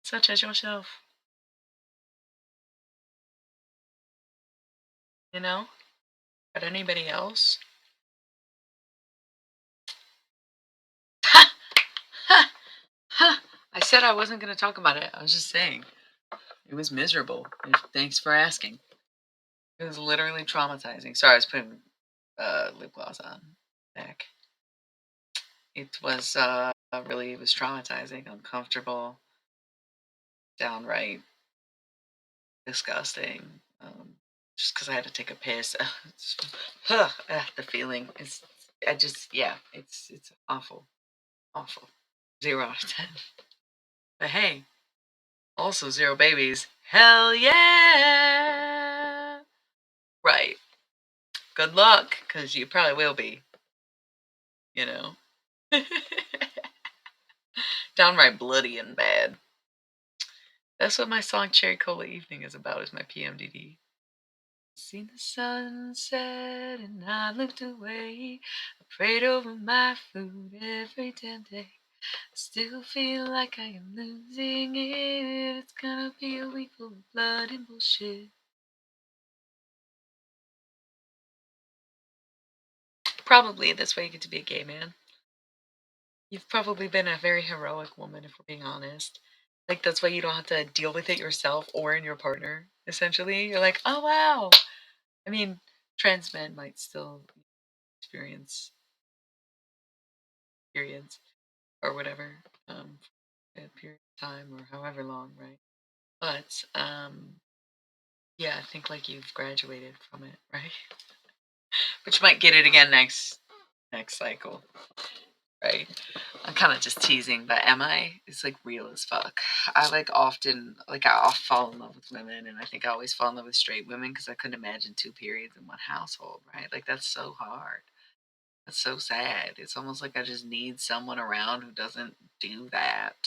such as yourself. You know? But anybody else? Ha! Ha! Ha! I said I wasn't going to talk about it. I was just saying. It was miserable. Thanks for asking. It was literally traumatizing. Sorry, I was putting lip gloss on back. It was really, it was traumatizing, uncomfortable, downright disgusting. Just because I had to take a piss. The feeling is, I just, yeah, it's awful, awful. 0 out of 10. But hey, also 0 babies. Hell yeah! Right. Good luck, because you probably will be. You know. Downright bloody and bad. That's what my song Cherry Cola Evening is about, is my PMDD. Seen the sunset and I looked away. I prayed over my food every damn day. I still feel like I am losing it. It's gonna be a week full of blood and bullshit. Probably that's why you get to be a gay man. You've probably been a very heroic woman, if we're being honest. Like, that's why you don't have to deal with it yourself or in your partner, essentially. You're like, oh, wow. I mean, trans men might still experience periods or whatever, a period of time or however long, right? But, yeah, I think like you've graduated from it, right? But you might get it again next cycle, right? I'm kind of just teasing, but am I? It's like real as fuck. I like often, like, I'll fall in love with women, and I think I always fall in love with straight women because I couldn't imagine 2 periods in one household, right? Like, that's so hard. That's so sad. It's almost like I just need someone around who doesn't do that.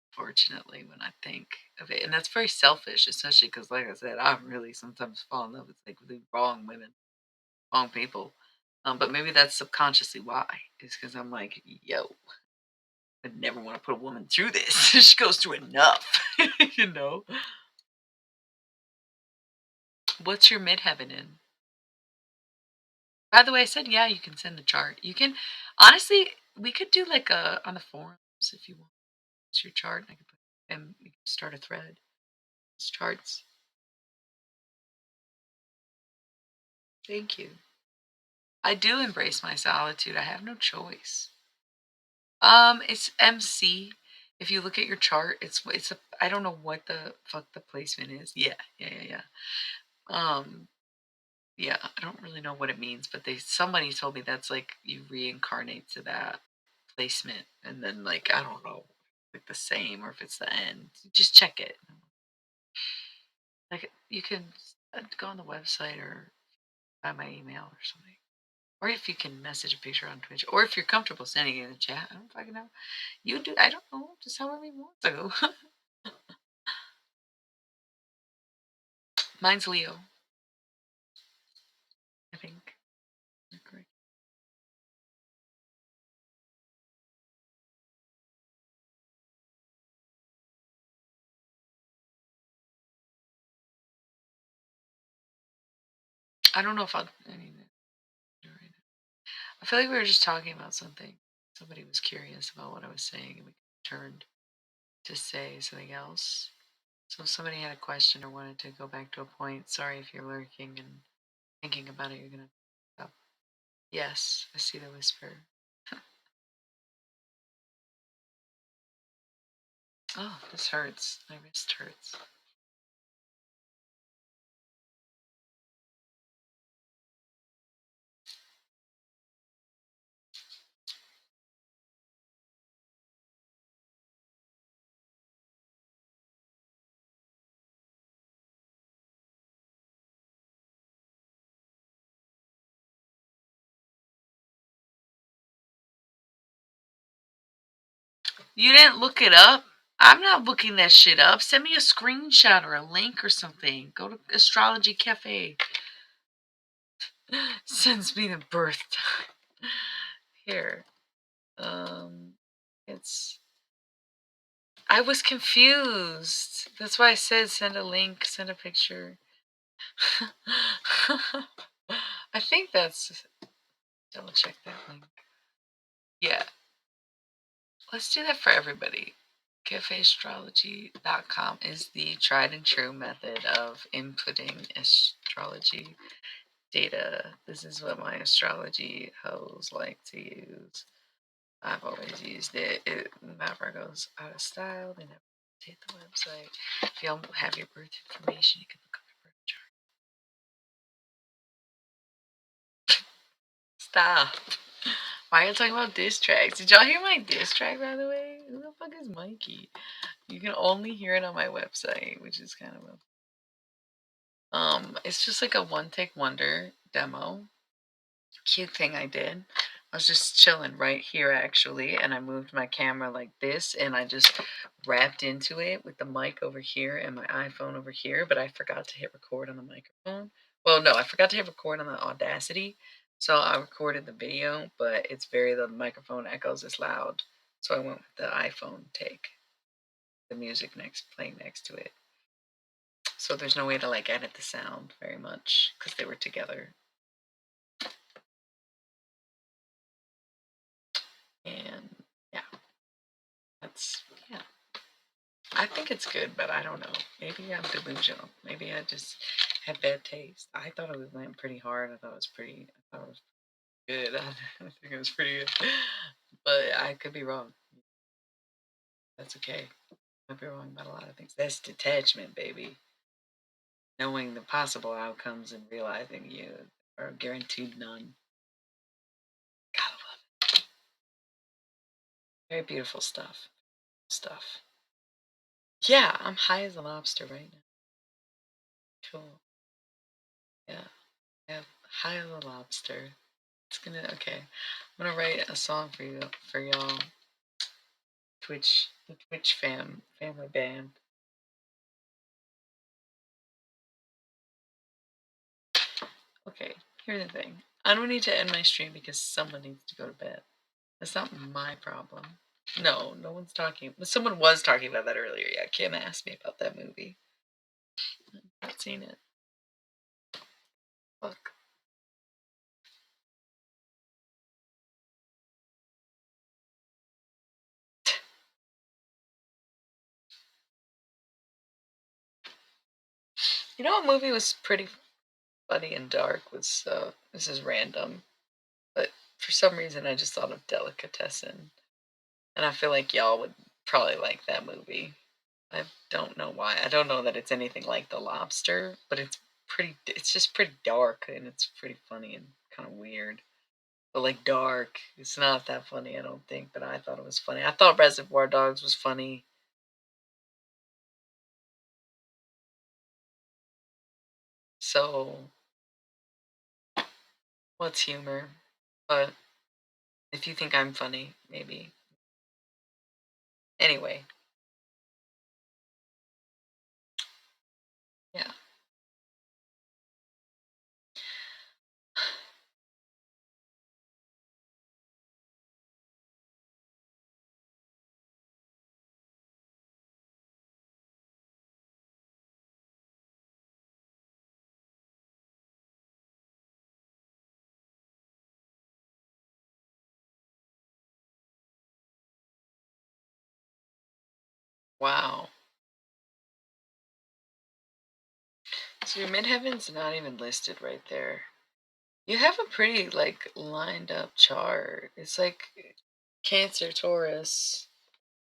Fortunately, when I think of it, and that's very selfish, especially because, like I said, I really sometimes fall in love with like the wrong women, wrong people. But maybe that's subconsciously why. It's because I'm like, yo, I never want to put a woman through this. She goes through enough, you know. What's your midheaven in? By the way, I said yeah. You can send a chart. You can, honestly, we could do like a on the forums if you want. It's your chart. I could put, and we can start a thread. It's charts. Thank you. I do embrace my solitude. I have no choice. It's MC. If you look at your chart, it's a, I don't know what the fuck the placement is. Yeah, yeah, yeah, yeah. Yeah, I don't really know what it means, but they somebody told me that's like you reincarnate to that placement, and then like I don't know. like the same or if it's the end. Just check it. Like you can go on the website or by my email or something. Or if you can message a picture on Twitch, or if you're comfortable sending it in the chat, I don't fucking know. You do. I don't know. Just however you want to. Mine's Leo. I think. Correct. I don't know if I'll. I mean, right now. I feel like we were just talking about something. Somebody was curious about what I was saying, and we turned to say something else. So if somebody had a question or wanted to go back to a point, sorry if you're lurking and thinking about it, you're gonna. Oh, yes, I see the whisper. Oh, this hurts. My wrist hurts. You didn't look it up? I'm not looking that shit up. Send me a screenshot or a link or something. Go to Astrology Cafe. Sends me the birth time. Here. It's. I was confused. That's why I said send a link, send a picture. I think that's. Double check that link. Yeah. Let's do that for everybody. CafeAstrology.com is the tried and true method of inputting astrology data. This is what my astrology hoes like to use. I've always used it. It never goes out of style. They never update the website. If you don't have your birth information, you can look up your birth chart. Stop. Why are you talking about diss tracks? Did y'all hear my diss track, by the way? Who the fuck is Mikey? You can only hear it on my website, which is kind of a it's just like a one take wonder demo. Cute thing I did. I was just chilling right here actually, and I moved my camera like this, and I just wrapped into it with the mic over here and my iPhone over here, but I forgot to hit record on the microphone. Well, no, I forgot to hit record on the Audacity, so I recorded the video, but the microphone echoes is loud, so I went with the iPhone take, the music playing next to it. So there's no way to like edit the sound very much because they were together. And yeah, yeah. I think it's good, but I don't know. Maybe I'm delusional. Maybe I just had bad taste. I thought it went pretty hard. I thought it was pretty. I thought it was good. I think it was pretty good, but I could be wrong. That's okay. I could be wrong about a lot of things. That's detachment, baby. Knowing the possible outcomes and realizing you are guaranteed none. Gotta love it. Very beautiful stuff. Stuff. Yeah, I'm high as a lobster right now. Cool. Yeah, yeah, high as a lobster. It's gonna okay. I'm gonna write a song for you for y'all. The Twitch family band. Okay, here's the thing. I don't need to end my stream because someone needs to go to bed. That's not my problem. No, no one's talking. But someone was talking about that earlier. Yeah, Kim asked me about that movie. I've not seen it. Look. You know what movie was pretty funny and dark was this is random, but for some reason I just thought of Delicatessen. And I feel like y'all would probably like that movie. I don't know why. I don't know that it's anything like The Lobster, but it's just pretty dark and it's pretty funny and kind of weird. but like dark. It's not that funny, I don't think, but I thought it was funny. I thought Reservoir Dogs was funny. So, what's humor? But if you think I'm funny, maybe. Anyway, yeah. Wow. So your midheaven's not even listed right there. You have a pretty like lined up chart. It's like Cancer, Taurus.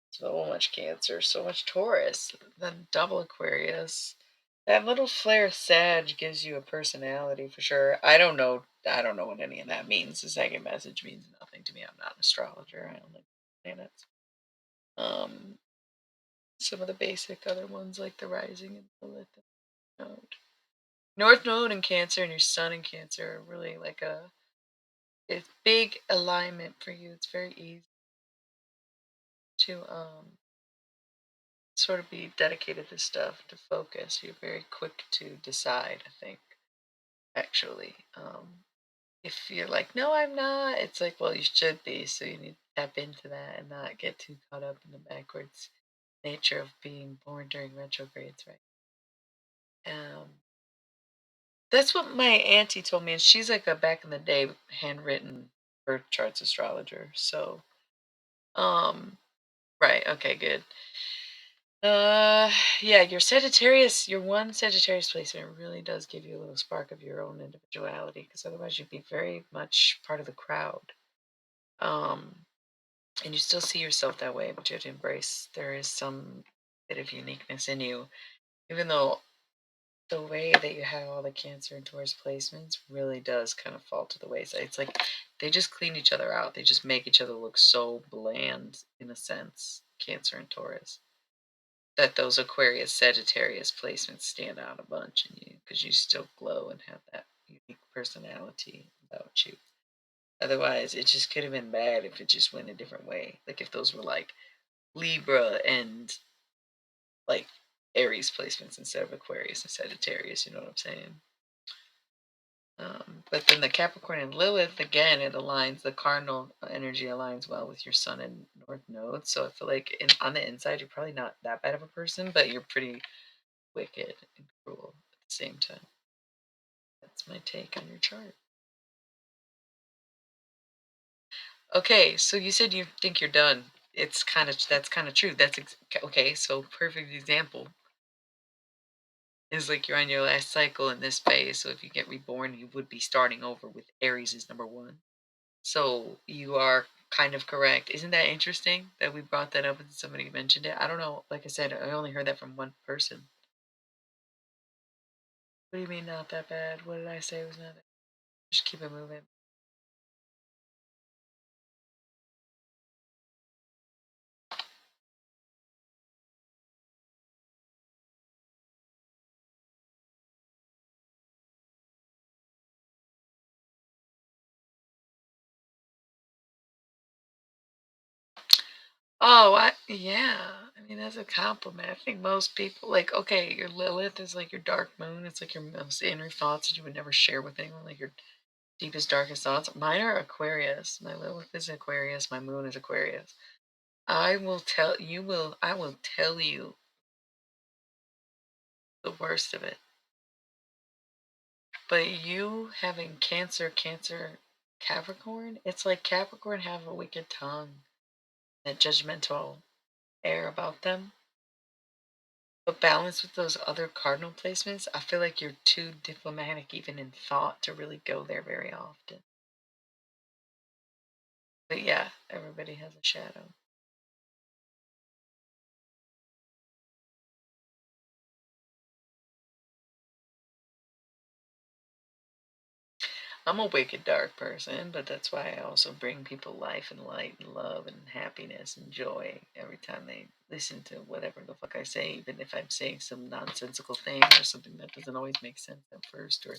So much Cancer, so much Taurus, then double Aquarius. That little flare of Sag gives you a personality for sure. I don't know. I don't know what any of that means. The second message means nothing to me. I'm not an astrologer. I don't like planets. Um, some of the basic other ones like the rising and the Lilith node. North Node in Cancer and your Sun in Cancer are really like a it's big alignment for you. It's very easy to sort of be dedicated to stuff, to focus. You're very quick to decide, I think, actually. If you're like, no, I'm not, it's like, well, you should be. So you need to tap into that and not get too caught up in the backwards nature of being born during retrogrades, right? That's what my auntie told me. And she's like a back in the day handwritten birth charts astrologer. So, um, right. Okay, good. Uh, yeah, your Sagittarius, your one Sagittarius placement really does give you a little spark of your own individuality, because otherwise you'd be very much part of the crowd. Um, and you still see yourself that way, but you have to embrace there is some bit of uniqueness in you, even though the way that you have all the Cancer and Taurus placements really does kind of fall to the wayside. It's like they just clean each other out. They just make each other look so bland in a sense, Cancer and Taurus, that those Aquarius Sagittarius placements stand out a bunch in you because you still glow and have that unique personality about you. Otherwise, it just could have been bad if it just went a different way. Like if those were like Libra and like Aries placements instead of Aquarius and Sagittarius, you know what I'm saying? But then the Capricorn and Lilith, again, it aligns, the cardinal energy aligns well with your Sun and North Node. So I feel like on the inside, you're probably not that bad of a person, but you're pretty wicked and cruel at the same time. That's my take on your chart. Okay, so you said you think you're done. That's kind of true. Okay. So perfect example is like you're on your last cycle in this phase. So if you get reborn, you would be starting over with Aries is number one. So you are kind of correct. Isn't that interesting that we brought that up and somebody mentioned it? I don't know. Like I said, I only heard that from one person. What do you mean not that bad? What did I say was not that? Just keep it moving. Oh, yeah. I mean, that's a compliment. I think most people like, okay, your Lilith is like your dark moon. It's like your most inner thoughts that you would never share with anyone, like your deepest, darkest thoughts. Mine are Aquarius. My Lilith is Aquarius. My moon is Aquarius. I will tell you the worst of it. But you having Cancer, Capricorn, it's like Capricorn have a wicked tongue, that judgmental air about them. But balanced with those other cardinal placements, I feel like you're too diplomatic even in thought to really go there very often. But yeah, everybody has a shadow. I'm a wicked dark person, but that's why I also bring people life and light and love and happiness and joy every time they listen to whatever the fuck I say, even if I'm saying some nonsensical thing or something that doesn't always make sense at first or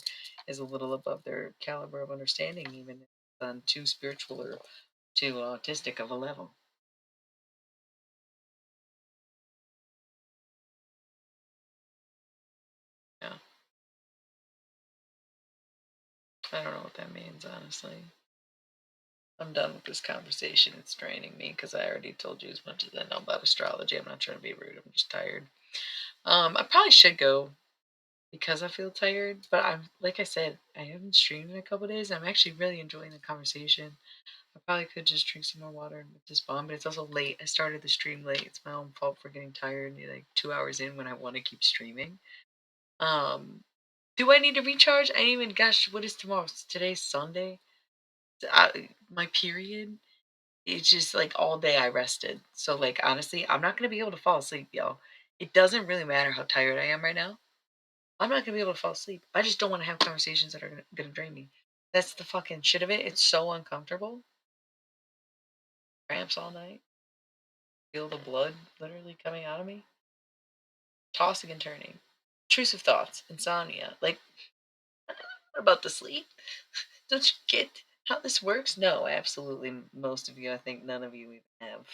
is a little above their caliber of understanding, even if it's on too spiritual or too autistic of a level. Yeah, I don't know what that means, honestly. I'm done with this conversation. It's draining me because I already told you as much as I know about astrology. I'm not trying to be rude. I'm just tired. I probably should go because I feel tired, but I'm like I said, I haven't streamed in a couple days. I'm actually really enjoying the conversation. I probably could just drink some more water and with this bomb, but it's also late. I started the stream late. It's my own fault for getting tired. Like 2 hours in when I want to keep streaming. Um, do I need to recharge? I ain't even. Gosh, what is tomorrow? Today's Sunday. My period. It's just like all day I rested. So like honestly, I'm not gonna be able to fall asleep, yo. It doesn't really matter how tired I am right now. I'm not gonna be able to fall asleep. I just don't want to have conversations that are gonna drain me. That's the fucking shit of it. It's so uncomfortable. Cramps all night. Feel the blood literally coming out of me. Tossing and turning. Intrusive thoughts. Insomnia. Like, what about the sleep? Don't you get how this works? No, absolutely. Most of you, I think none of you even have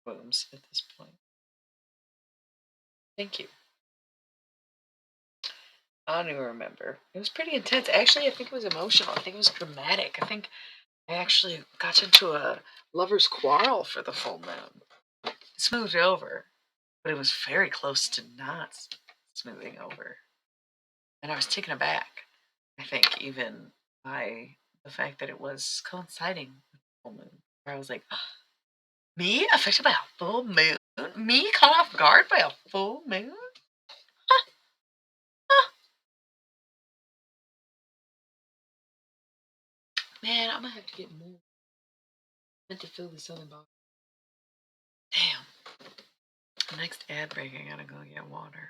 rooms at this point. Thank you. I don't even remember. It was pretty intense. Actually, I think it was emotional. I think it was dramatic. I think I actually got into a lover's quarrel for the full moon. It smoothed over, but it was very close to not smoothing over. And I was taken aback, I think, even by the fact that it was coinciding with the full moon. Where I was like, me affected by a full moon? Me caught off guard by a full moon? Huh, huh. Man, I'm gonna have to get more. Meant to fill this other bottle. Damn. Next ad break, I gotta go get water.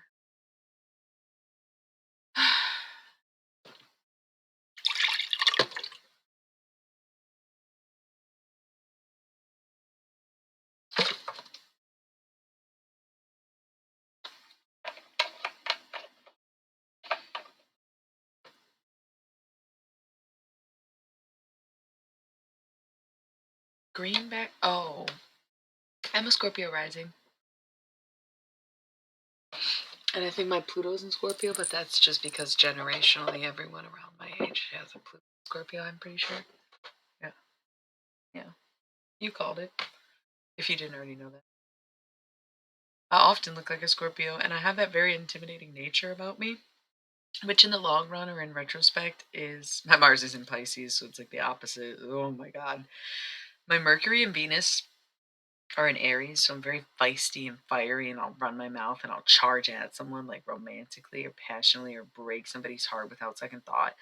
Greenback? Oh, I'm a Scorpio rising. And I think my Pluto's in Scorpio, but that's just because generationally everyone around my age has a Pluto in Scorpio, I'm pretty sure. Yeah, yeah. You called it, if you didn't already know that. I often look like a Scorpio, and I have that very intimidating nature about me, which in the long run or in retrospect is my Mars is in Pisces, so it's like the opposite. Oh my God. My Mercury and Venus are in Aries, so I'm very feisty and fiery, and I'll run my mouth and I'll charge at someone like romantically or passionately or break somebody's heart without second thought.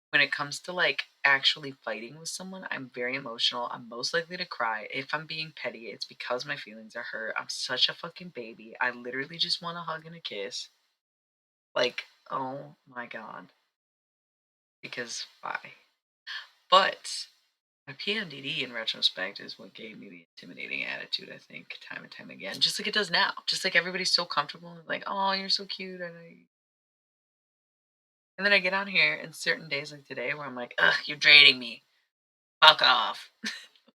When it comes to like actually fighting with someone, I'm very emotional. I'm most likely to cry. If I'm being petty, it's because my feelings are hurt. I'm such a fucking baby. I literally just want a hug and a kiss. Like, oh my God. Because why? But my PMDD in retrospect is what gave me the intimidating attitude, I think, time and time again. Just like it does now. Just like everybody's so comfortable and like, oh, you're so cute. And then I get on here and certain days like today where I'm like, ugh, you're draining me. Fuck off.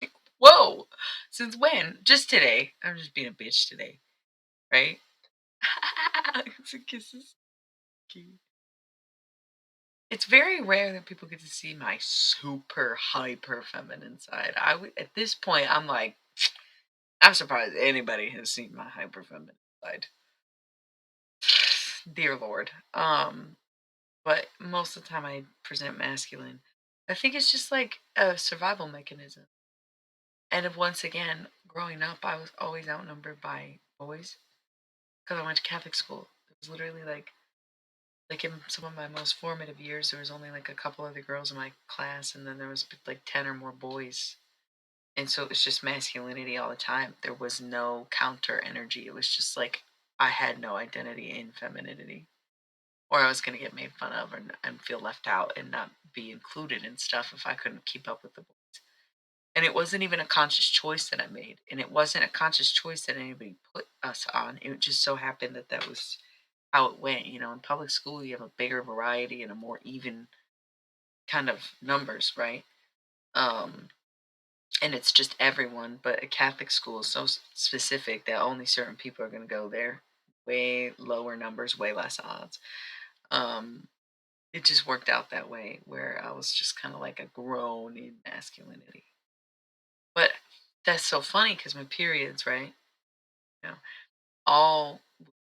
Like, whoa. Since when? Just today. I'm just being a bitch today. Right? It's a kisses. Cute. It's very rare that people get to see my super hyper feminine side. At this point, I'm like, I'm surprised anybody has seen my hyper feminine side. Dear Lord. But most of the time I present masculine. I think it's just like a survival mechanism. And if once again, growing up, I was always outnumbered by boys because I went to Catholic school. It was literally like in some of my most formative years, there was only like a couple other girls in my class, and then there was like 10 or more boys. And so it was just masculinity all the time. There was no counter energy. It was just like I had no identity in femininity, or I was going to get made fun of and feel left out and not be included in stuff if I couldn't keep up with the boys. And it wasn't even a conscious choice that I made, and it wasn't a conscious choice that anybody put us on. It just so happened that that was how it went. You know, in public school, you have a bigger variety and a more even kind of numbers, right? Um, and it's just everyone. But a Catholic school is so specific that only certain people are going to go there. Way lower numbers, way less odds. Um, it just worked out that way where I was just kind of like a grown in masculinity. But that's so funny because my periods, right? You know, all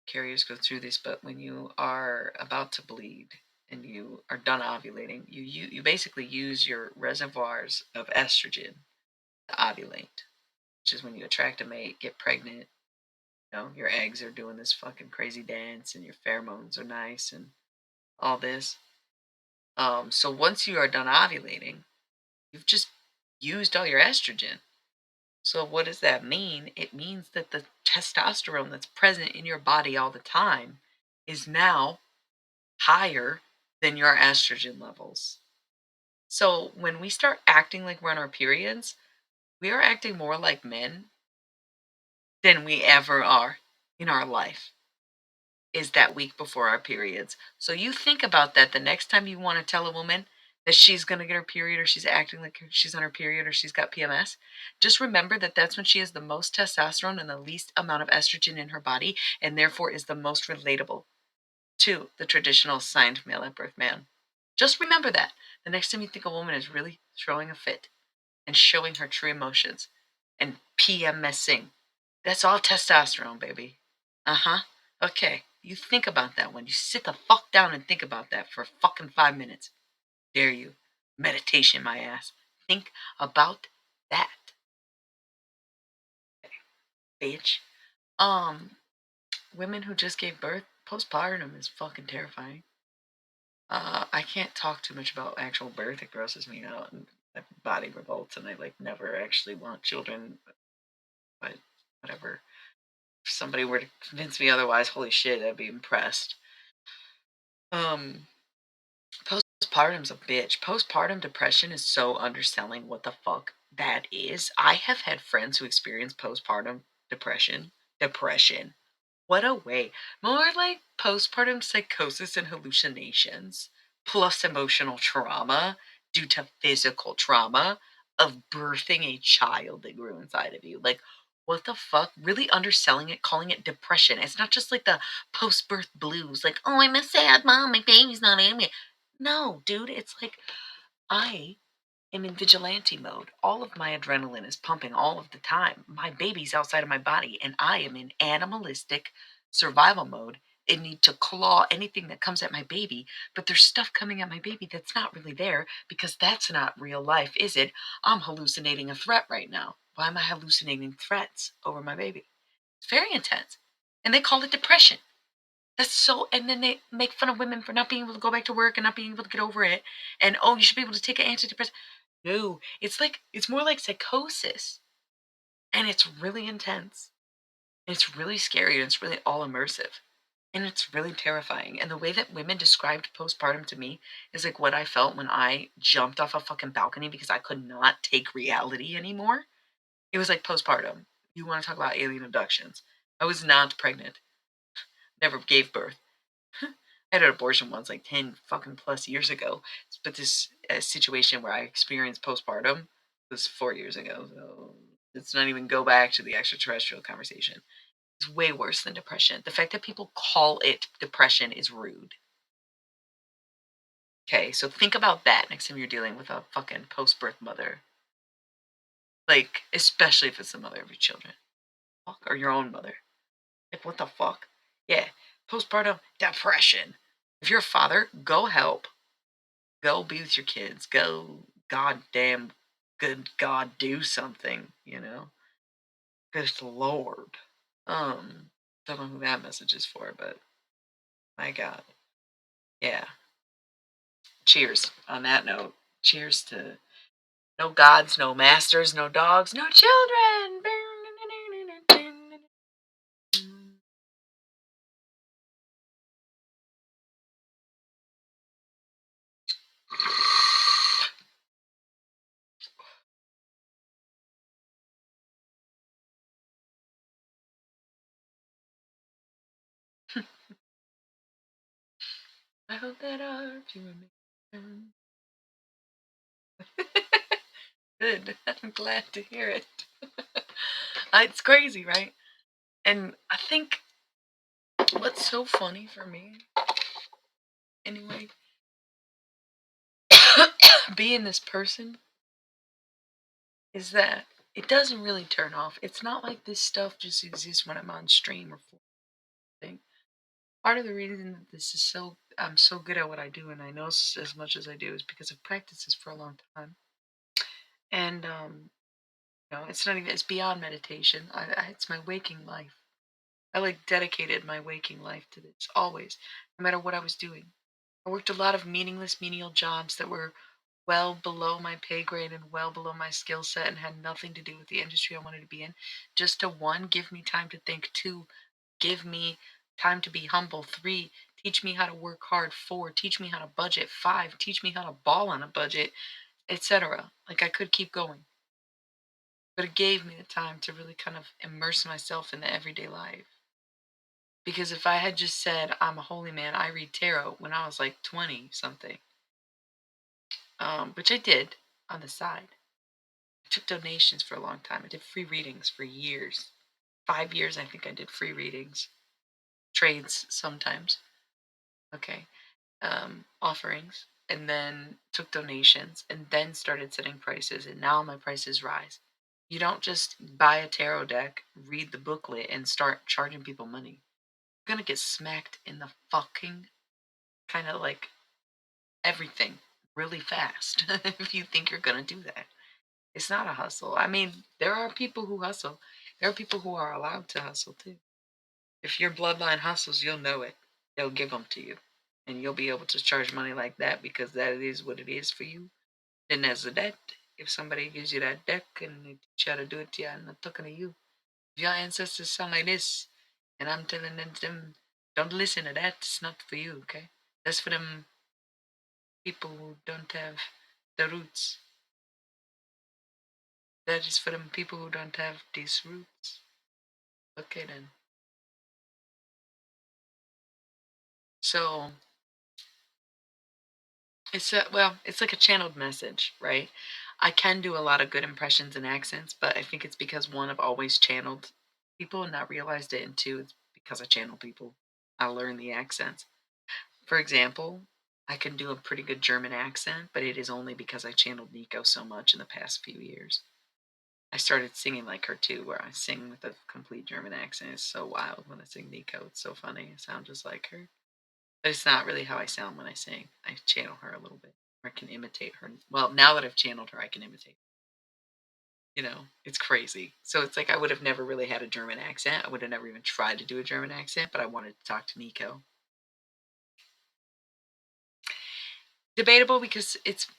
carriers go through this, but when you are about to bleed and you are done ovulating, you basically use your reservoirs of estrogen to ovulate, which is when you attract a mate, get pregnant. You know, your eggs are doing this fucking crazy dance, and your pheromones are nice, and all this. So once you are done ovulating, you've just used all your estrogen. So what does that mean? It means that the testosterone that's present in your body all the time is now higher than your estrogen levels. So when we start acting like we're on our periods, we are acting more like men than we ever are in our life. Is that week before our periods. So you think about that the next time you want to tell a woman that she's going to get her period or she's acting like she's on her period or she's got PMS. Just remember that that's when she has the most testosterone and the least amount of estrogen in her body, and therefore is the most relatable to the traditional signed male at birth man. Just remember that the next time you think a woman is really throwing a fit and showing her true emotions and PMSing, that's all testosterone, baby. Uh-huh. Okay. You think about that when you sit the fuck down and think about that for fucking 5 minutes. Dare you. Meditation, my ass. Think about that, bitch. Um, Women who just gave birth, postpartum is fucking terrifying. I can't talk too much about actual birth. It grosses me out and my body revolts and I like never actually want children, but whatever. If somebody were to convince me otherwise, holy shit, I'd be impressed. Um, Postpartum's a bitch. Postpartum depression is so underselling what the fuck that is. I have had friends who experience postpartum depression. Depression. What a way. More like postpartum psychosis and hallucinations, plus emotional trauma due to physical trauma of birthing a child that grew inside of you. Like, what the fuck? Really underselling it, calling it depression. It's not just like the post birth blues, like, oh, I'm a sad mom, my baby's not in me. No, dude, it's like I am in vigilante mode. All of my adrenaline is pumping all of the time. My baby's outside of my body, and I am in animalistic survival mode and need to claw anything that comes at my baby. But there's stuff coming at my baby that's not really there because that's not real life, is it? I'm hallucinating a threat right now. Why am I hallucinating threats over my baby? It's very intense. And they call it depression. That's so, and then they make fun of women for not being able to go back to work and not being able to get over it. And oh, you should be able to take an antidepressant. No, it's like it's more like psychosis, and it's really intense. It's really scary, and it's really all immersive, and it's really terrifying. And the way that women described postpartum to me is like what I felt when I jumped off a fucking balcony because I could not take reality anymore. It was like postpartum. You want to talk about alien abductions? I was not pregnant. Never gave birth. I had an abortion once, like 10 fucking plus years ago. But this situation where I experienced postpartum was 4 years ago. So let's not even go back to the extraterrestrial conversation. It's way worse than depression. The fact that people call it depression is rude. Okay, so think about that next time you're dealing with a fucking post birth mother. Like, especially if it's the mother of your children. Fuck, or your own mother. Like, what the fuck? Yeah, postpartum depression. If you're a father, go help. Go be with your kids. Go, goddamn, good God, do something. You know, good Lord. Don't know who that message is for, but my God, yeah. Cheers. On that note, cheers to no gods, no masters, no dogs, no children. I hope that our future remains. Good. I'm glad to hear it. It's crazy, right? And I think what's so funny for me, anyway, being this person, is that it doesn't really turn off. It's not like this stuff just exists when I'm on stream or thing. Part of the reason that this is so I'm so good at what I do and I know as much as I do is because I've practiced this for a long time. And it's not even it's beyond meditation. It's my waking life. I like dedicated my waking life to this always, no matter what I was doing. I worked a lot of meaningless menial jobs that were well below my pay grade and well below my skill set and had nothing to do with the industry I wanted to be in. Just to one, give me time to think. Two, give me time to be humble. Three, teach me how to work hard. Four, teach me how to budget. Five, teach me how to ball on a budget, etc. Like I could keep going. But it gave me the time to really kind of immerse myself in the everyday life. Because if I had just said, I'm a holy man, I read tarot when I was like 20 something, which I did on the side. I took donations for a long time. I did free readings for years. 5 years, I think I did free readings, trades sometimes. Okay. Offerings, and then took donations, and then started setting prices. And now my prices rise. You don't just buy a tarot deck, read the booklet, and start charging people money. You're going to get smacked in the fucking kind of like everything really fast if you think you're going to do that. It's not a hustle. I mean, there are people who hustle. There are people who are allowed to hustle too. If your bloodline hustles, you'll know it. They'll give them to you. And you'll be able to charge money like that because that is what it is for you. Then there's a debt. If somebody gives you that deck and they teach you how to do it, yeah, I'm not talking to you. If your ancestors sound like this, and I'm telling them, don't listen to that. It's not for you, okay? That's for them people who don't have the roots. That is for them people who don't have these roots. Okay then. So it's like a channeled message, right? I can do a lot of good impressions and accents, but I think it's because one, I've always channeled people and not realized it, and two, it's because I channel people. I learn the accents. For example, I can do a pretty good German accent, but it is only because I channeled Nico so much in the past few years. I started singing like her too, where I sing with a complete German accent. It's so wild when I sing Nico. It's so funny. I sound just like her. But it's not really how I sound when I sing. I channel her a little bit. Or I can imitate her. Well, now that I've channeled her, I can imitate. It's crazy. So it's like I would have never really had a German accent. I would have never even tried to do a German accent, but I wanted to talk to Nico. Debatable because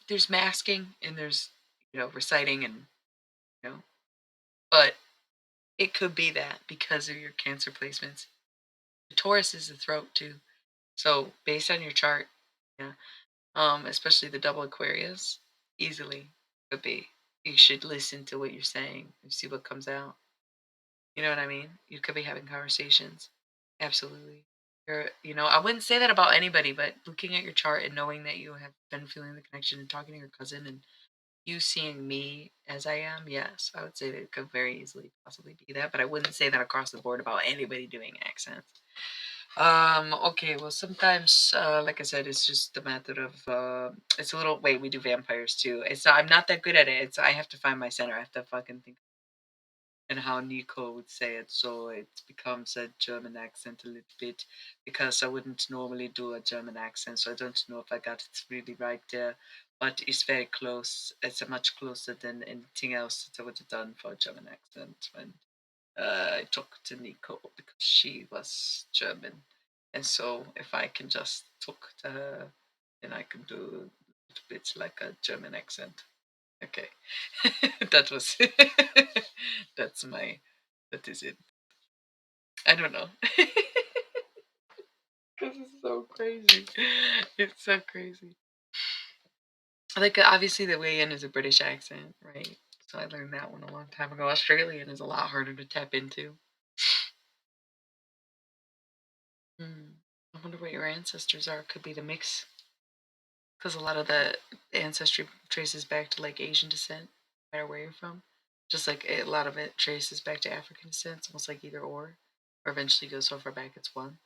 there's masking and there's reciting and you know, but it could be that because of your Cancer placements. The Taurus is the throat too. So based on your chart, yeah, especially the double Aquarius, easily could be. You should listen to what you're saying and see what comes out. You know what I mean? You could be having conversations. Absolutely. I wouldn't say that about anybody, but looking at your chart and knowing that you have been feeling the connection and talking to your cousin and you seeing me as I am, yes, I would say that it could very easily possibly be that, but I wouldn't say that across the board about anybody doing accents. Okay, well, sometimes, like I said, it's just the method of, it's a little, wait, we do vampires too. I'm not that good at it. I have to find my center. I have to fucking think and how Nico would say it, so it becomes a German accent a little bit because I wouldn't normally do a German accent, so I don't know if I got it really right there, but it's very close. It's a much closer than anything else that I would have done for a German accent when I talked to Nico because she was German, and so if I can just talk to her, then I can do a little bit like a German accent. Okay. That was that's my that is it. I don't know. Cuz it's so crazy. It's so crazy. Like obviously the way in is a British accent, right? So I learned that one a long time ago. Australian is a lot harder to tap into. Hmm. I wonder what your ancestors are. Could be the mix, because a lot of the ancestry traces back to like Asian descent, no matter where you're from. Just like a lot of it traces back to African descent. It's almost like either or eventually goes so far back it's one.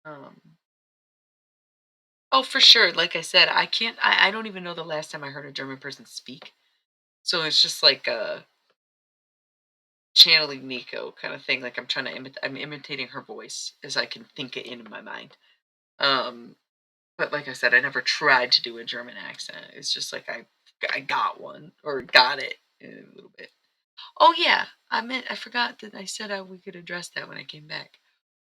Um, oh, for sure. Like I said, I can't. I don't even know the last time I heard a German person speak. So it's just like a channeling Nico kind of thing. Like I'm trying to I'm imitating her voice as I can think it in my mind. Um, but like I said, I never tried to do a German accent. It's just like I got one or got it a little bit. Oh yeah, I forgot that I said we could address that when I came back.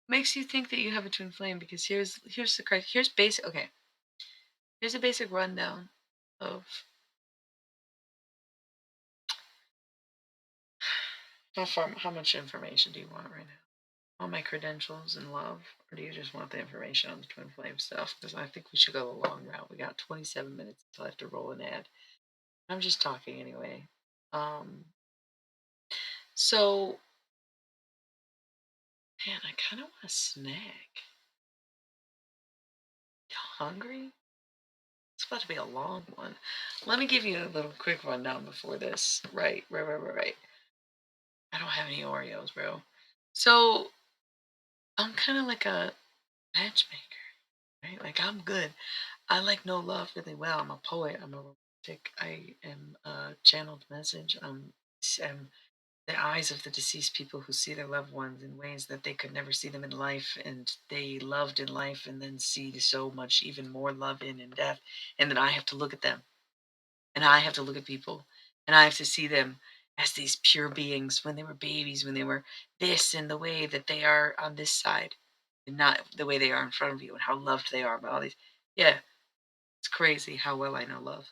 Makes you think that you have a twin flame because here's the here's basic. Okay, here's a basic rundown of how much information do you want right now? All my credentials and love, or do you just want the information on the twin flame stuff? Because I think we should go the long route. We got 27 minutes until I have to roll an ad. I'm just talking anyway. Um, so man, I kind of want a snack. You hungry? It's about to be a long one. Let me give you a little quick rundown before this. Right. I don't have any Oreos, bro. So I'm kind of like a matchmaker, right? Like I'm good. I like know love really well. I'm a poet. I'm a romantic. I am a channeled message. I'm the eyes of the deceased people who see their loved ones in ways that they could never see them in life, and they loved in life, and then see so much even more love in death, and then I have to look at them, and I have to look at people, and I have to see them as these pure beings when they were babies, when they were this, and the way that they are on this side, and not the way they are in front of you, and how loved they are by all these. Yeah, it's crazy how well I know love.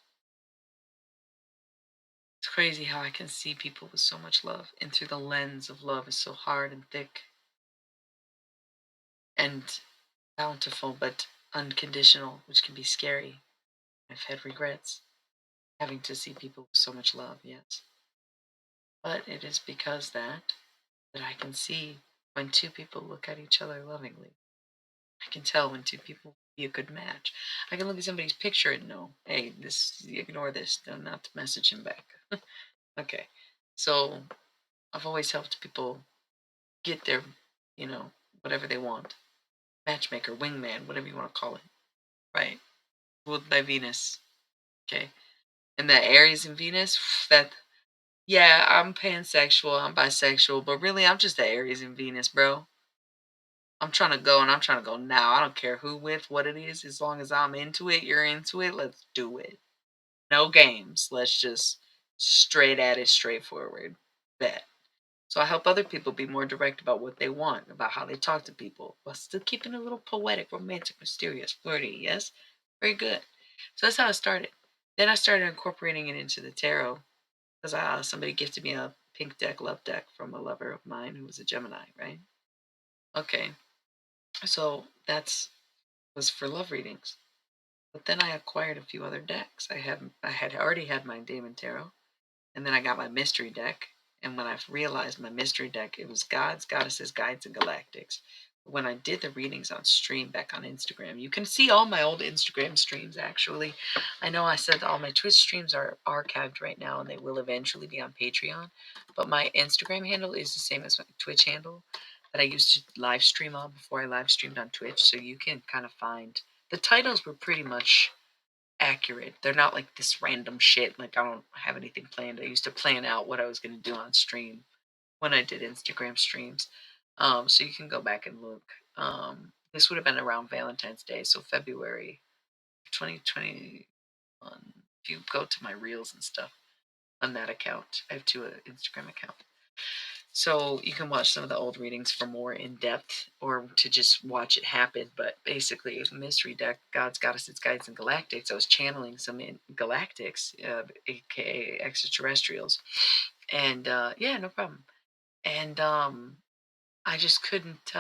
It's crazy how I can see people with so much love, and through the lens of love is so hard and thick and bountiful, but unconditional, which can be scary. I've had regrets having to see people with so much love, yes. But it is because that I can see when two people look at each other lovingly. I can tell when two people be a good match. I can look at somebody's picture and know, hey, this ignore this, do not message him back. Okay. So I've always helped people get their, you know, whatever they want. Matchmaker, wingman, whatever you want to call it. Right. Ruled by Venus. Okay. And that Aries and Venus, that yeah, I'm pansexual, I'm bisexual, but really I'm just the Aries and Venus, bro. I'm trying to go and I'm trying to go now. I don't care who with what it is, as long as I'm into it, you're into it, let's do it. No games. Let's just straight at it, straightforward. Bet. So I help other people be more direct about what they want, about how they talk to people, while still keeping it a little poetic, romantic, mysterious, flirty. Yes, very good. So that's how it started. Then I started incorporating it into the tarot because somebody gifted me a pink deck, love deck from a lover of mine who was a Gemini, right? Okay, so that's was for love readings. But then I acquired a few other decks. I had already had my Damon Tarot, and then I got my mystery deck. And when I realized my mystery deck, it was gods, goddesses, guides, and galactics. When I did the readings on stream back on Instagram, you can see all my old Instagram streams actually. I know I said all my Twitch streams are archived right now and they will eventually be on Patreon, but my Instagram handle is the same as my Twitch handle that I used to live stream on before I live streamed on Twitch. So you can kind of find the titles were pretty much accurate. They're not like this random shit. Like I don't have anything planned. I used to plan out what I was going to do on stream when I did Instagram streams. So you can go back and look. This would have been around Valentine's Day, so February 2021. If you go to my reels and stuff on that account, I have two Instagram accounts. So you can watch some of the old readings for more in depth or to just watch it happen. But basically, it was mystery deck, gods, goddesses, guides, and galactics. I was channeling some in galactics, aka extraterrestrials. And yeah, no problem. And I just couldn't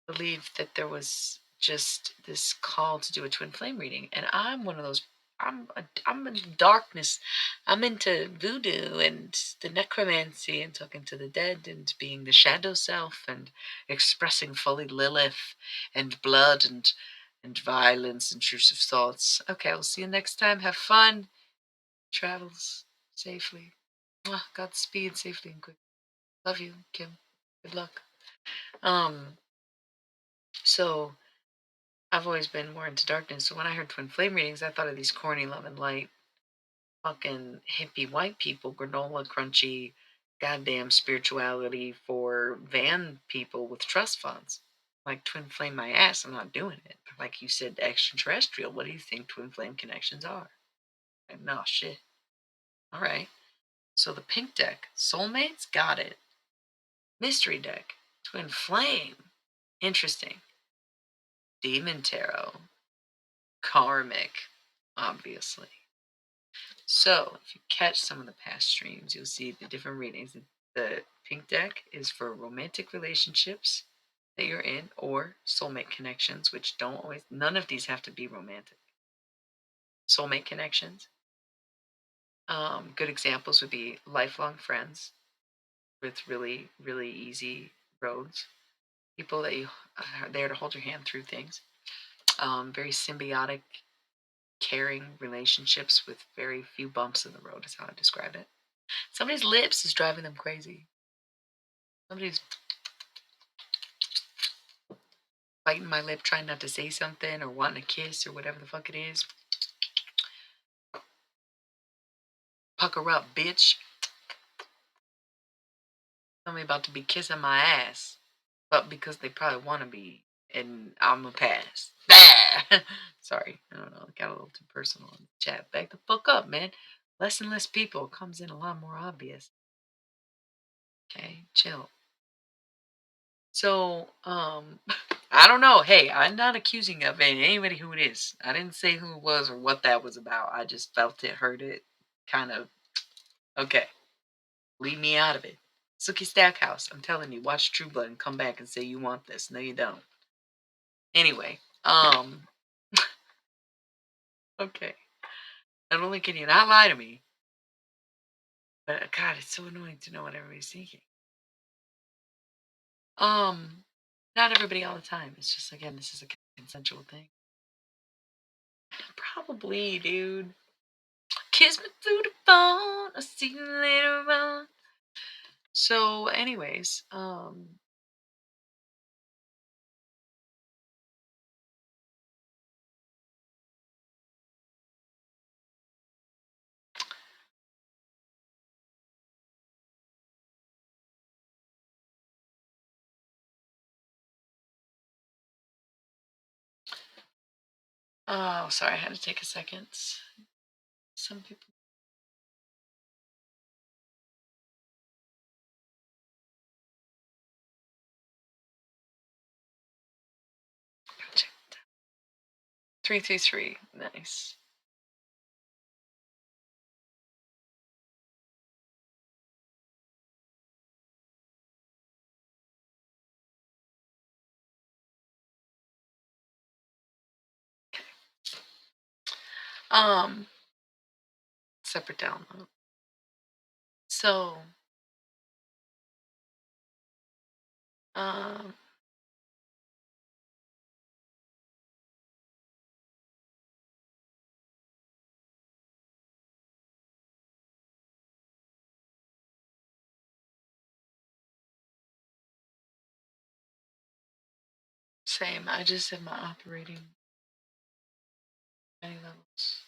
believe that there was just this call to do a twin flame reading. And I'm one of those I'm in darkness. I'm into voodoo and the necromancy and talking to the dead and being the shadow self and expressing fully Lilith and blood and violence, intrusive thoughts. Okay, we'll see you next time. Have fun. Travels safely. Mwah, Godspeed safely and quick. Love you, Kim. Good luck. Um, so I've always been more into darkness. So when I heard twin flame readings, I thought of these corny love and light fucking hippie white people, granola crunchy, goddamn spirituality for van people with trust funds. Like twin flame my ass, I'm not doing it. Like you said, extraterrestrial. What do you think twin flame connections are? Like, no shit. All right. So the pink deck, soulmates, got it. Mystery deck, twin flame, interesting. Demon tarot, karmic, obviously. So, if you catch some of the past streams, you'll see the different readings. The pink deck is for romantic relationships that you're in or soulmate connections, which don't always, none of these have to be romantic. Soulmate connections. Good examples would be lifelong friends with really, really easy roads. People that you are there to hold your hand through things. Very symbiotic, caring relationships with very few bumps in the road, is how I describe it. Somebody's lips is driving them crazy. Somebody's biting my lip, trying not to say something or wanting a kiss or whatever the fuck it is. Pucker up, bitch. Somebody about to be kissing my ass. But because they probably want to be, and I'm a pass. Sorry, I don't know. It got a little too personal in the chat. Back the fuck up, man. Less and less people comes in a lot more obvious. Okay, chill. So, I don't know. Hey, I'm not accusing of anybody who it is. I didn't say who it was or what that was about. I just felt it, heard it, kind of. Okay, leave me out of it. Sookie Stackhouse, I'm telling you, watch True Blood and come back and say you want this. No, you don't. Anyway, okay. Not only can you not lie to me, but God, it's so annoying to know what everybody's thinking. Not everybody all the time. It's just again, this is a consensual thing. Probably, dude. Kiss me through the phone. I'll see you later on. So, anyways, oh, sorry, I had to take a second. Some people. Check. 333. Nice. Um, Separate download. So, um, same. I just did my operating many levels.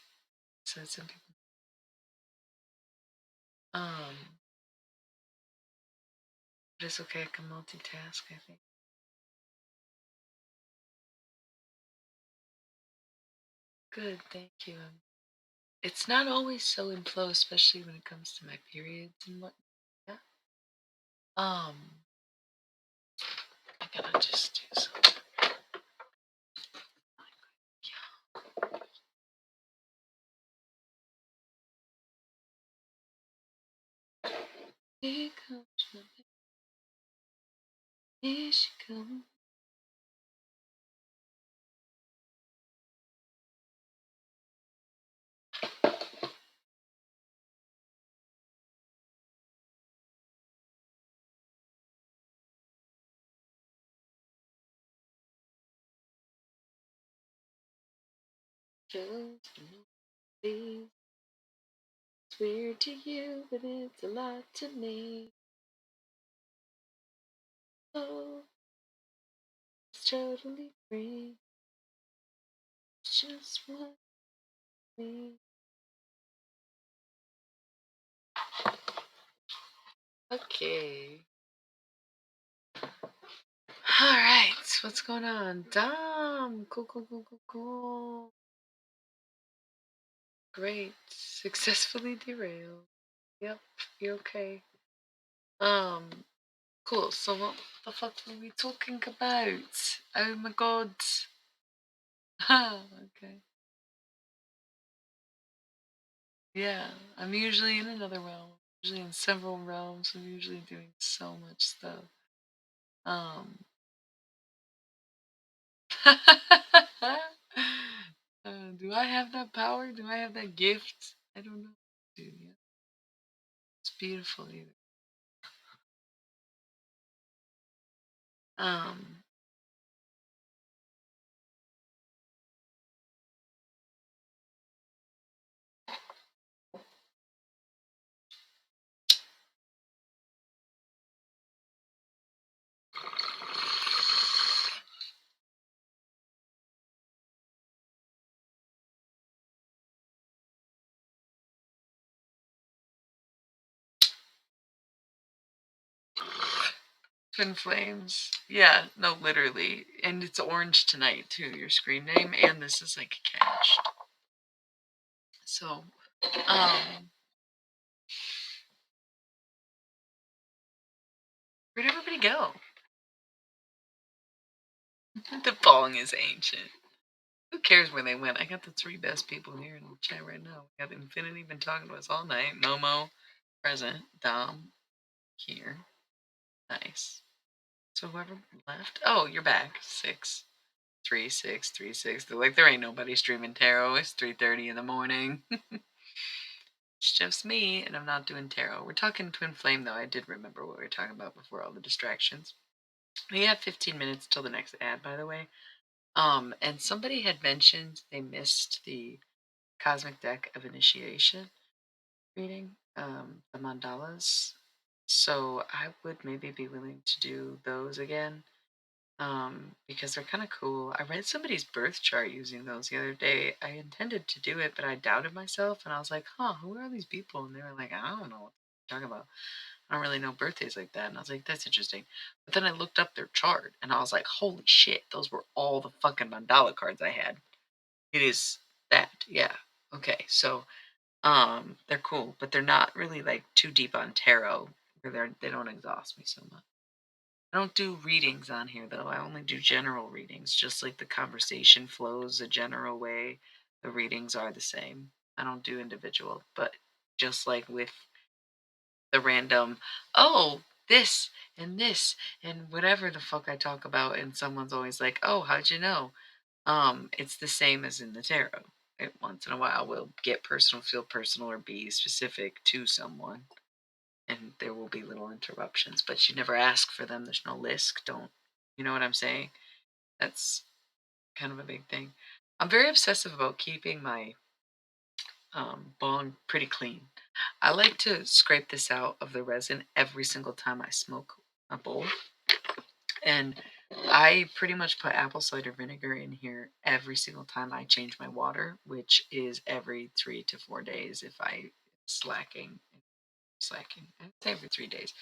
So some people. But it's okay. I can multitask. I think. Good. Thank you. It's not always so in flow, especially when it comes to my periods and what. Yeah. I gotta just do something. Here comes my baby. Here she comes. Just please. It's weird to you, but it's a lot to me. Oh, it's totally free. It's just what we. Okay. Alright, what's going on? Dom! Cool, cool, cool, cool, cool. Great. Successfully derailed. Yep, you're okay. Um, cool. So what the fuck were we talking about? Oh my god. Okay. Yeah, I'm usually in another realm. Usually in several realms. I'm usually doing so much stuff. Um do I have that power? Do I have that gift? I don't know. Dude, yeah. It's beautiful either. Um Twin Flames. Yeah, no, literally. And it's orange tonight too, your screen name, and this is like cached. So, um where'd everybody go? The bong is ancient. Who cares where they went? I got the three best people here in the chat right now. We got Infinity been talking to us all night. Momo, present. Dom, here. Nice. So whoever left. Oh, you're back. 63636. They're like, there ain't nobody streaming tarot. It's 3:30 in the morning. It's just me, and I'm not doing tarot. We're talking Twin Flame, though. I did remember what we were talking about before all the distractions. We have 15 minutes till the next ad, by the way. And somebody had mentioned they missed the Cosmic Deck of Initiation reading, the mandalas. So I would maybe be willing to do those again, because they're kind of cool. I read somebody's birth chart using those the other day. I intended to do it, but I doubted myself, and I was like, "Huh, who are these people?" And they were like, "I don't know what they're talking about. I don't really know birthdays like that." And I was like, "That's interesting." But then I looked up their chart, and I was like, "Holy shit, those were all the fucking mandala cards I had." It is that, yeah. Okay, so they're cool, but they're not really like too deep on tarot, where they don't exhaust me so much. I don't do readings on here though. I only do general readings, just like the conversation flows a general way. The readings are the same. I don't do individual, but just like with the random, oh, this and whatever the fuck I talk about, and someone's always like, oh, how'd you know? It's the same as in the tarot. Once in a while, we'll get personal, feel personal, or be specific to someone, and there will be little interruptions. But you never ask for them. There's no list. Don't you know what I'm saying? That's kind of a big thing. I'm very obsessive about keeping my bong pretty clean. I like to scrape this out of the resin every single time I smoke a bowl, and I pretty much put apple cider vinegar in here every single time I change my water, which is every 3 to 4 days if I slacking. Slacking. I'd say every 3 days.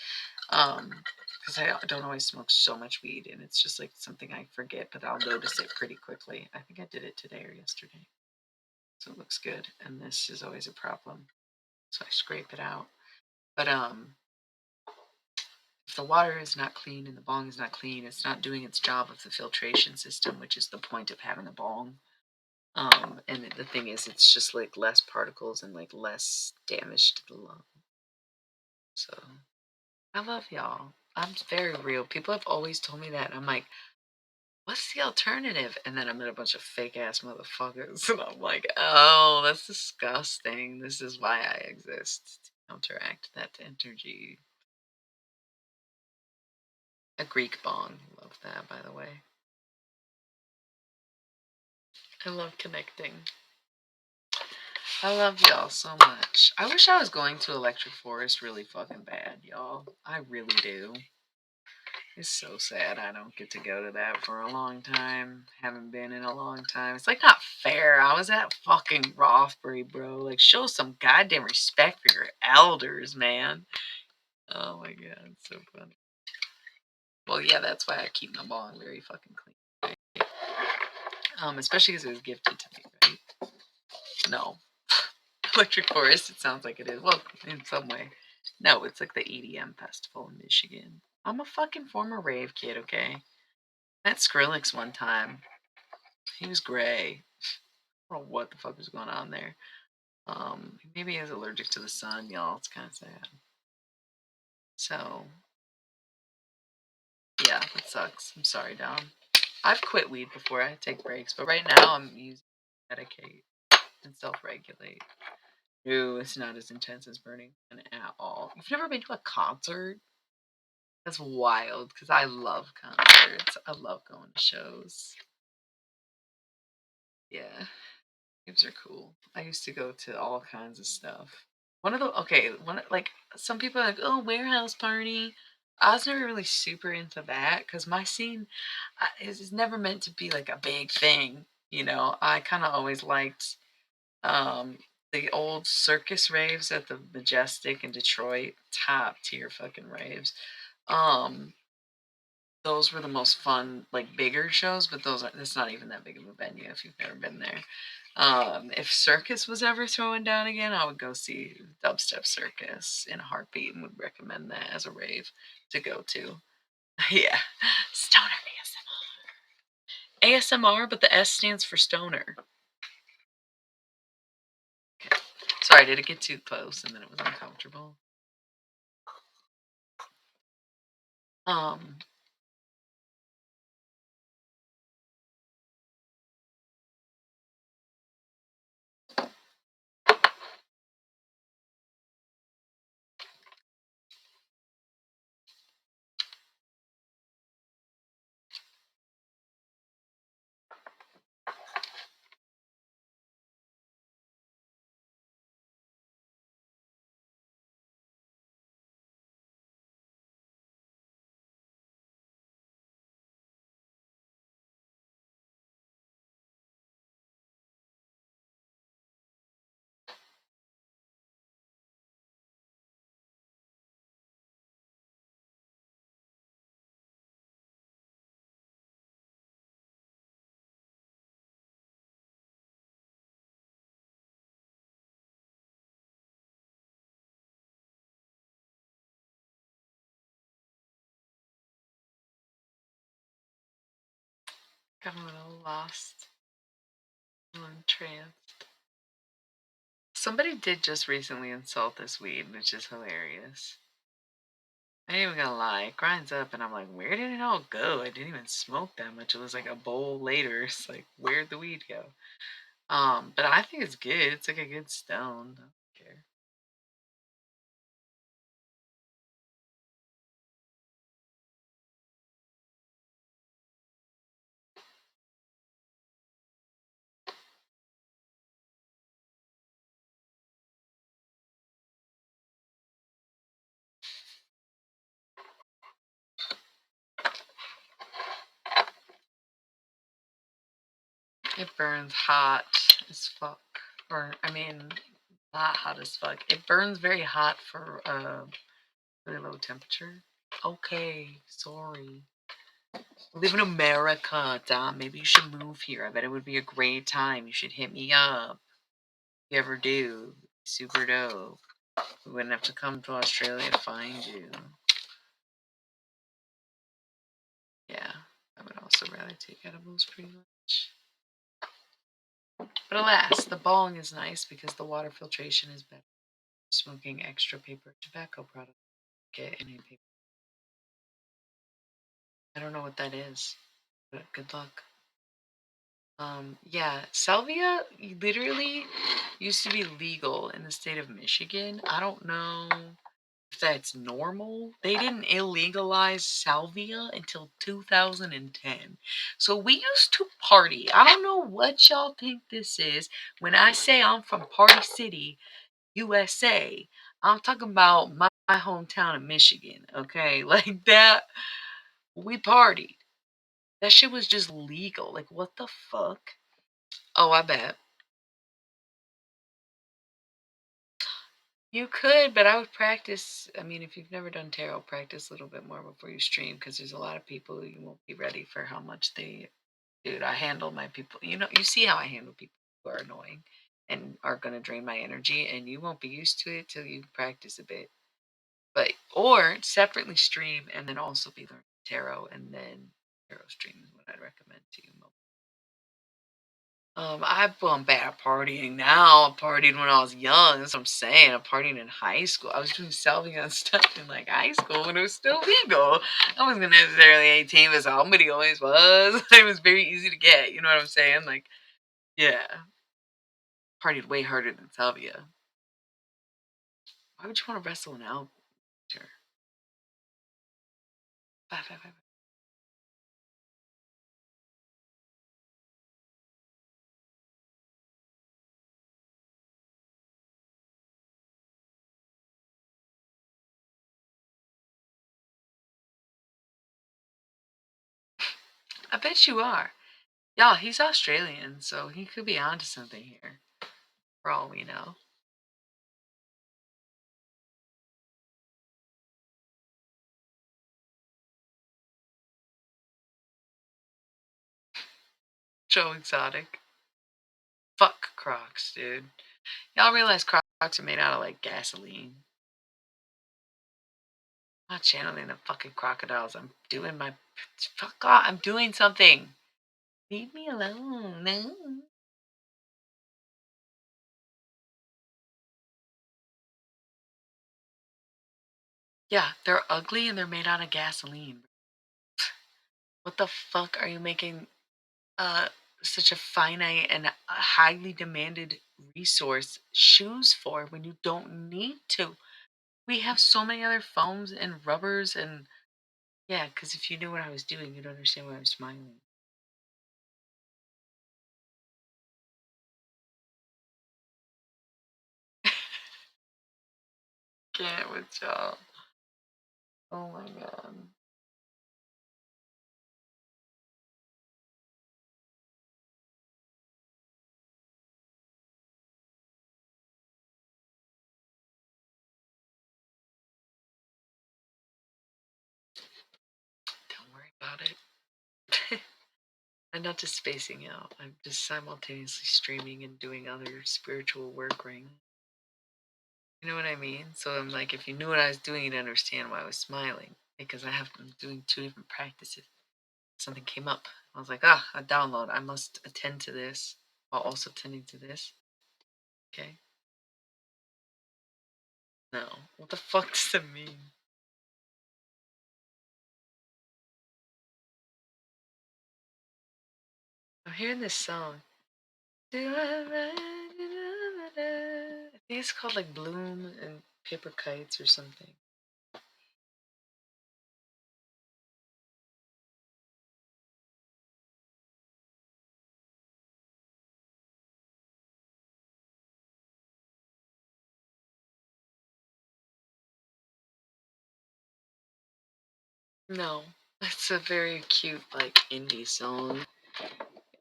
Because I don't always smoke so much weed, and it's just like something I forget, but I'll notice it pretty quickly. I think I did it today or yesterday. So it looks good. And this is always a problem. So I scrape it out. But if the water is not clean and the bong is not clean, it's not doing its job of the filtration system, which is the point of having a bong. And the thing is, it's just like less particles and like less damage to the lung. So I love y'all. I'm very real. People have always told me that. And I'm like, what's the alternative? And then I met a bunch of fake ass motherfuckers. And I'm like, oh, that's disgusting. This is why I exist. To counteract that energy. A Greek bong. Love that, by the way. I love connecting. I love y'all so much. I wish I was going to Electric Forest really fucking bad, y'all. I really do. It's so sad I don't get to go to that for a long time. Haven't been in a long time. It's like not fair. I was at fucking Rothbury, bro. Like, show some goddamn respect for your elders, man. Oh my god, it's so funny. Well, yeah, that's why I keep my bong very fucking clean. Right? Especially because it was gifted to me, right? No. Electric Forest, it sounds like it is. Well, in some way. No, it's like the EDM festival in Michigan. I'm a fucking former rave kid, okay? I met Skrillex one time. He was gray. I don't know what the fuck was going on there. Maybe he was allergic to the sun, y'all. It's kind of sad. So, yeah, that sucks. I'm sorry, Dom. I've quit weed before. I take breaks, but right now I'm using Medicaid and self-regulate. No, it's not as intense as Burning Man at all. You've never been to a concert? That's wild because I love concerts. I love going to shows. Yeah, games are cool. I used to go to all kinds of stuff. Like some people are like, oh, warehouse party. I was never really super into that because my scene is never meant to be like a big thing. You know, I kind of always liked um, the old circus raves at the Majestic in Detroit, top tier fucking raves. Um, those were the most fun, like bigger shows, but that's not even that big of a venue if you've never been there. If Circus was ever throwing down again, I would go see Dubstep Circus in a heartbeat and would recommend that as a rave to go to. Yeah, Stoner ASMR. ASMR, but the S stands for Stoner. Okay. Sorry, did it get too close and then it was uncomfortable? Um, got a little lost, a little entranced. Somebody did just recently insult this weed, which is hilarious. I ain't even gonna lie, it grinds up, and I'm like, where did it all go? I didn't even smoke that much. It was like a bowl later. It's like, where'd the weed go? But I think it's good. It's like a good stone. I don't care. It burns hot as fuck. Or, I mean, not hot as fuck. It burns very hot for really low temperature. Okay, sorry. I live in America, Dom. Maybe you should move here. I bet it would be a great time. You should hit me up. If you ever do. Super dope. We wouldn't have to come to Australia to find you. Yeah, I would also rather take edibles pretty much. But alas, the bong is nice because the water filtration is better. Smoking extra paper tobacco product. Get any paper. I don't know what that is, but good luck. Yeah, salvia literally used to be legal in the state of Michigan. I don't know that's normal. They didn't illegalize salvia until 2010. So we used to party. I don't know what y'all think this is. When I say I'm from Party City, USA, I'm talking about my hometown of Michigan, okay? Like that, we partied. That shit was just legal. Like, what the fuck? Oh, I bet. You could, but I would practice. I mean, if you've never done tarot, practice a little bit more before you stream because there's a lot of people who you won't be ready for how much they. Dude, I handle my people. You see how I handle people who are annoying and are going to drain my energy, and you won't be used to it till you practice a bit. But, or separately stream and then also be learning tarot and then tarot stream is what I'd recommend to you. I'm bad at partying now. I partied when I was young. That's what I'm saying. I partied in high school. I was doing salvia and stuff in like high school when it was still legal. I wasn't necessarily 18, but somebody always was. It was very easy to get. You know what I'm saying? Like, yeah, partied way harder than salvia. Why would you want to wrestle an alligator? Bye, bye, bye. I bet you are. Yeah, he's Australian, so he could be onto something here, for all we know. Joe Exotic. Fuck Crocs, dude. Y'all realize Crocs are made out of like gasoline. I'm not channeling the fucking crocodiles. I'm doing my fuck off. I'm doing something. Leave me alone. No. Yeah, they're ugly and they're made out of gasoline. What the fuck are you making uh such a finite and a highly demanded resource shoes for when you don't need to? We have so many other foams and rubbers and yeah, because if you knew what I was doing, you'd understand why I'm smiling. Can't with y'all. Oh my god. Don't worry about it. I'm not just spacing out. I'm just simultaneously streaming and doing other spiritual work right now. You know what I mean? So I'm like, if you knew what I was doing, you'd understand why I was smiling. Because I'm doing two different practices. Something came up. I was like, a download. I must attend to this while also attending to this. Okay. No. What the fuck does that mean? I'm hearing this song. I think it's called like Bloom and Paper Kites or something. No, it's a very cute like indie song.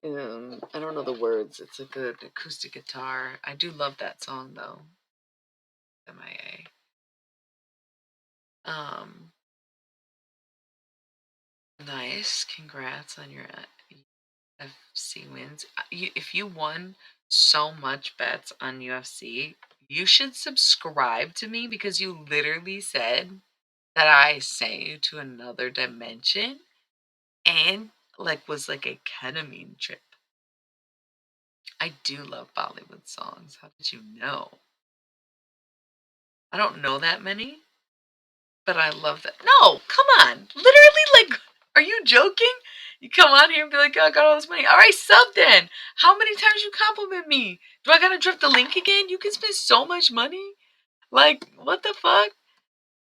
I don't know the words. It's like an acoustic guitar. I do love that song though. MIA. Um, nice. Congrats on your UFC wins. If you won so much bets on UFC, you should subscribe to me because you literally said that I sent you to another dimension and like was like a ketamine trip. I do love Bollywood songs. How did you know? I don't know that many, but I love that. No, come on. Literally, like, are you joking? You come on here and be like, oh, I got all this money. All right, sub then. How many times you compliment me? Do I gotta drop the link again? You can spend so much money. Like, what the fuck?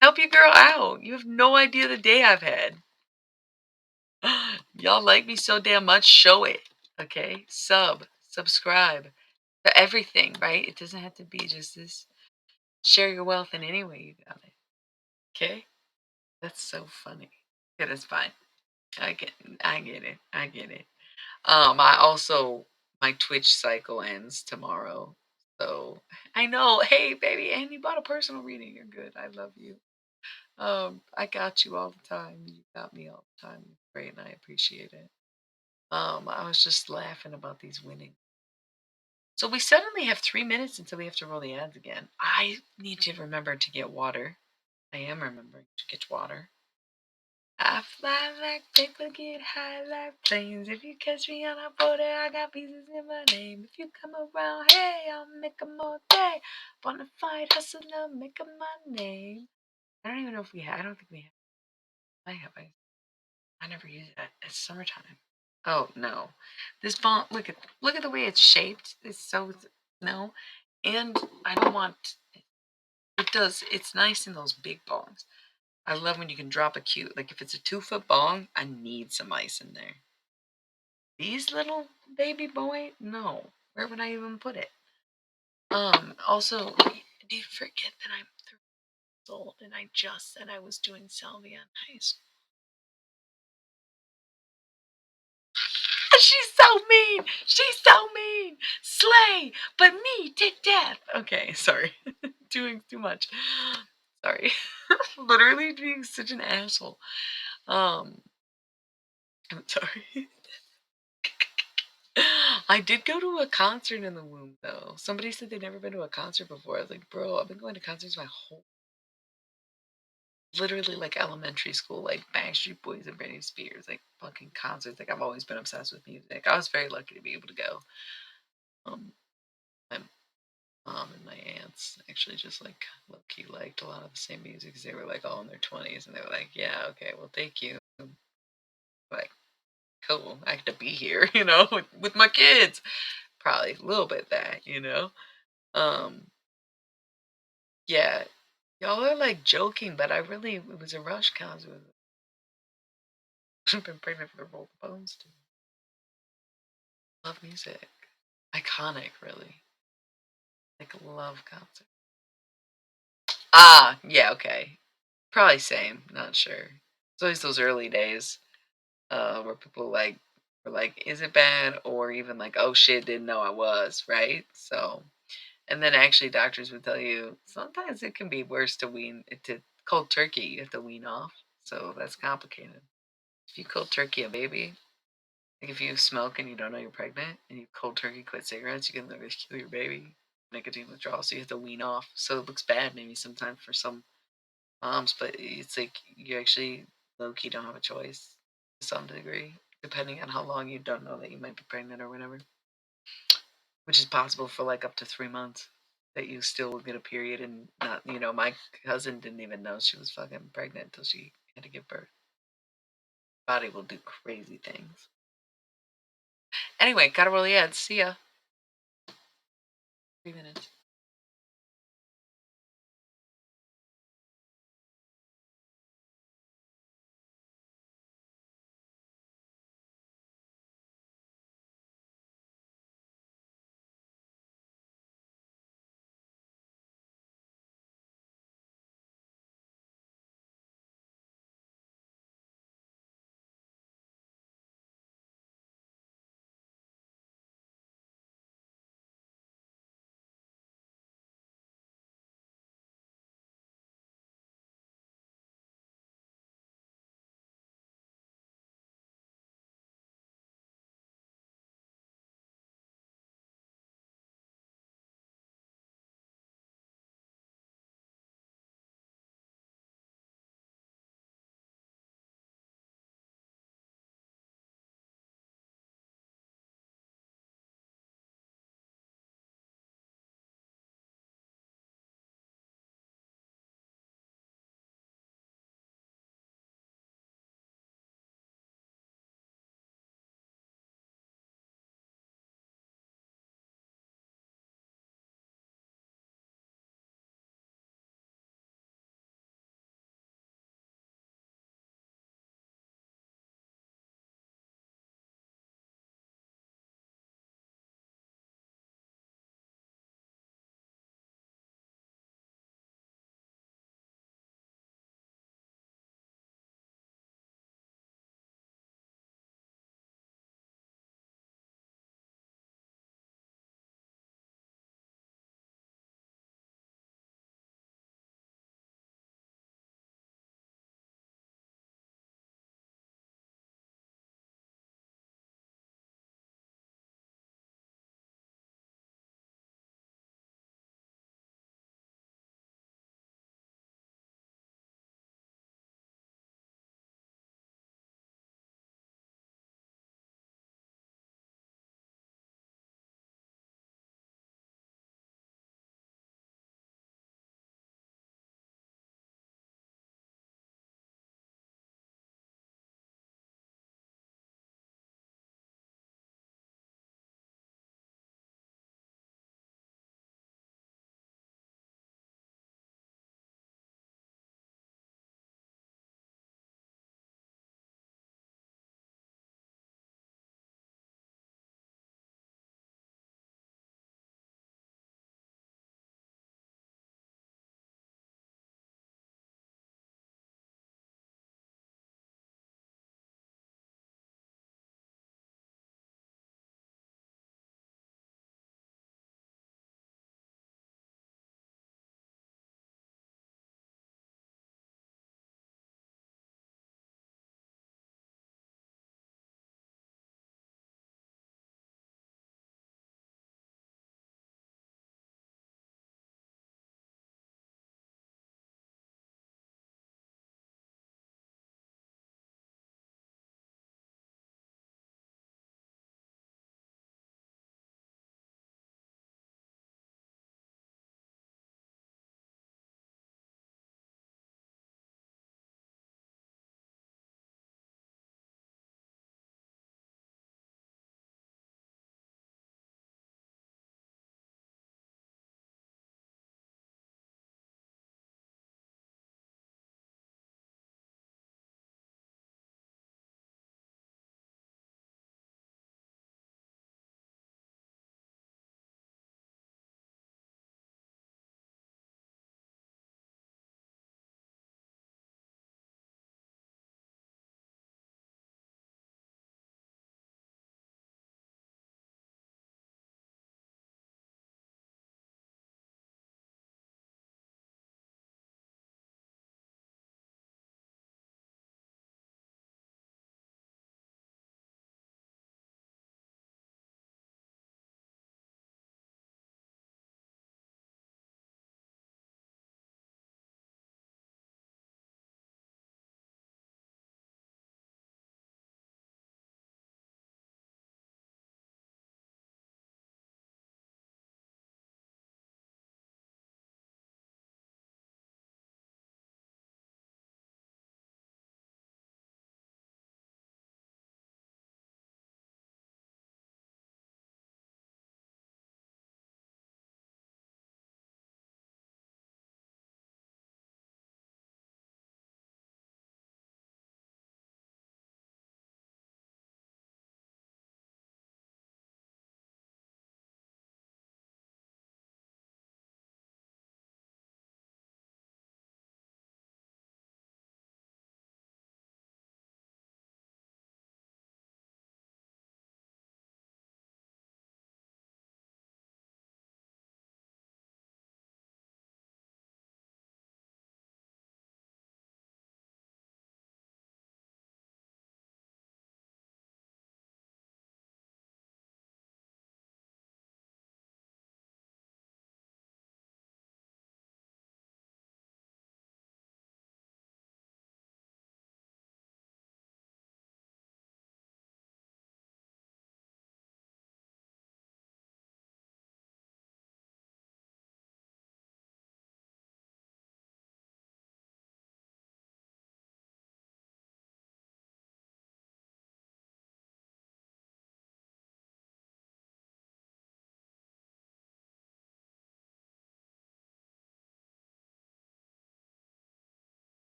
Help your girl out. You have no idea the day I've had. Y'all like me so damn much, show it. Okay? Subscribe to everything, right? It doesn't have to be just this. Share your wealth in any way you got it. Okay? That's so funny. Yeah, that's fine. I get I get it. I get it. I also my Twitch cycle ends tomorrow. So I know, hey baby, and you bought a personal reading. You're good. I love you. I got you all the time. You got me all the time. Great, and I appreciate it. I was just laughing about these winning. So we suddenly have 3 minutes until we have to roll the ads again. I need to remember to get water. I am remembering to get water. I fly like paper, get high like planes. If you catch me on a boat, I got pieces in my name. If you come around, hey, I'll make 'em all day. Wanna fight, hustle, now, make 'em my name. I don't even know if we have. I don't think we have. I have. I never use it. It's summertime. Oh no, this font. Look at the way it's shaped. It's so no, and I don't want. It does. It's nice in those big bongs. I love when you can drop a cute. Like if it's a 2 foot bong, I need some ice in there. These little baby boy, no. Where would I even put it? Also, do you forget that I'm 3 years old and I just said I was doing salvia in high school? She's so mean. She's so mean. Slay, but me take death. Okay, sorry. Doing too much. Sorry. Literally being such an asshole. Um, I'm sorry. I did go to a concert in the womb though. Somebody said they'd never been to a concert before. I was like, bro, I've been going to concerts my whole literally like elementary school, like Backstreet Boys and Britney Spears, like fucking concerts. Like I've always been obsessed with music. I was very lucky to be able to go. Um, my mom and my aunts actually just like low key liked a lot of the same music because they were like all in their 20s and they were like, yeah, okay, well, thank you. Like, cool, I get to be here, with my kids. Probably a little bit that. Um, yeah, y'all are like joking, but it was a Rush concert. I've been pregnant for the Rolling Bones too. Love music. Iconic, really. Like, love concert. Ah, yeah, okay. Probably same, not sure. It's always those early days where people like were like, is it bad? Or even like, oh shit, didn't know I was, right? So, and then actually doctors would tell you sometimes it can be worse to wean to cold turkey, you have to wean off. So that's complicated. If you cold turkey a baby, like if you smoke and you don't know you're pregnant and you cold turkey quit cigarettes, you can literally kill your baby. Nicotine withdrawal, so you have to wean off. So it looks bad maybe sometimes for some moms, but it's like you actually low key don't have a choice to some degree, depending on how long you don't know that you might be pregnant or whatever. Which is possible for like up to 3 months that you still will get a period and not my cousin didn't even know she was fucking pregnant until she had to give birth. Body will do crazy things. Anyway, gotta roll the ads. See ya. 3 minutes.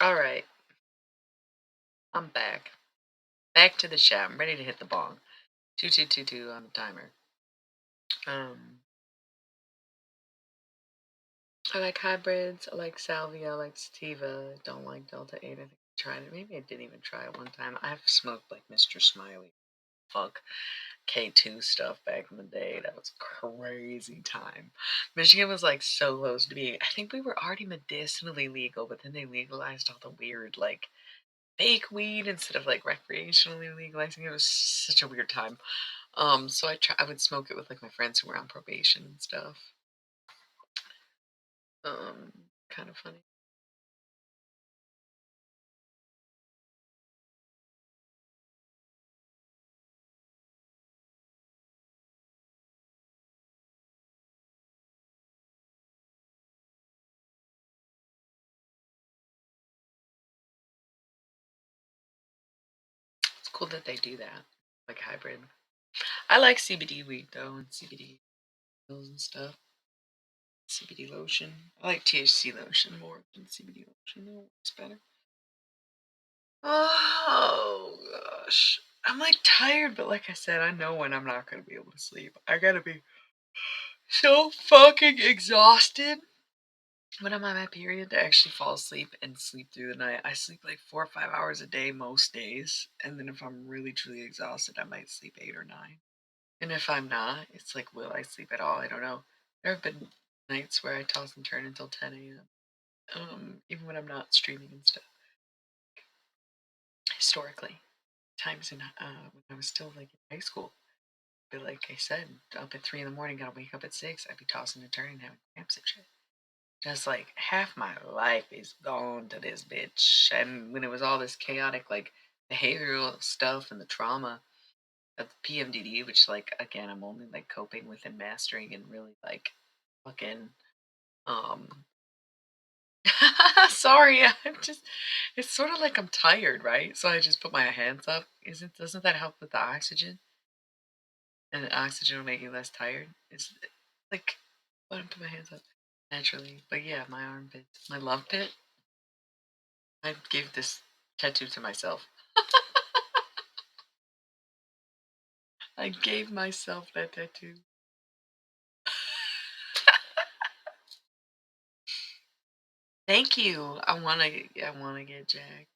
All right, I'm back. Back to the chat. I'm ready to hit the bong. 2222 on the timer. Um, I like hybrids. I like salvia. I like sativa. Don't like Delta 8. I think I tried it. Maybe I didn't even try it one time. I've smoked like Mr. Smiley. Fuck. K2 stuff back in the day. That was crazy time. Michigan was like so close to being. I think we were already medicinally legal, but then they legalized all the weird like fake weed instead of like recreationally legalizing. It was such a weird time. So I would smoke it with like my friends who were on probation and stuff. Kind of funny. It's cool that they do that, like hybrid. I like CBD weed though, and CBD pills and stuff. CBD lotion. I like THC lotion more than CBD lotion. Though it's better. Oh gosh, I'm like tired, but like I said, I know when I'm not gonna be able to sleep. I gotta be so fucking exhausted when I'm on my period to actually fall asleep and sleep through the night. I sleep like 4 or 5 hours a day most days, and then if I'm really truly exhausted, I might sleep 8 or 9. And if I'm not, it's like, will I sleep at all? I don't know. There have been nights where I toss and turn until 10 a.m. Even when I'm not streaming and stuff. Historically, times when I was still like in high school, but like I said, up at 3 in the morning, gotta wake up at 6. I'd be tossing and turning, having cramps and shit. Just like half my life is gone to this bitch. And when it was all this chaotic, like behavioral stuff and the trauma of PMDD, which like again I'm only like coping with and mastering and really like fucking um sorry, I'm just it's sort of like I'm tired, right? So I just put my hands up. Isn't doesn't that help with the oxygen? And the oxygen will make you less tired. It's like why don't I put my hands up naturally? But yeah, my armpit, my love pit. I gave this tattoo to myself. I gave myself that tattoo. Thank you. I wanna get jacked.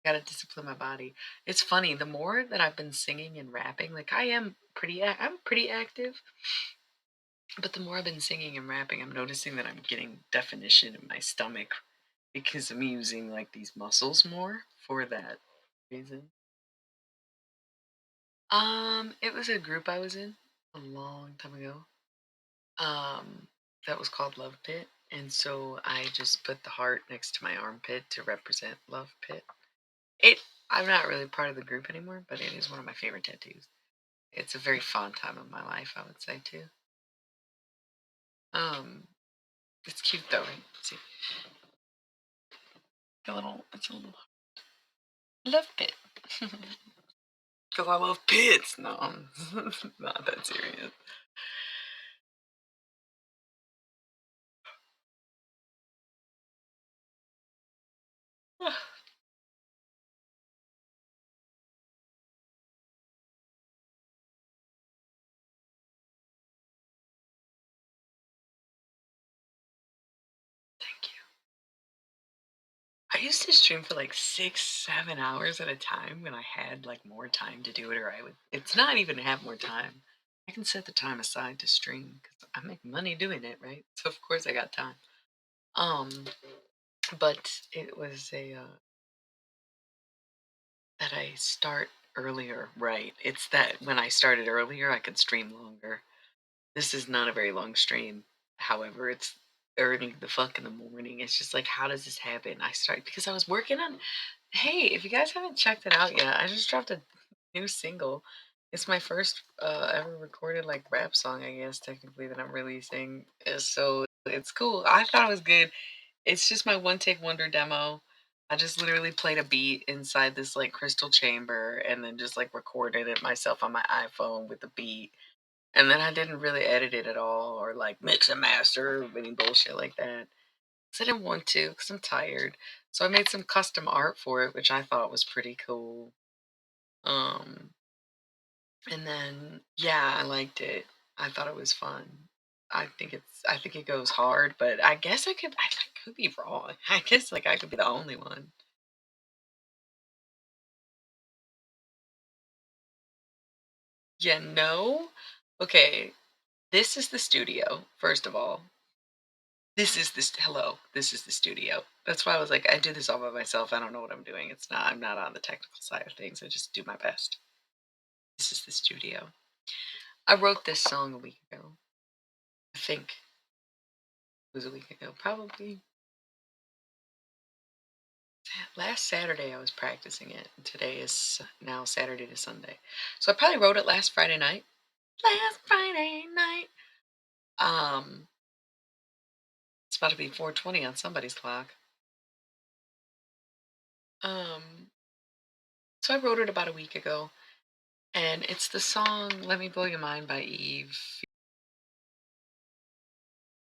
Gotta discipline my body. It's funny, the more that I've been singing and rapping, like I'm pretty active, but the more I've been singing and rapping, I'm noticing that I'm getting definition in my stomach because I'm using like these muscles more for that reason. It was a group I was in a long time ago. Um, that was called Love Pit, and so I just put the heart next to my armpit to represent Love Pit. It I'm not really part of the group anymore, but it is one of my favorite tattoos. It's a very fond time of my life, I would say too. Um, it's cute though. Right? See, it's a little love pit. Because I love pits. No, not that serious. Thank you. I used to stream for like 6, 7 hours at a time when I had like more time to do it, or I would. It's not even have more time. I can set the time aside to stream because I make money doing it, right? So of course I got time. Um, but it was a that I start earlier, right? It's that when I started earlier, I could stream longer. This is not a very long stream. However, it's early the fuck in the morning. It's just like, how does this happen? I start because I was working on. Hey, if you guys haven't checked it out yet, I just dropped a new single. It's my first ever recorded like rap song, I guess technically that I'm releasing. So it's cool. I thought it was good. It's just my one take wonder demo. I just literally played a beat inside this like crystal chamber and then just like recorded it myself on my iPhone with the beat. And then I didn't really edit it at all or like mix and master or any bullshit like that. 'cause I didn't want to because I'm tired. So I made some custom art for it, which I thought was pretty cool. Um, and then yeah, I liked it. I thought it was fun. I think it goes hard, but I could be wrong. I guess like I could be the only one. Yeah, no. Okay, this is the studio, first of all. This is the studio. That's why I was like, I do this all by myself. I don't know what I'm doing. I'm not on the technical side of things. I just do my best. This is the studio. I wrote this song a week ago. I think it was a week ago. Probably last Saturday I was practicing it. And today is now Saturday to Sunday. So I probably wrote it last Friday night. Last Friday night. Um, it's about to be 4:20 on somebody's clock. Um, so I wrote it about a week ago, and it's the song "Let Me Blow Your Mind" by Eve.